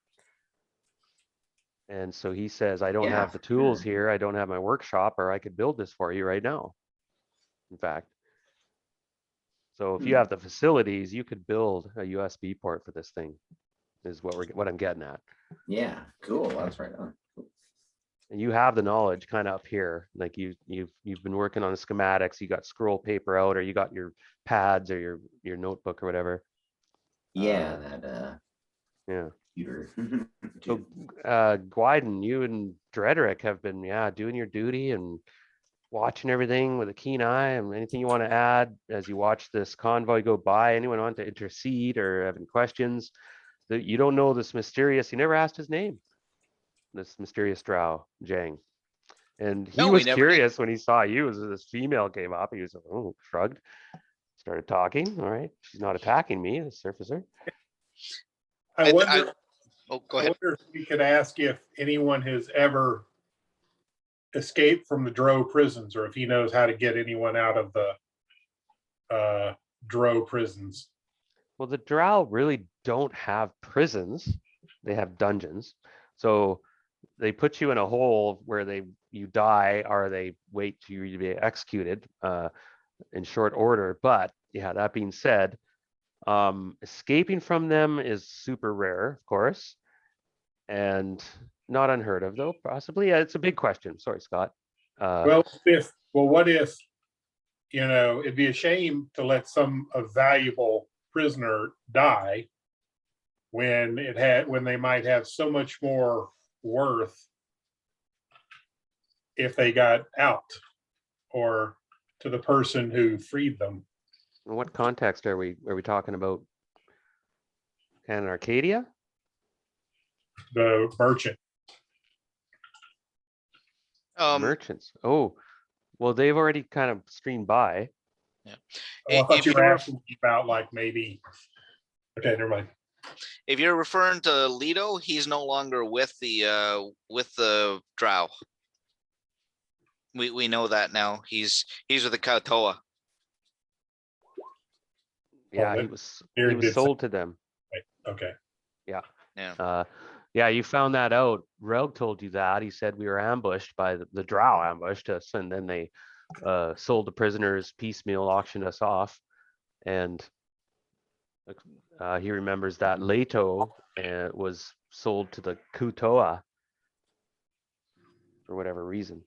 And so he says, I don't Yeah, have the for tools sure. here. I don't have my workshop, or I could build this for you right now. In fact. So if you Hmm. have the facilities, you could build a USB port for this thing, is what I'm getting at. Yeah, cool. That's right on. And you have the knowledge kind of up here. Like you've been working on the schematics, you got scroll paper out, or you got your pads or your notebook or whatever. Yeah, that Yeah. computer. So too. Gwyden, you and Drederick have been doing your duty and watching everything with a keen eye. And anything you want to add as you watch this convoy go by? Anyone want to intercede or have any questions? That you don't know this mysterious, you never asked his name, this mysterious drow, Jang. And he No, we was never did. curious when he saw you as this female came up. He was, oh, shrugged, started talking. All right, she's not attacking me, the surfacer. I wonder, Oh, go I ahead. wonder if we could ask if anyone has ever escaped from the Dro prisons, or if he knows how to get anyone out of the Dro prisons. Well, the drow really don't have prisons. They have dungeons. So they put you in a hole where you die, or they wait to you to be executed in short order. But yeah, that being said, escaping from them is super rare, of course, and not unheard of, though, possibly. Yeah, it's a big question. Sorry, Scott. Well, what if, it'd be a shame to let a valuable prisoner die when they might have so much more worth if they got out, or to the person who freed them. In what context are we talking about? Canon Arcadia? The merchant. Merchants. Oh, well, they've already kind of streamed by. Oh, I thought If you were you're asking about like maybe. Okay, never mind. if you're referring to Leto, he's no longer with the drow. We know that now. He's with the Kautoa. Yeah, that- he was Aaron did say- sold to them. Okay. Yeah. Yeah, you found that out. Rogue told you that. He said we were ambushed by the drow ambushed us, and then they sold the prisoners piecemeal, auctioned us off, and he remembers that Leto was sold to the Kutoa for whatever reason.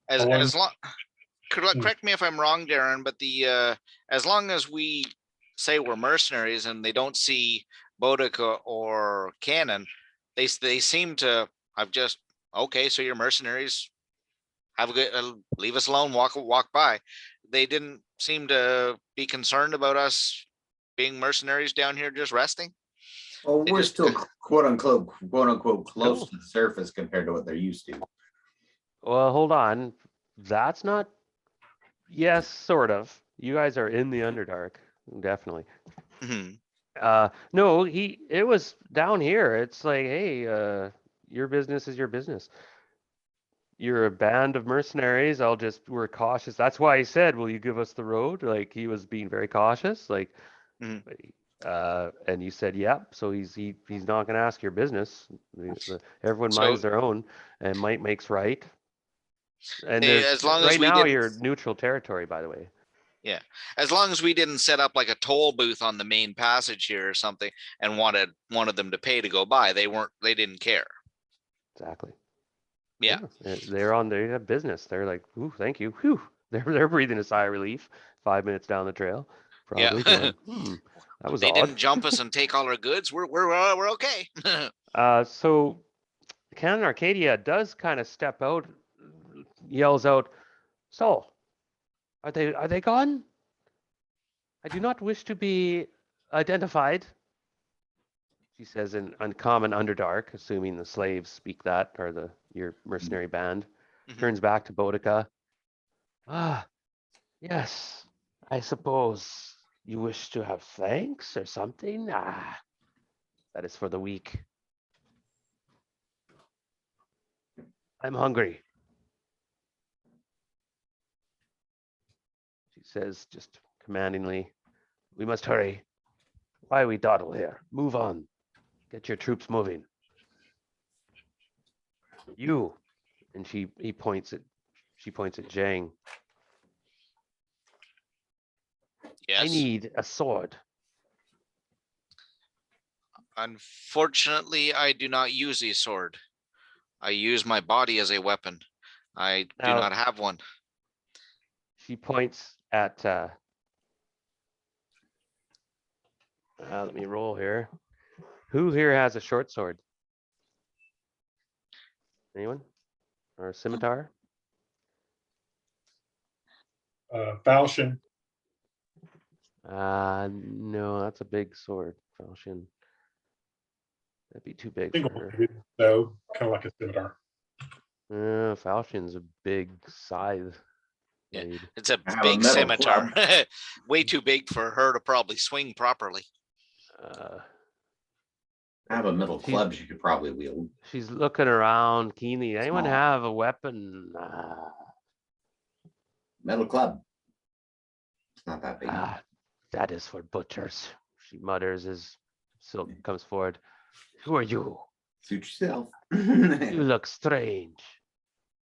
As How long- as long Hmm. correct me if I'm wrong, Darren, but the as long as we say we're mercenaries and they don't see Boudica or Cannon, they seem to have just okay. So you're mercenaries. Have a good leave us alone. Walk by. They didn't seem to be concerned about us being mercenaries down here just resting. Well, They we're just- still quote unquote close Cool. to the surface compared to what they're used to. Well, hold on. That's not. Yes, sort of. You guys are in the Underdark, definitely. Mhm. No, it was down here. It's like, hey, your business is your business. You're a band of mercenaries. We're cautious. That's why he said, will you give us the road? Like he was being very cautious. Like, Mhm. and you said, yep. So he's not going to ask your business. Everyone So- minds their own, and might makes right. And Hey, there's as long as right we now didn't- you're neutral territory, by the way. As long as we didn't set up like a toll booth on the main passage here or something and wanted them to pay to go by, they didn't care. Exactly. Yeah. They have business. They're like, ooh, thank you. Whew. They're breathing a sigh of relief 5 minutes down the trail. Yeah. Probably going, that was They odd. didn't jump us and take all our goods. We're okay. So Canon Arcadia does kind of step out, yells out, so are they gone? I do not wish to be identified. She says in uncommon Underdark, assuming the slaves speak that, or your mercenary band. Mhm. Turns back to Boudica. Ah, yes, I suppose you wish to have thanks or something. Ah, that is for the weak. I'm hungry. She says just commandingly, we must hurry. Why we dawdle here? Move on. Get your troops moving. You. And she points at Jang. Yes. I need a sword. Unfortunately, I do not use a sword. I use my body as a weapon. I do Now- not have one. She points at let me roll here. Who here has a short sword? Anyone? Or a scimitar? Falchion. No, that's a big sword, Falchion. That'd be too big Single, for her. though, kind of like a scimitar. Falchion's a big scythe. Yeah. blade. It's a I have a big metal scimitar. club. Way too big for her to probably swing properly. I have a metal She's- club she could probably wield. She's looking around keenly. Anyone Small. have a weapon? Metal club. It's not that big. That is for butchers. She mutters as Silk comes forward. Who are you? Suit yourself. You look strange.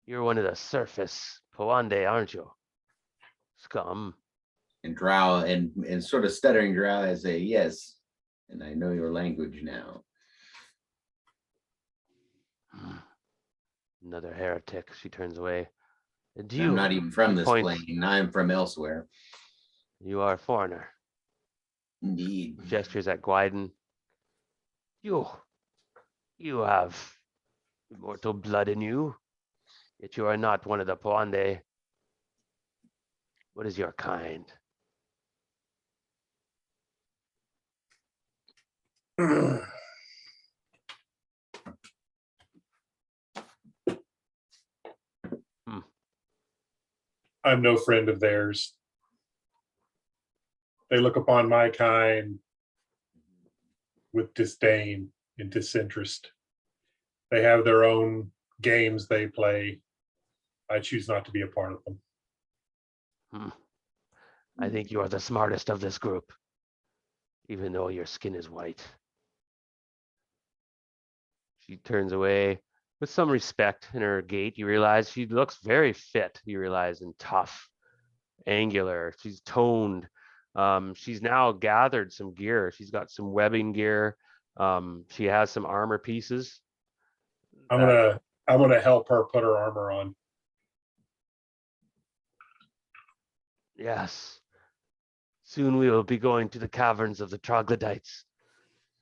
You're one of the surface Pawande, aren't you? Scum. And drow and sort of stuttering drow, I say yes. And I know your language now. Another heretic. She turns away. And I'm not even from he this points- plane. I'm from elsewhere. You are a foreigner. Indeed. Gestures at Gwyden. You have immortal blood in you, yet you are not one of the Pawande. What is your kind? I'm no friend of theirs. They look upon my kind with disdain and disinterest. They have their own games they play. I choose not to be a part of them. I think you are the smartest of this group, even though your skin is white. She turns away with some respect in her gait. You realize she looks very fit, you realize, and tough, angular. She's toned. She's now gathered some gear. She's got some webbing gear. She has some armor pieces. I'm that- gonna help her put her armor on. Yes. Soon we will be going to the caverns of the troglodytes.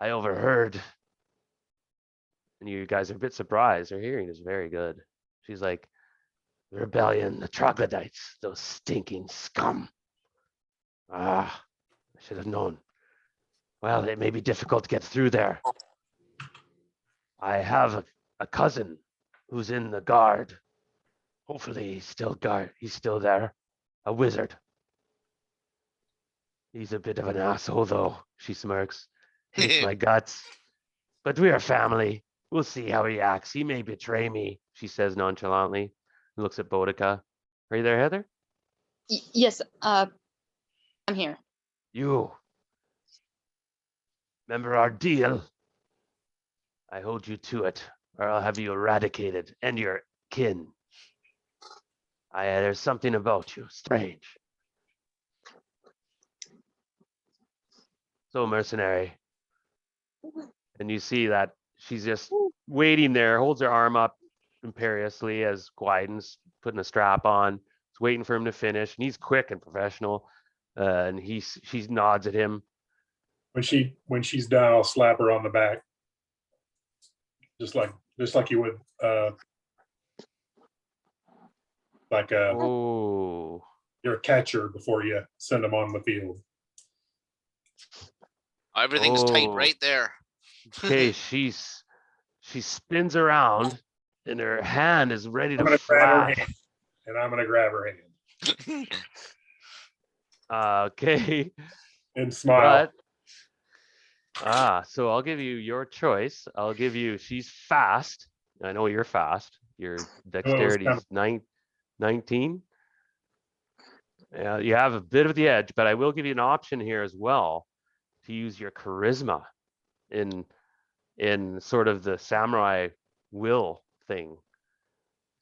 I overheard. And you guys are a bit surprised. Her hearing is very good. She's like, the rebellion, the troglodytes, those stinking scum. Ah, I should have known. Well, it may be difficult to get through there. I have a cousin who's in the guard. Hopefully he's still there. A wizard. He's a bit of an asshole though, she smirks. Hates my guts. But we are family. We'll see how he acts. He may betray me, she says nonchalantly. And looks at Boudica. Are you there, Heather? Yes, I'm here. You. Remember our deal? I hold you to it, or I'll have you eradicated and your kin. There's something about you, strange. So mercenary. And you see that she's just waiting there, holds her arm up imperiously as Gwyden's putting a strap on. He's waiting for him to finish, and he's quick and professional. And she nods at him. When she's done, I'll slap her on the back. Just like you would Oh, you're a catcher before you send them on the field. Everything's tight Oh. right there. okay. She spins around, and her hand is ready I'm to gonna grab her flash. hand, and I'm gonna grab her hand Okay, and smile. so I'll give you your choice. I'll give you. She's fast. I know you're fast. Your dexterity is 19. You have a bit of the edge, but I will give you an option here as well to use your charisma in sort of the samurai will thing.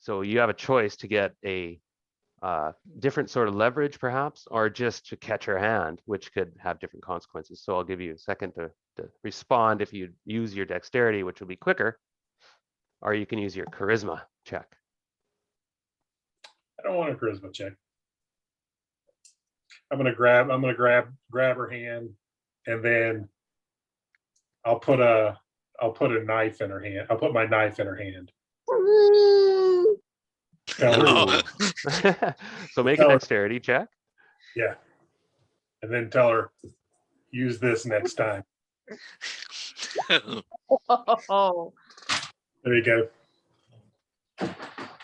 So you have a choice to get a different sort of leverage perhaps, or just to catch her hand, which could have different consequences. So I'll give you a second to respond if you use your dexterity, which will be quicker, or you can use your charisma check. I don't want a charisma check. I'm gonna grab her hand, and then I'll put a knife in her hand. I'll put my knife in her hand. Tell her, Oh. So make a Tell her. dexterity check. yeah, and then tell her, use this next time. Oh, There you go.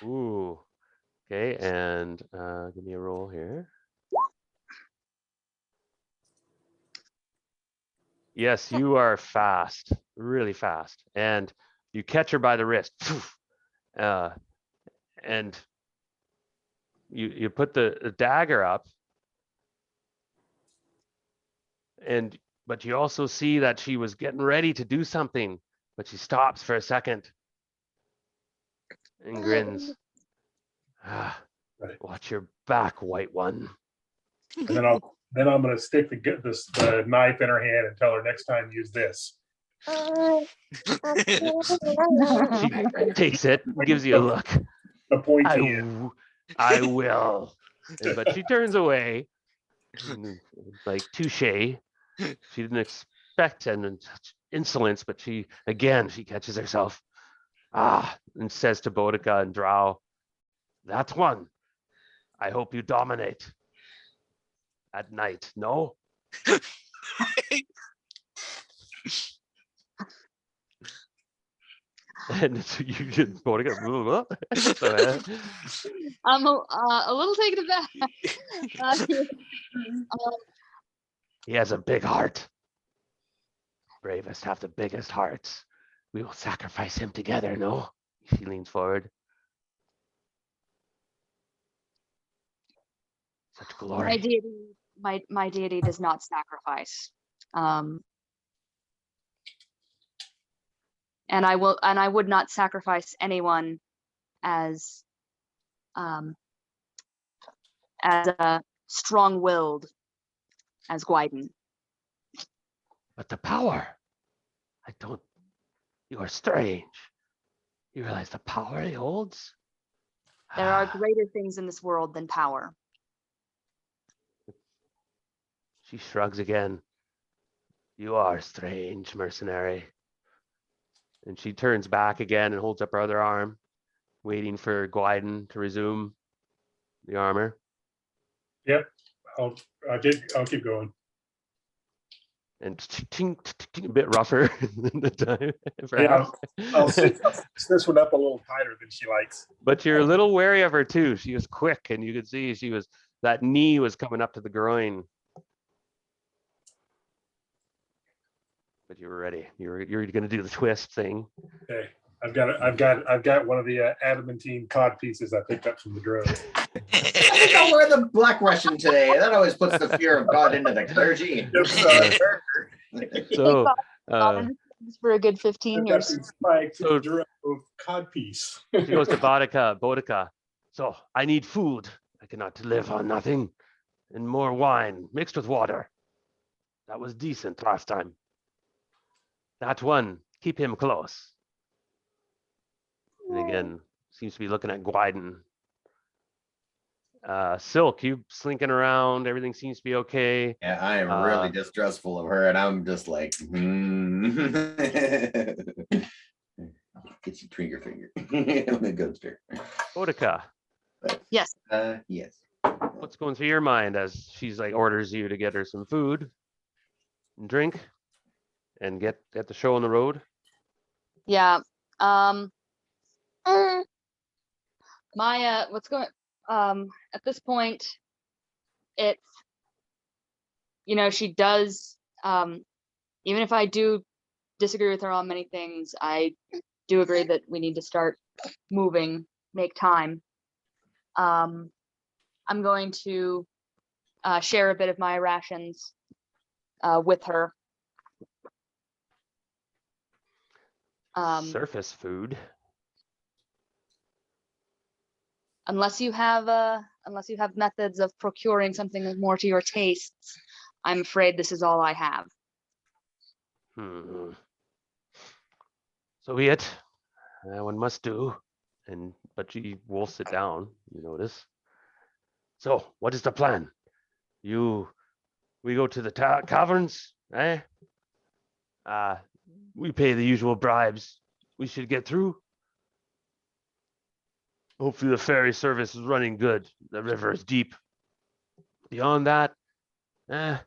Ooh. Okay, and give me a roll here. Yes, you are fast, really fast, and you catch her by the wrist, and you put the dagger up, but you also see that she was getting ready to do something, but she stops for a second and grins. Right. Watch your back, white one. And then I'm gonna stick the knife in her hand and tell her next time use this. She takes it, gives you a look. The pointy end. I will. But she turns away, like touche. She didn't expect such insolence, but she catches herself. And says to Boudica and Drow, "That's one. I hope you dominate at night. No." And so you get Boudica. So, I'm a little taken aback. he has a big heart. Bravest have the biggest hearts. We will sacrifice him together, no? She leans forward. Such My glory. deity, my deity does not sacrifice. And I would not sacrifice anyone as strong-willed as Gwyden. But the power. I don't. You are strange. You realize the power he holds? There are greater things in this world than power. She shrugs again. You are strange, mercenary. And she turns back again and holds up her other arm, waiting for Gwyden to resume the armor. Yep. I'll keep going. And a bit rougher than the time. Yeah, perhaps. I'll stitch this one up a little tighter than she likes. But you're a little wary of her too. She was quick, and you could see that knee was coming up to the groin. But you were ready. You're going to do the twist thing. Okay. I've got one of the adamantine cod pieces I picked up from the drove. I think I'll wear the Black Russian today. That always puts the fear of God into the clergy. So, For a good 15 years. So- Drove cod piece. she goes to Boudica. So I need food. I cannot live on nothing. And more wine mixed with water. That was decent last time. That one, keep him close. And again, seems to be looking at Gwyden. Silk, you slinking around. Everything seems to be okay. Yeah, I am really distrustful of her, and I'm just like, Get your trigger finger. I'm a ghoster. Boudica, Yes. Yes. what's going through your mind as she's like orders you to get her some food and drink and get the show on the road? Yeah. My what's going at this point, it's, she does, even if I do disagree with her on many things, I do agree that we need to start moving, make time. I'm going to share a bit of my rations with her. Surface food. Unless you have methods of procuring something more to your tastes, I'm afraid this is all I have. So be it. One must do. But she will sit down, you notice. So, what is the plan? We go to the caverns, eh? We pay the usual bribes. We should get through. Hopefully the ferry service is running good. The river is deep. Beyond that, the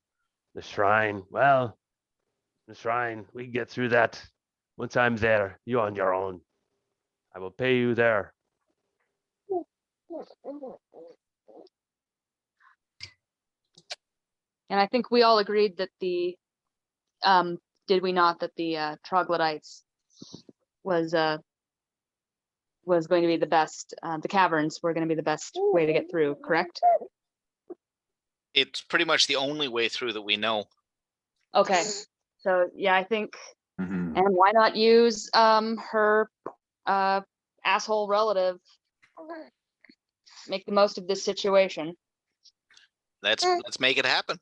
shrine, well, the shrine, we can get through that. Once I'm there, you're on your own. I will pay you there. And I think we all agreed that did we not, that the troglodytes was going to be the best, the caverns were going to be the best way to get through, correct? It's pretty much the only way through that we know. Okay, so yeah, I think, Mhm. and why not use her asshole relative, make the most of this situation. Let's make it happen.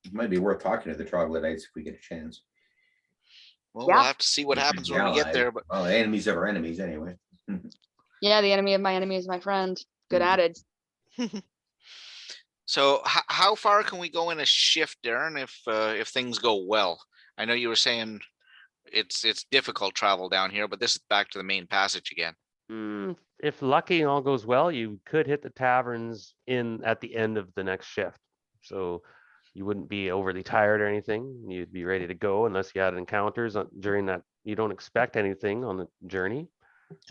It might be worth talking to the troglodytes if we get a chance. Well, Yeah. we'll have to see what happens when we get there. But Well, the enemies of our enemies anyway. Yeah, the enemy of my enemy is my friend. Good adage. so, how far can we go in a shift, Darren? If things go well, I know you were saying it's difficult travel down here, but this is back to the main passage again. If lucky and all goes well, you could hit the taverns at the end of the next shift. So you wouldn't be overly tired or anything. You'd be ready to go unless you had encounters during that. You don't expect anything on the journey.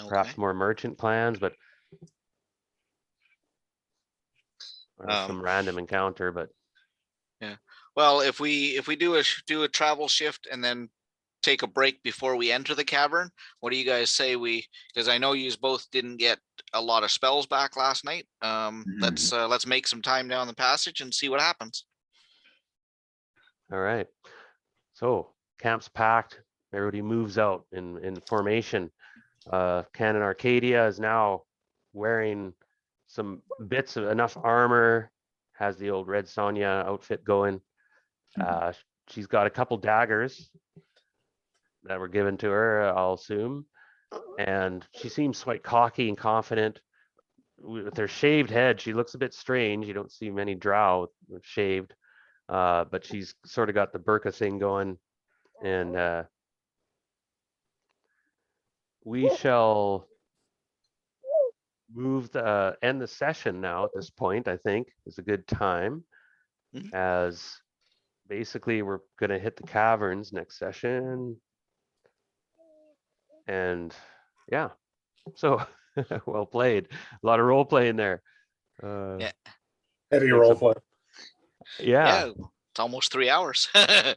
Perhaps Okay. more merchant plans, but or some random encounter. But Well, if we do a travel shift and then take a break before we enter the cavern? What do you guys say because I know you both didn't get a lot of spells back last night. Let's make some time down the passage and see what happens. All right. So camp's packed. Everybody moves out in formation. Canon Arcadia is now wearing some bits of enough armor, has the old Red Sonja outfit going. She's got a couple daggers that were given to her, I'll assume. And she seems quite cocky and confident. With her shaved head, she looks a bit strange. You don't see many drow with shaved, but she's sort of got the burqa thing going. And we shall end the session now at this point. I think is a good time, as basically we're going to hit the caverns next session. And yeah, so well played. A lot of role playing there. Yeah. Heavy Like roll some- play. Yeah, It's almost 3 hours. Yeah.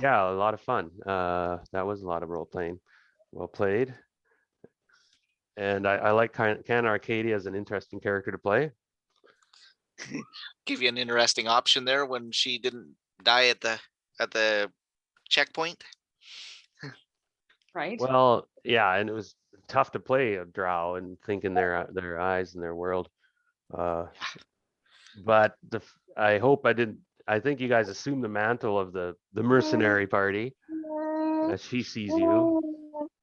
yeah, a lot of fun. That was a lot of role playing. Well played. And I like Canon Arcadia as an interesting character to play. Give you an interesting option there when she didn't die at the checkpoint. Right. Well, yeah, and it was tough to play a drow and think in their eyes and their world. But I hope I didn't. I think you guys assume the mantle of the mercenary party as she sees you.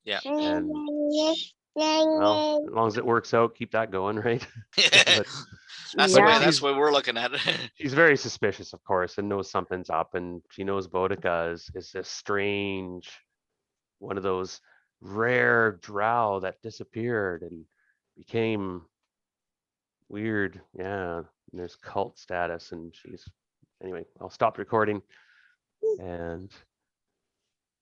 Yeah. And well, as long as it works out, keep that going, right? But That's Yeah. that's the way we're looking at it. she's very suspicious, of course, and knows something's up. And she knows Boudica is this strange, one of those rare drow that disappeared and became weird. Yeah, and there's cult status, and she's anyway. I'll stop recording, and